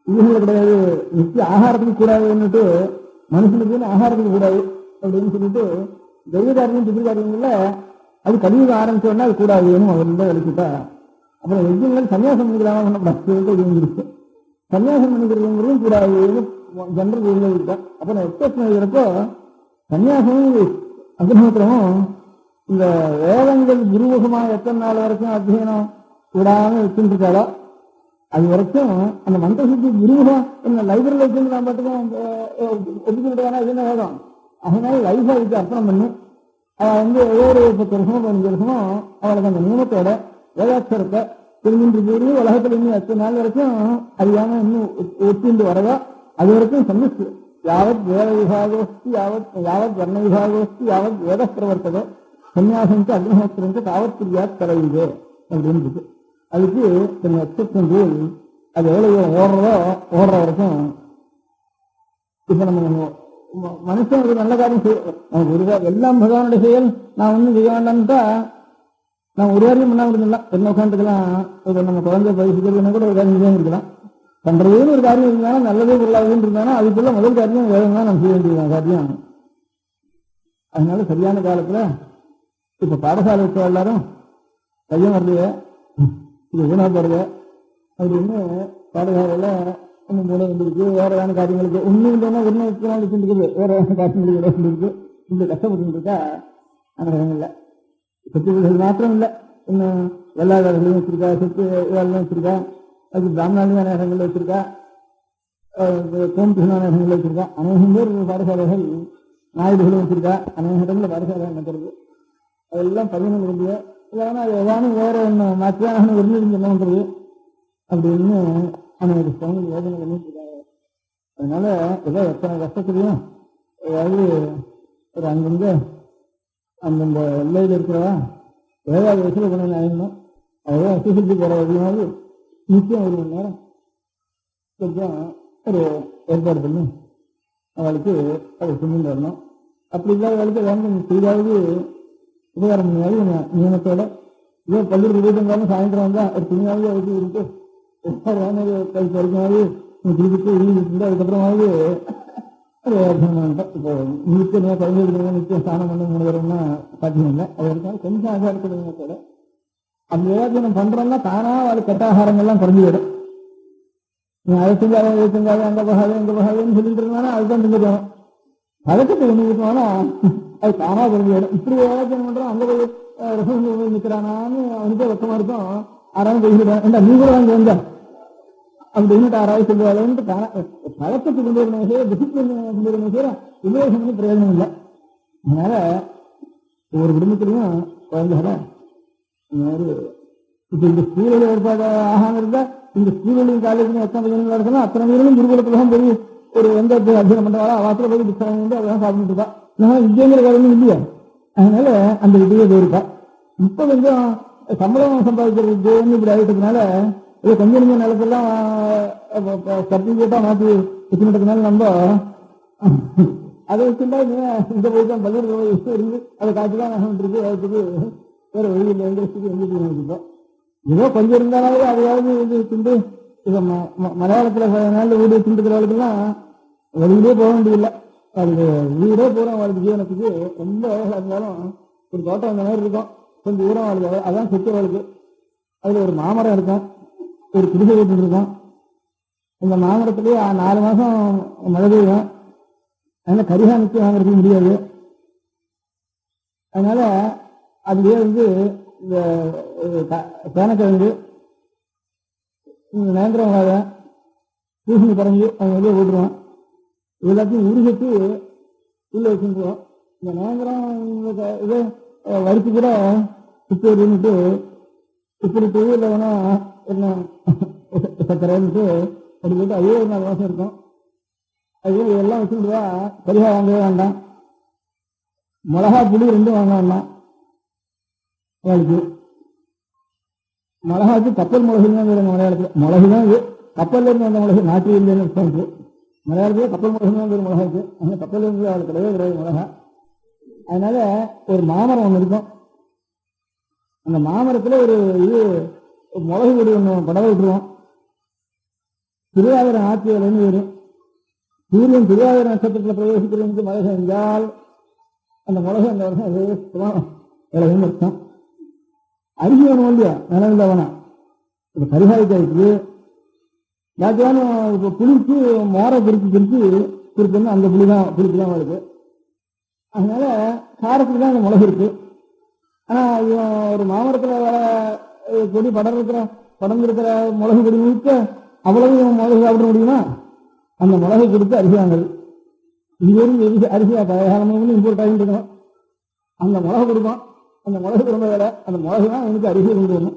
இதுகளை கிடையாது. நித்திய ஆகாரத்துக்கு கூடாதுன்னுட்டு மனுஷனுக்கு ஆகாரத்துக்கு கூடாது அப்படின்னு சொல்லிட்டு தெய்வ காரியம் புதிய காரியங்கள்ல அது கலியுகம் ஆரம்பிச்சோன்னா அது கூடாதுன்னு அவர் விளக்கிட்டா. அப்புறம் யஜ்ஞங்கள் சன்னியாசம் பண்ணிக்கலாமா பண்ணப்படாது. சன்னியாசம் பண்ணிக்கிறதுங்கிறதும் கூடாதுன்னு ஜெனரல் ரூல்ல இருக்கா. அப்புறம் எக்ஸ்பிரஷன் எழுதுறப்போ சன்னியாசமும் அக்னிஹோத்திரமும் இந்த வேதங்கள் குருமுகமாக எத்தனை நாள் வரைக்கும் அத்தியனம் விடாம வச்சுட்டு இருக்காளோ அது வரைக்கும் அந்த மந்திர சுத்தி குருமுகம் என்ன லைப்ரரியில் வச்சுட்டு நான் பாட்டுக்கும் ஒதுக்கிட்டானா இது என்ன வேதம். அதனால லைஃபா இதுக்கு அர்ப்பணம் பண்ணி அவள் ஒவ்வொரு 10 வருஷமோ 15 வருஷமோ அவளுக்கு அந்த நியமத்தோட வேதாட்சரத்தை தெரிஞ்சுட்டு போய் உலகத்துல இன்னும் எத்தனை நாள் வரைக்கும் அறியாம இன்னும் ஒத்திண்டு வரதோ அது வரைக்கும் சன்னிச்சு யாவத் வேத விபாகோஸ்தி யாவத் வர்ண விபாகோஸ்தி யாவத் வேத பிரவர்த்ததோ சன்னியாசம் அக்னிஹோத்திரம் தாவத் பிரியா தலையுது அப்படின்னு இருக்கு. அதுக்கு கொஞ்சம் எக்ஸப்ஷன் ரூல் அது எவ்வளவு ஓடுற வரைக்கும். இப்ப நம்ம மனுஷன் ஒரு நல்ல காரியம் நமக்கு ஒரு எல்லாம் பகவானுடைய செயல் நான் ஒன்றும் செய்ய வேண்டாம்ட்டா நான் ஒரு வாரியம் பண்ணாம இருந்தலாம். என்ன உட்காந்துக்கலாம் நம்ம குழந்தை பயிற்சிக்கிறதுனா கூட ஒரு காரியம் செய்ய இருக்கலாம். பண்றதுன்னு ஒரு காரியம் இருந்தாலும் நல்லதே பொருளாதுன்னு இருந்தாலும் அதுக்குள்ள முதல் காரியம் வேதம் தான் நம்ம செய்ய வேண்டியது காரியம். அதனால சரியான காலத்துல இப்ப பாடசாலை வச்ச எல்லாரும் கையம் வரலையே இது ஊனா போறது அப்படின்னு பாடசாலையில ஒன்னும் போல வந்துருக்கு. வேற வேற காரியங்களுக்கு ஒன்னும் இல்லைன்னா ஒன்னு வச்சுருக்குது. வேற வேற காரியங்களுக்கு இடம் வந்துருக்கு. இந்த கஷ்டப்பட்டு இருக்கா அந்த இடங்கள்ல சொத்து மாத்திரம் இல்லை. இன்னும் எல்லா வேலைகளையும் வச்சிருக்கா. சொத்து வேலையும் வச்சிருக்கா. அதுக்கு பிராமணாலையும் இடங்கள்ல வச்சிருக்கா. கோம்பினான இடங்கள்ல வச்சிருக்கா. அநேகம் பேர் பாடசாலைகள் நாயுடுகளும் வச்சிருக்கா. அநேக இடங்கள்ல பாடசாலை நடக்கிறது. அதெல்லாம் பதினொன்று வேண்டிய இல்லைன்னா அது ஏதானும் வேற ஒன்று மாற்றியான இருந்துருந்து என்ன பண்றது அப்படின்னு அவனுக்கு சமூக யோஜனை பண்ணிட்டு இருக்காங்க. அதனால ஏதோ எத்தனை கஷ்டத்துலையும் ஏதாவது ஒரு அங்கங்க அந்தந்த எல்லையில் இருக்கிறவா ஏதாவது வசூல் பண்ண ஆகணும். அதுதான் எஸ்எஸ்எல்சி போகிற வரையாவது நிச்சயம் 1 மணி நேரம் கொஞ்சம் ஒரு ஏற்பாடு பண்ணி அவளுக்கு அதை செஞ்சுட்டு வரணும். அப்படி இல்லாதவளுக்கு வேண்டும் செய்தாவது உபகாரம் பண்ணியாவது நியமத்தோட இதோ பள்ளிக்கு போயிட்டு இருந்தாலும் சாயந்தரம் வந்தால் ஒரு துணியாவது அதுக்கு இருக்கு கை பறிக்கமாவது திருப்பிட்டு இருந்து அதுக்கப்புறமாவது இப்போ நிச்சயம் குழந்தைகளுக்கு நிச்சயம் ஸ்நானம் பண்ண 3 தடவைன்னா சாத்தியம் இல்லை. அது வரைக்கும் கொஞ்சம் ஆகாரத்தோட அந்த யோஜனை பண்றோம்னா தானா அவளுக்கு கட்டாகாரங்கள்லாம் குறைஞ்சி விடும். நீ அதை செஞ்சாலும் இதை செஞ்சாலும் அங்கே போகாது எங்கே போகாதுன்னு சொல்லிட்டு இருந்தாலும் அதுதான் செஞ்சு போகணும். பழக்கத்தை ஒண்ணு விட்டோம்னா அது தானா குறைஞ்சி விடும். இப்படி யோஜனை பண்றோம் அங்கே போய் ரசம் போய் நிற்கிறானான்னு அவனுக்கே வெக்கமா இருக்கும். ஆறாவது பேசிடுவேன் ஏண்டா நீ கூட அங்கே வந்த அப்படின்னு 6வது சொல்லுவாங்க. பழக்கத்தை கொண்டு வரணும் செய்ய டிசிப்ளின் கொண்டு வரணும் செய்ய உபயோகம் பண்ணி பிரயோஜனம் இல்லை. அதனால ஒவ்வொரு குடும்பத்திலையும் குழந்தைகளை இந்த மாதிரி இப்ப இந்த ஸ்கூலில் ஏற்பாடு ஆகாம இருந்தா இந்த ஸ்கூலையும் காலேஜ்லையும் எத்தனை பையன்கள் இருக்கணும் அத்தனை பேரும் குருகுலத்துலாம் போய் ஒரு எந்த அத்தியனம் பண்றாங்களோ வாரத்தில் போய் புத்தகம் வந்து அதெல்லாம் சாப்பிட்டு இருக்கா. நம்ம விஜயங்கிற காரணம் இல்லையா. அதனால அந்த விஜய போயிருக்கா. இப்ப கொஞ்சம் சம்பளம் சம்பாதிக்கிறது இப்படி ஆகிட்டதுனால இது கொஞ்சம் கொஞ்சம் நிலத்தெல்லாம் சர்டிபிகேட்டா மாற்றி வச்சுக்கிட்டதுனால நம்ம அதை வச்சுட்டா இந்த போய் தான் பள்ளியில் இருக்கு அதை காய்ச்சி தான் நகம் இருக்கு அதுக்கு வேற வெளியில் எந்திரிச்சு எந்திரிச்சு ஏதோ கொஞ்சம் இருந்தாலே அதையாவது இது திண்டு இதை மலையாளத்தில் நாளில் வீடு திண்டுக்கிறவளுக்கெல்லாம் வெளியிலே போக வேண்டியதில்லை. அதுக்கு வீடே போகிறோம் அவளுக்கு ஜீவனத்துக்கு ரொம்ப வேலையாக இருந்தாலும் ஒரு தோட்டம் அந்த மாதிரி இருக்கும், கொஞ்சம் தூரம் அவளுக்கு அதான் சுற்றி அவளுக்கு. அதில் ஒரு மாமரம் இருக்கும், ஒரு குடிசை வீட்டு இருக்கும். இந்த மாமரத்துலேயே 4 மாதம் மழை பெய்யும், அதனால் கரிகாணிக்கு வாங்குறதுக்கு முடியாது. அதனால அதுலேயே வந்து இந்த சேனக்கிழங்கு, நேந்திரம் வாழை, பூசணி பறஞ்சு அவங்க வெளியே போட்டுருவோம். எல்லாத்தையும் உருகட்டு உள்ளே வச்சுருவோம். இந்த நேந்திரம் இதை வறுத்து கூட உப்பு இருந்துட்டு உப்புட்டு இல்லை வேணா என்ன சக்கரைன்ட்டு அப்படி போட்டு அதே ஒரு 4 மாதம் இருக்கும். அது எல்லாம் வச்சுருந்தா கரிகா வாங்கவே வேண்டாம். மிளகா புளி 2 வாங்க வேண்டாம். அவளுக்கு மிளகாக்கு கப்பல் மிளகுன்னு மலையாளத்தில் மிளகு தான் இது. கப்பல்ல இருந்து வந்த மிளகு, நாட்டு இல்லைன்னு மலையாளத்தில் கப்பல் மிளகுன்னு ஒரு மிளகாக்கு. அந்த கப்பல் இருந்து அவளுக்கு கிடையாது மிளகா. அதனால ஒரு மாமரம் ஒன்று இருக்கும். அந்த மாமரத்தில் ஒரு இது மிளகு கொடி ஒன்று படவை விட்டுருவோம். திருவாதிரை ஆட்சி வேலைன்னு வரும். சூரியன் திருவாதிரை நட்சத்திரத்தில் பிரவேசிக்கிறதுக்கு மழை செஞ்சால் அந்த மிளகு அந்த வருஷம் விளையும் இருக்கும். அரிசி வேணும் இல்லையா, நிலவில் வேணாம். இப்போ கரிகாய்க்காய்க்கு யாச்சும் இப்போ புளிக்கு மோரை பிரிச்சுன்னா அந்த புளிக்கு தான் வருது. அதனால காரத்துக்கு தான் அந்த மிளகு இருக்கு. ஆனால் ஒரு மாமரத்தில் வர கொடி படர்ந்துருக்கிற மிளகு கொடி முழுக்க அவ்வளவு மிளகு சாப்பிட முடியுமா? அந்த மிளகு கொடுத்து அரிசி வாங்குது. இங்கே அரிசியா காலமும் இம்போர்ட் ஆகிட்டு இருக்கணும். அந்த மிளகு கொடுக்கும். அந்த மிளகு ரொம்ப வேலை. அந்த மிளகு தான் எனக்கு அரிசி கொண்டு வரணும்.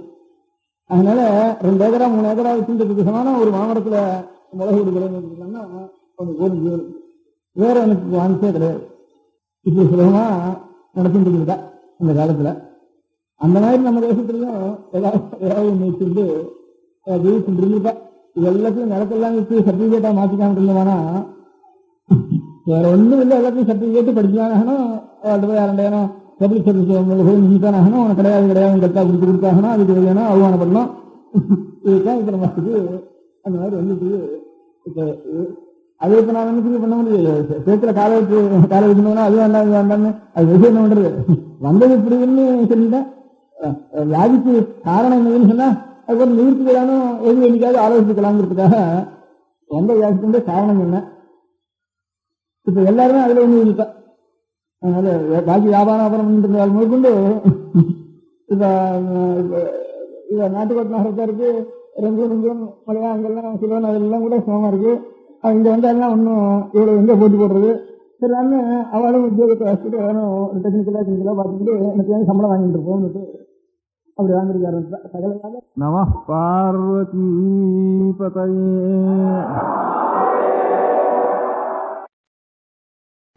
அதனால 2 ஏக்கரா 3 ஏக்கரா வச்சுட்டு சமான ஒரு மாமரத்தில் மிளகு கொடுக்குறேன்னா கொஞ்சம் போதும் ஜீவனம். வேற எனக்கு வாங்கிச்சே கிடையாது. இப்படி சுலபமா நடத்திட்டு இருக்குதா அந்த காலத்தில். அந்த மாதிரி நம்ம தேசத்துலையும் ஏதாவது ஒன்று வச்சுட்டு ஜெயிச்சுட்டு இருந்துட்டா இது எல்லாத்தையும் நிலத்தெல்லாம் வச்சு சர்டிஃபிகேட்டாக மாற்றிக்காம இருந்தோம்னா வேற ஒன்றும் இல்லை. எல்லாத்தையும் சர்டிஃபிகேட்டு படிச்சாங்கன்னா அவள்கிட்ட போய் 2,000 பப்ளிக் சர்வீஸ் போய் நின்றுட்டானாகணும். அவனை கிடையாது கரெக்டாக கொடுத்தாகணும். அதுக்கு வேணும் அவமானப்படணும். இதுதான் இருக்கிற மாதத்துக்கு அந்த மாதிரி வந்துட்டு இப்போ அது இப்போ நான் வந்து பண்ண முடியாது. சேர்த்துல காலை வைக்கணும்னா அது வேண்டாம் இது வேண்டாம்னு அது விஷயம் என்ன பண்றது? வந்தது இப்படின்னு சொல்லிட்டேன். வியாதிக்கு காரணம் என்னதுன்னு சொன்னா அதுக்கு நிவர்த்தி வேணும் எது என்னைக்காவது ஆலோசிக்கலாங்கிறதுக்காக வந்த வியாதிக்கு காரணம் என்ன. இப்ப எல்லாருமே அதுல ஒண்ணு இருப்பேன். அதனால பாக்கி வியாபாரம் முதற்கொண்டு இப்ப நாட்டுக்கோட்டை நகரத்தாருக்கு ரெங்கும் மலையா அங்கெல்லாம் சிலவன் அதெல்லாம் கூட சமமா இருக்கு. இங்க வந்தாலும் ஒன்றும் இவ்வளவு எங்க போட்டி போடுறது சரி. நான் அவளும் உத்தியோகத்தை வச்சுட்டு வேணும் டெக்னிக்கலா பார்த்துட்டு எனக்கு சம்பளம் வாங்கிட்டு இருப்போம் அப்படி வாங்கிருக்காரு சகல. நம பார்வதி பதையே.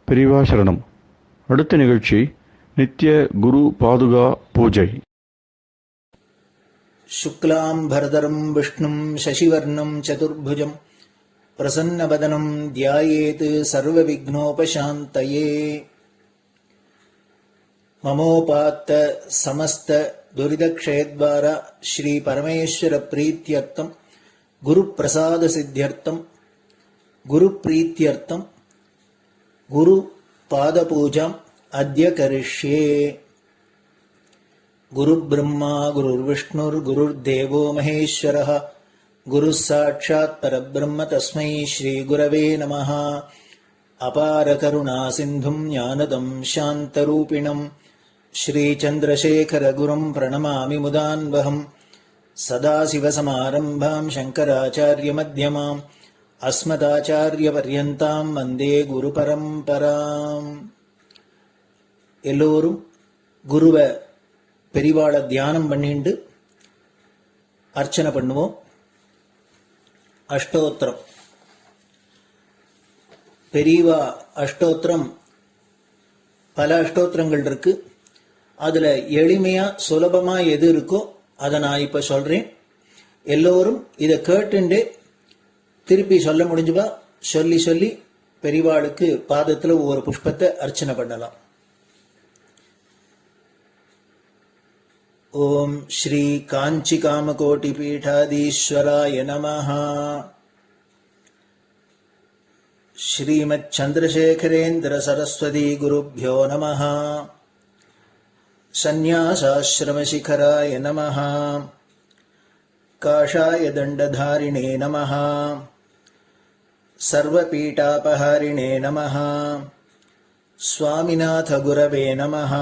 பெரியவா சரணம். அடுத்த நிகழ்ச்சி நித்திய குரு பாதுகா பூஜை. शुक्लां भरदरं विष्णुं शशिवर्णं चतुर्भुजं प्रसन्नवदनं ध्यायेत् सर्वविघ्नोपशान्तये. ममोपात्त समस्त दुरितक्षयद्वारा श्री परमेश्वर प्रीत्यर्थं गुरुप्रसाद सिद्ध्यर्थं गुरुप्रीत्यर्थं गुरु पादपूजाम् अद्य करिष्ये. गुरुब्रह्मा गुरुर्विष्णुर्गुरुर्देवो महेश्वरः गुरुः साक्षात् परब्रह्म तस्मै श्रीगुरवे नमः. अपारकरुणा सिन्धुं ज्ञानदं शान्तरूपिणं श्रीचन्द्रशेखरगुरुं प्रणमामि मुदान्वहम्. सदाशिवसमारम्भां शङ्कराचार्यमध्यमाम् अस्मदाचार्यपर्यन्तां वन्दे गुरुपरम्पराम्. எல்லோரும் குருவை பெரிவாளை தியானம் பண்ணிண்டு அர்ச்சனை பண்ணுவோம். அஷ்டோத்திரம் பெரியவா அஷ்டோத்திரம் பல அஷ்டோத்திரங்கள் இருக்கு. அதுல எளிமையா சுலபமா எது இருக்கோ அதை நான் இப்ப சொல்றேன். எல்லோரும் இதை கேட்டுண்டு திருப்பி சொல்ல முடிஞ்சுவா சொல்லி சொல்லி பெரிவாளுக்கு பாதத்துல ஒவ்வொரு புஷ்பத்தை அர்ச்சனை பண்ணலாம். ओम श्री कांची कामकोटि पीठाधीश्वराय नमः। श्रीमत् चंद्रशेखरेन्द्र सरस्वती गुरुभ्यो नमः। सन्यासाश्रम शिखराय नमः। काषाय दंडधारिणे नमः। सर्वपीठापहारिणे नमः। स्वामिनाथ गुरवे नमः।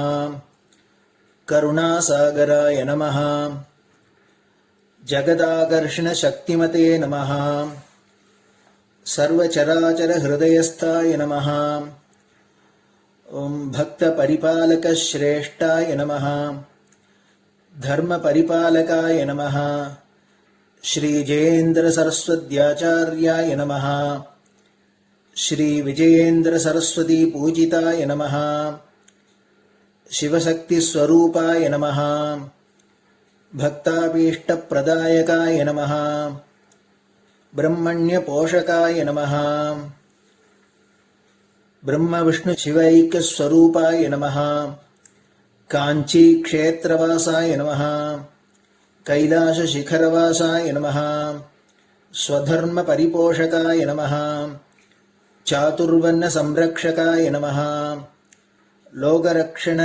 करुणासागराय नमः। जगदाकर्षण शक्तिमते नमः। सर्वचराचर हृदयस्थाय नमः। ओम भक्त परिपालक श्रेष्ठाय नमः। धर्म परिपालकाय नमः। श्री जयेन्द्र सरस्वत्याचार्याय नमः। श्री विजयेन्द्र सरस्वती पूजिताय नमः। शिवशक्ति स्वरूपाय नमः। भक्ताभीष्ट प्रदायकाय नमः। ब्रह्मण्य पोषकाय नमः। ब्रह्म विष्णु शिवैक्य स्वरूपाय नमः। कांची क्षेत्रवासाय नमः। कैलाश शिखरवासाय नमः। स्वधर्म परिपोषकाय नमः। चातुर्वर्ण संरक्षकाय नमः। लोकरक्षण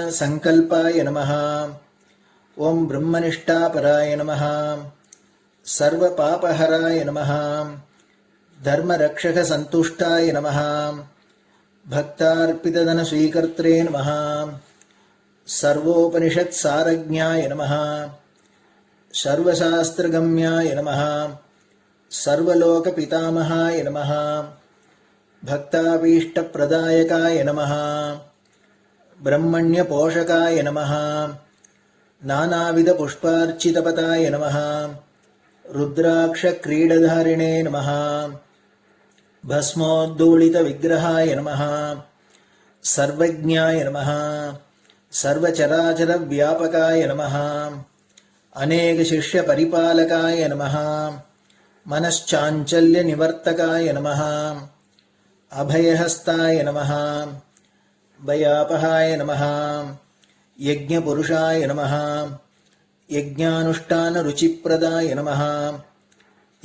संकल्पाय नमः। ओम ब्रह्मनिष्ठापराय नमः। सर्वपापहराय नमः। धर्मरक्षक संतुष्टाय नमः। भक्तार्पितधन स्वीकर्त्रे नमः। सर्वोपनिषत् सारज्ञाय नमः। सर्वशास्त्रगम्याय नमः। सर्वलोक पितामहाय नमः। भक्ताभीष्ट प्रदायकाय नमः। ब्रह्मण्य पोषकाय नमः। नानाविध पुष्पार्चितपताय नमः। रुद्राक्ष क्रीडधारिणे नमः। भस्मोद्धूलित विग्रहाय नमः। सर्वज्ञाय नमः। सर्वचराचर व्यापकाय नमः। अनेक शिष्य परिपालकाय नमः। मनश्चाञ्चल्य निवर्तकाय नमः। अभयहस्ताय नमः। भयापहाय नमः। यज्ञपुरुषाय नमः। यज्ञानुष्ठान रुचिप्रदाय नमः।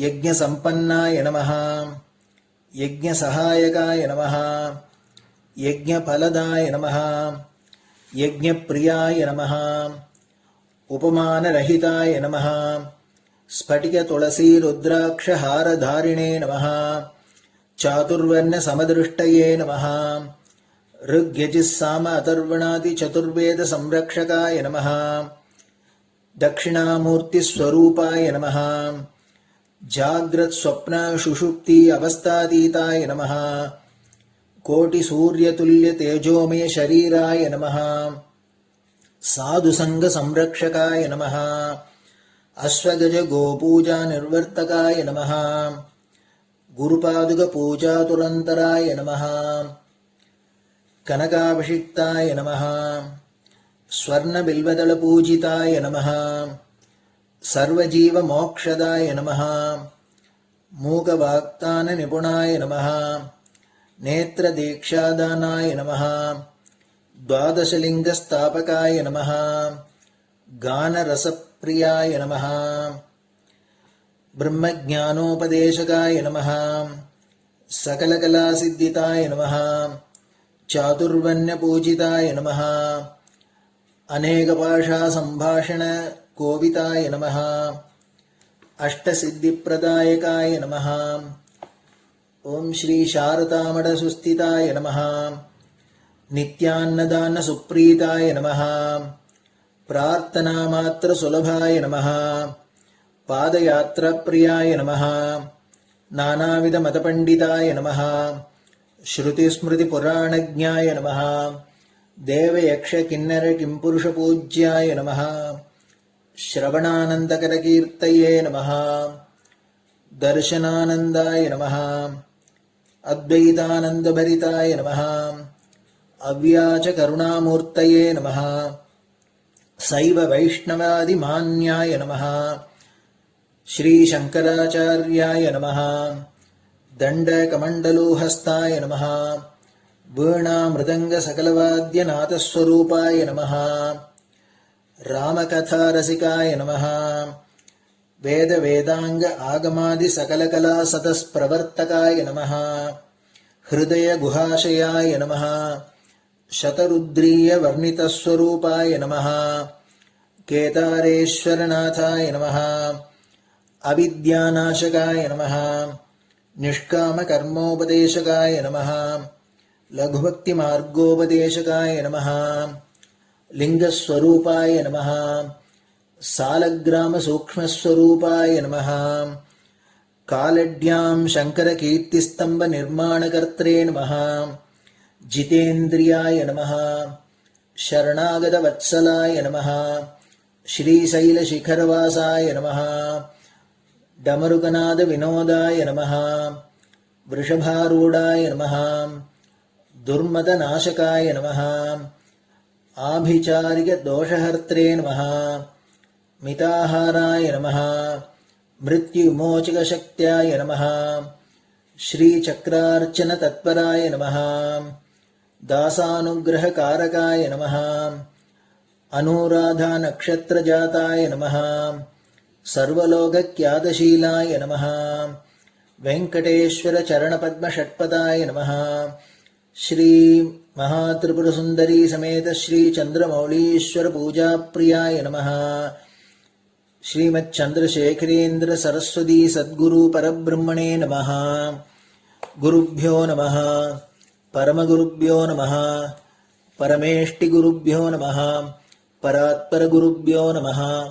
यज्ञसम्पन्नाय नमः। यज्ञसहायकाय नमः। यज्ञफलदाय नमः। यज्ञप्रियाय नमः। उपमानरहिताय नमः। स्फटिक तुलसी रुद्राक्ष हारधारिणे नमः। चातुर्वर्ण समदृष्टये नमः। ऋग्यजुस्साम अथर्वणादि चतुर्वेद संरक्षकाय नमः। दक्षिणामूर्ति स्वरूपाय नमः। जाग्रत् स्वप्न सुषुप्ति अवस्थातीताय नमः। कोटि सूर्यतुल्य तेजोमय शरीराय नमः। साधु संग संरक्षकाय नमः। अश्वगज गोपूजा निर्वर्तकाय नमः। गुरुपादुक पूजातुरन्तराय नमः। कनकाभिषिक्ताय नमः। स्वर्ण बिल्वदल पूजिताय नमः। सर्वजीव मोक्षदाय नमः। मूकवाक्तान निपुणाय नमः। नेत्र दीक्षादानाय नमः। द्वादशलिंग स्थापकाय नमः। गान रसप्रियाय नमः। ब्रह्मज्ञानोपदेशकाय नमः। सकलकलासिद्धिताय नमः। चातुर्वण्य पूजिताय नमः। अनेकभाषा संभाषण कोविताय नमः। अष्टसिद्धिप्रदायकाय नमः। ओम श्री शारदामठ सुस्थिताय नमः। नित्यान्नदान सुप्रीताय नमः। प्रार्थना मात्र सुलभाय नमः। पादयात्रा प्रियाय नमः। नानाविध मतपंडिताय नमः। श्रुति स्मृति पुराणज्ञाय नमः। देव यक्ष किन्नर किंपुरुष पूज्याय नमः। श्रवणानंदकर कीर्तये नमः। दर्शनानंदाय नमः। अद्वैतानंद भरिताय नमः। अव्याच करुणामूर्तये नमः। शैव वैष्णवादि मान्याय नमः। श्री शंकराचार्याय नमः। दंड कमंडलूहस्ताय नमः। वीणा मृदंग सकलवाद्य नाथस्वरूपाय नमः। रामकथारसिकाय नमः। वेद-वेदांग आगमादि सकलकला सतस्प्रवर्तकाय नमः। हृदय-गुहाशयाय नमः। शतरुद्रीय वर्णितस्वरूपाय नमः। केदारेश्वरनाथाय नमः। अविद्यानाशकाय नमः। निष्कामकर्मोपदेशकाय नमः। लघुभक्तिमार्गोपदेशकाय नमः। लिंगस्वरूपाय नमः। सालग्रामसूक्ष्मस्वरूपाय नमः। कालड्यां शङ्करकीर्तिस्तम्भनिर्माणकर्त्रे नमः। जितेन्द्रियाय नमः। शरणागतवत्सलाय नमः। श्रीशैलशिखरवासाय नमः। डमरुकनादविनोदाय नमः। वृषभारूढाय नमः। दुर्मदनाशकाय नमः। आभिचारिकदोषहर्त्रे नमः। मिताहाराय नमः। मृत्युमोचकशक्त्याय नमः। श्रीचक्रार्चनतत्पराय नमः। दासानुग्रहकारकाय नमः। अनुराधानक्षत्रजाताय नमः। सर्वलोकख्यातशीलाय नमः। वेङ्कटेश्वरचरणपद्मषट्पदाय नमः। श्री महात्रिपुरसुन्दरी समेत श्री चन्द्रमौलीश्वर पूजाप्रियाय नमः। श्रीमच्चन्द्रशेखरेन्द्र सरस्वती सद्गुरु परब्रह्मणे नमः। गुरुभ्यो नमः। परमगुरुभ्यो नमः। परमेष्टिगुरुभ्यो नमः। परात्परगुरुभ्यो नमः।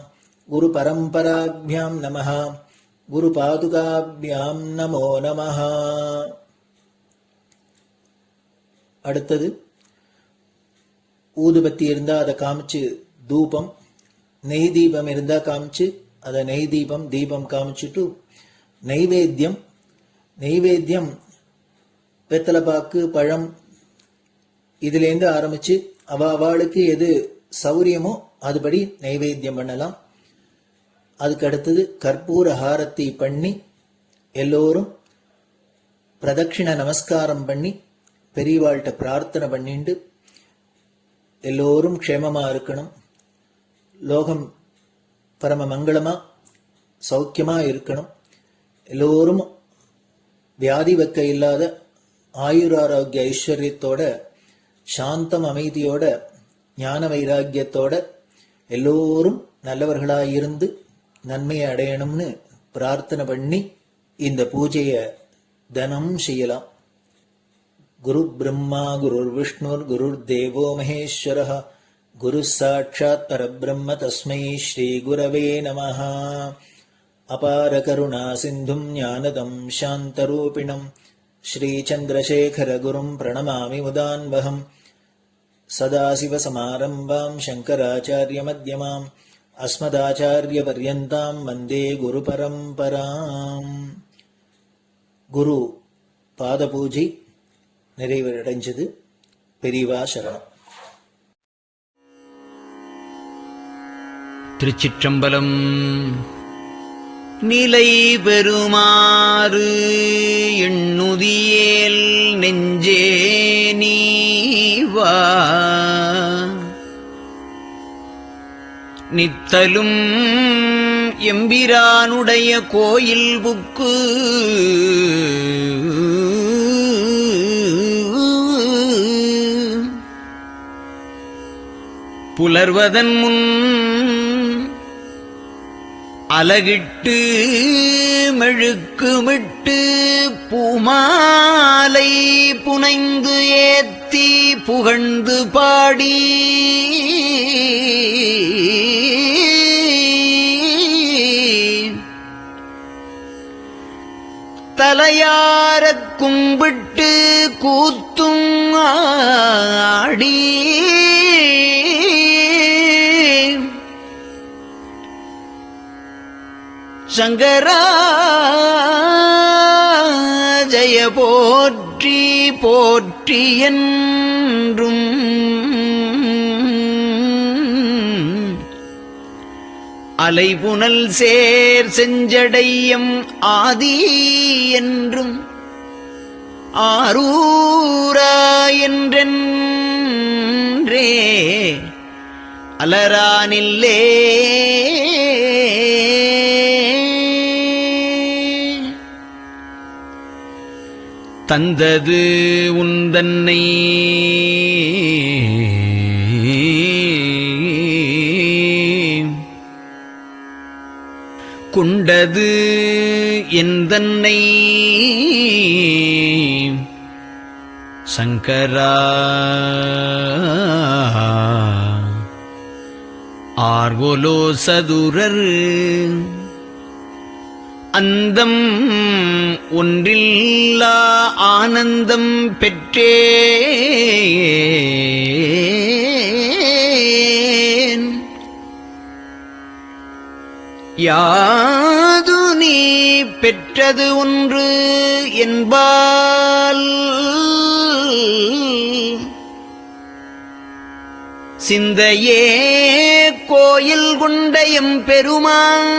गुरुपरम्पराभ्यां नमः। गुरुपादुकाभ्यां नमो नमः. அடுத்தது ஊதுபத்தி இருந்தா அதை காமிச்சு தூபம், நெய் தீபம் இருந்தா காமிச்சு அதை நெய் தீபம் தீபம் காமிச்சுட்டு நைவேத்தியம் வெத்தலைப்பாக்கு பழம் இதுலேருந்து ஆரம்பிச்சு அவளுக்கு எது சௌரியமோ அதுபடி நைவேத்தியம் பண்ணலாம். அதுக்கு அடுத்தது கற்பூர ஹாரத்தி பண்ணி எல்லோரும் பிரதட்சிண நமஸ்காரம் பண்ணி பெரியவாள்கிட்ட பிரார்த்தனை பண்ணிண்டு எல்லோரும் க்ஷேமமா இருக்கணும், லோகம் பரம மங்களமா சௌக்கியமா இருக்கணும், எல்லோரும் வியாதி வெக்க இல்லாத ஆயுராரோக்கிய ஐஸ்வர்யத்தோட சாந்தம் அமைதியோட ஞான வைராக்கியத்தோட எல்லோரும் நல்லவர்களாயிருந்து நன்மையை அடையணும்னு பிரார்த்தனை பண்ணி இந்த பூஜையை தினம் செய்யலாம். குரு பிரம்மா குருர் விஷ்ணுர் குருர் தேவோ மகேஸ்வரः குரு சாட்சாத் பரபிரம்ம தஸ்மை ஸ்ரீ குரவே நமः. அபார கருணா சிந்தும் ஞானதம் சாந்தரூபிணம் ஸ்ரீ சந்திரசேகர குரும் பிரணமாமி முதான்வகம். சதாசிவசமாரம்பாம் சங்கராச்சார்ய மத்யமாம் அஸ்மதாச்சார்ய பர்யந்தாம் வந்தே குரு பரம்பராம். குரு பாத பூஜை நிறைவடைஞ்சது. பெரியவா சரணம். திருச்சிற்றம்பலம். நிலை பெறுமாறு எண்ணுதியேல் நெஞ்சே நீவா நித்தலும் எம்பிரானுடைய கோயில் புக்கு புலர்வதன் முன் அலகிட்டு மெழுக்குமிட்டு பூமாலை புனைந்து ஏத்தி புகழ்ந்து பாடி தலையாரக் கும்பிட்டு கூத்தும் ஆடி சங்கரா ஜய போற்றி போற்றி என்றும் அலைபுனல் சேர் செஞ்சடையம் ஆதி என்றும் ஆரூரா என்றென்றே அலரானில்லே தந்தது உந்தன்னை கொண்டது எந்தன்னை சங்கரா ஆர்கோலோ சதுரர் அந்தம் ஒன்றில்லா ஆனந்தம் பெற்றேன் யாது நீ பெற்றது ஒன்று என்பால் சிந்தையே கோயில் கொண்ட எம்பெருமான்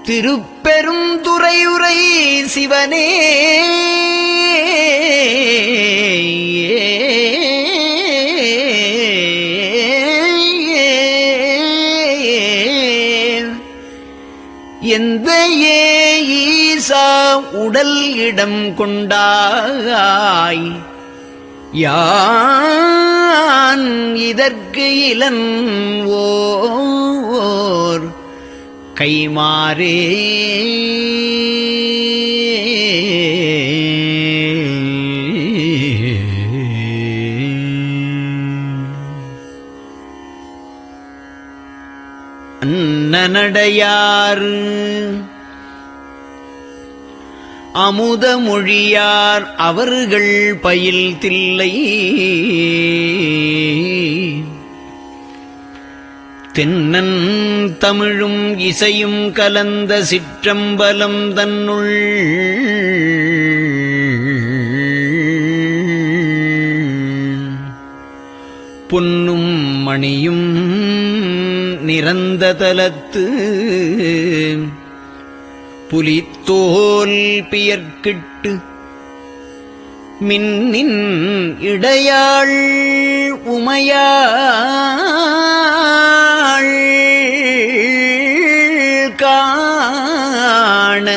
திருப்பெரும் துறையுரை சிவனே எந்த ஈசா உடல் இடம் கொண்டாய் யான் இதற்கு இலன் ஓர் கைமாறே அன்னநடையார் அமுத மொழியார் அவர்கள் பயில் தில்லை தென்னன் தமிழும் இசையும் கலந்த சிற்றம்பலம் தன்னுள் பொன்னும் மணியும் நிறந்த தலத்து புலித்தோல் பியர்க்கிட்டு மின்னின் இடையாள் உமையாள் காண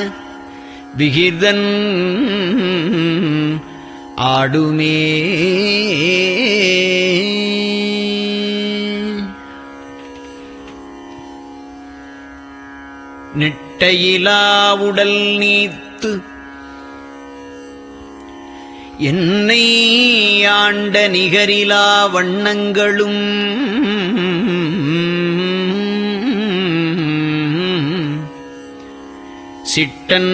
விகிர்தன் ஆடுமே நெட்டையிலா உடல் நீத்து என்னை ஆண்ட நிகரிலா வண்ணங்களும் சிட்டன்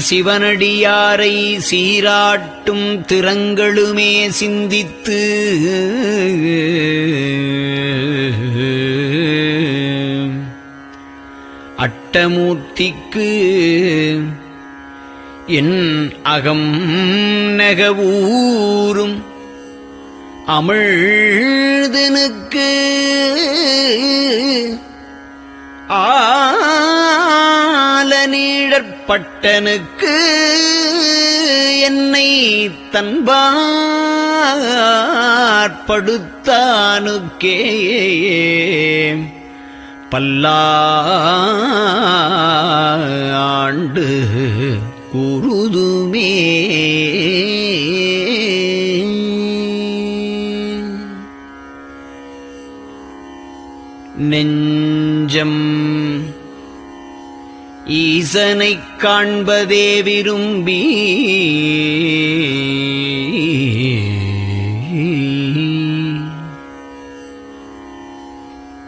சிவனடியாரை சீராட்டும் திறங்களுமே சிந்தித்து அட்டமூர்த்திக்கு என் அகம் நெகவூரும் அமிழ்தனுக்கு ஆலநீழற்பட்டனுக்கு என்னை தன்பாற்படுத்தானுக்கே பல்லாண்டு குருதுமே நெஞ்சம் ஈசனைக் காண்பதே விரும்பி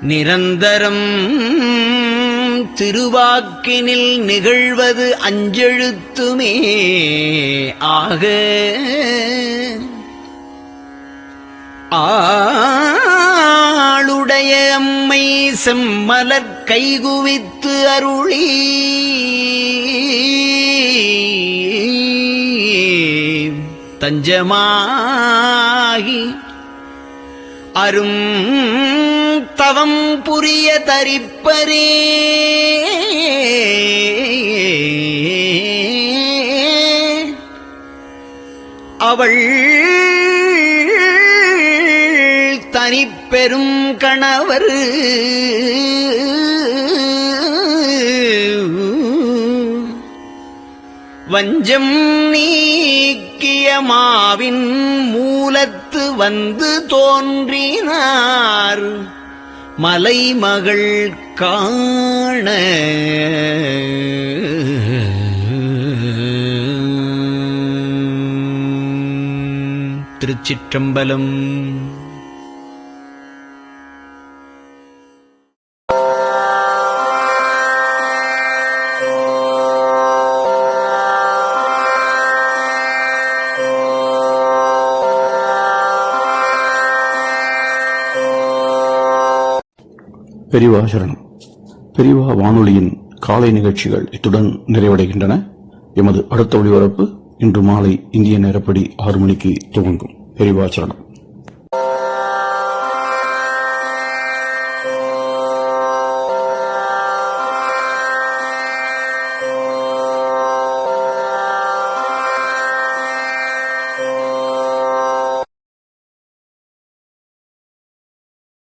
நிரந்தரம் திருவாக்கினில் நிகழ்வது அஞ்செழுத்துமே ஆக ஆளுடைய அம்மை செம்மலர் கைகுவித்து அருளி தஞ்சமாகி அரும் தவம் புரிய தரிப்பரே அவள் தனிப்பெரும் கணவர் வஞ்சம் நீக்கிய மாவின் மூலத்து வந்து தோன்றினார் மலைமகள் காண. திருச்சிற்றம்பலம். பெரியவா சரணம். பெரியவா வானொலியின் காலை நிகழ்ச்சிகள் இத்துடன் நிறைவடைகின்றன. எமது அடுத்த ஒளிபரப்பு இன்று மாலை இந்திய நேரப்படி 6 மணிக்கு துவங்கும். பெரியவா சரணம்.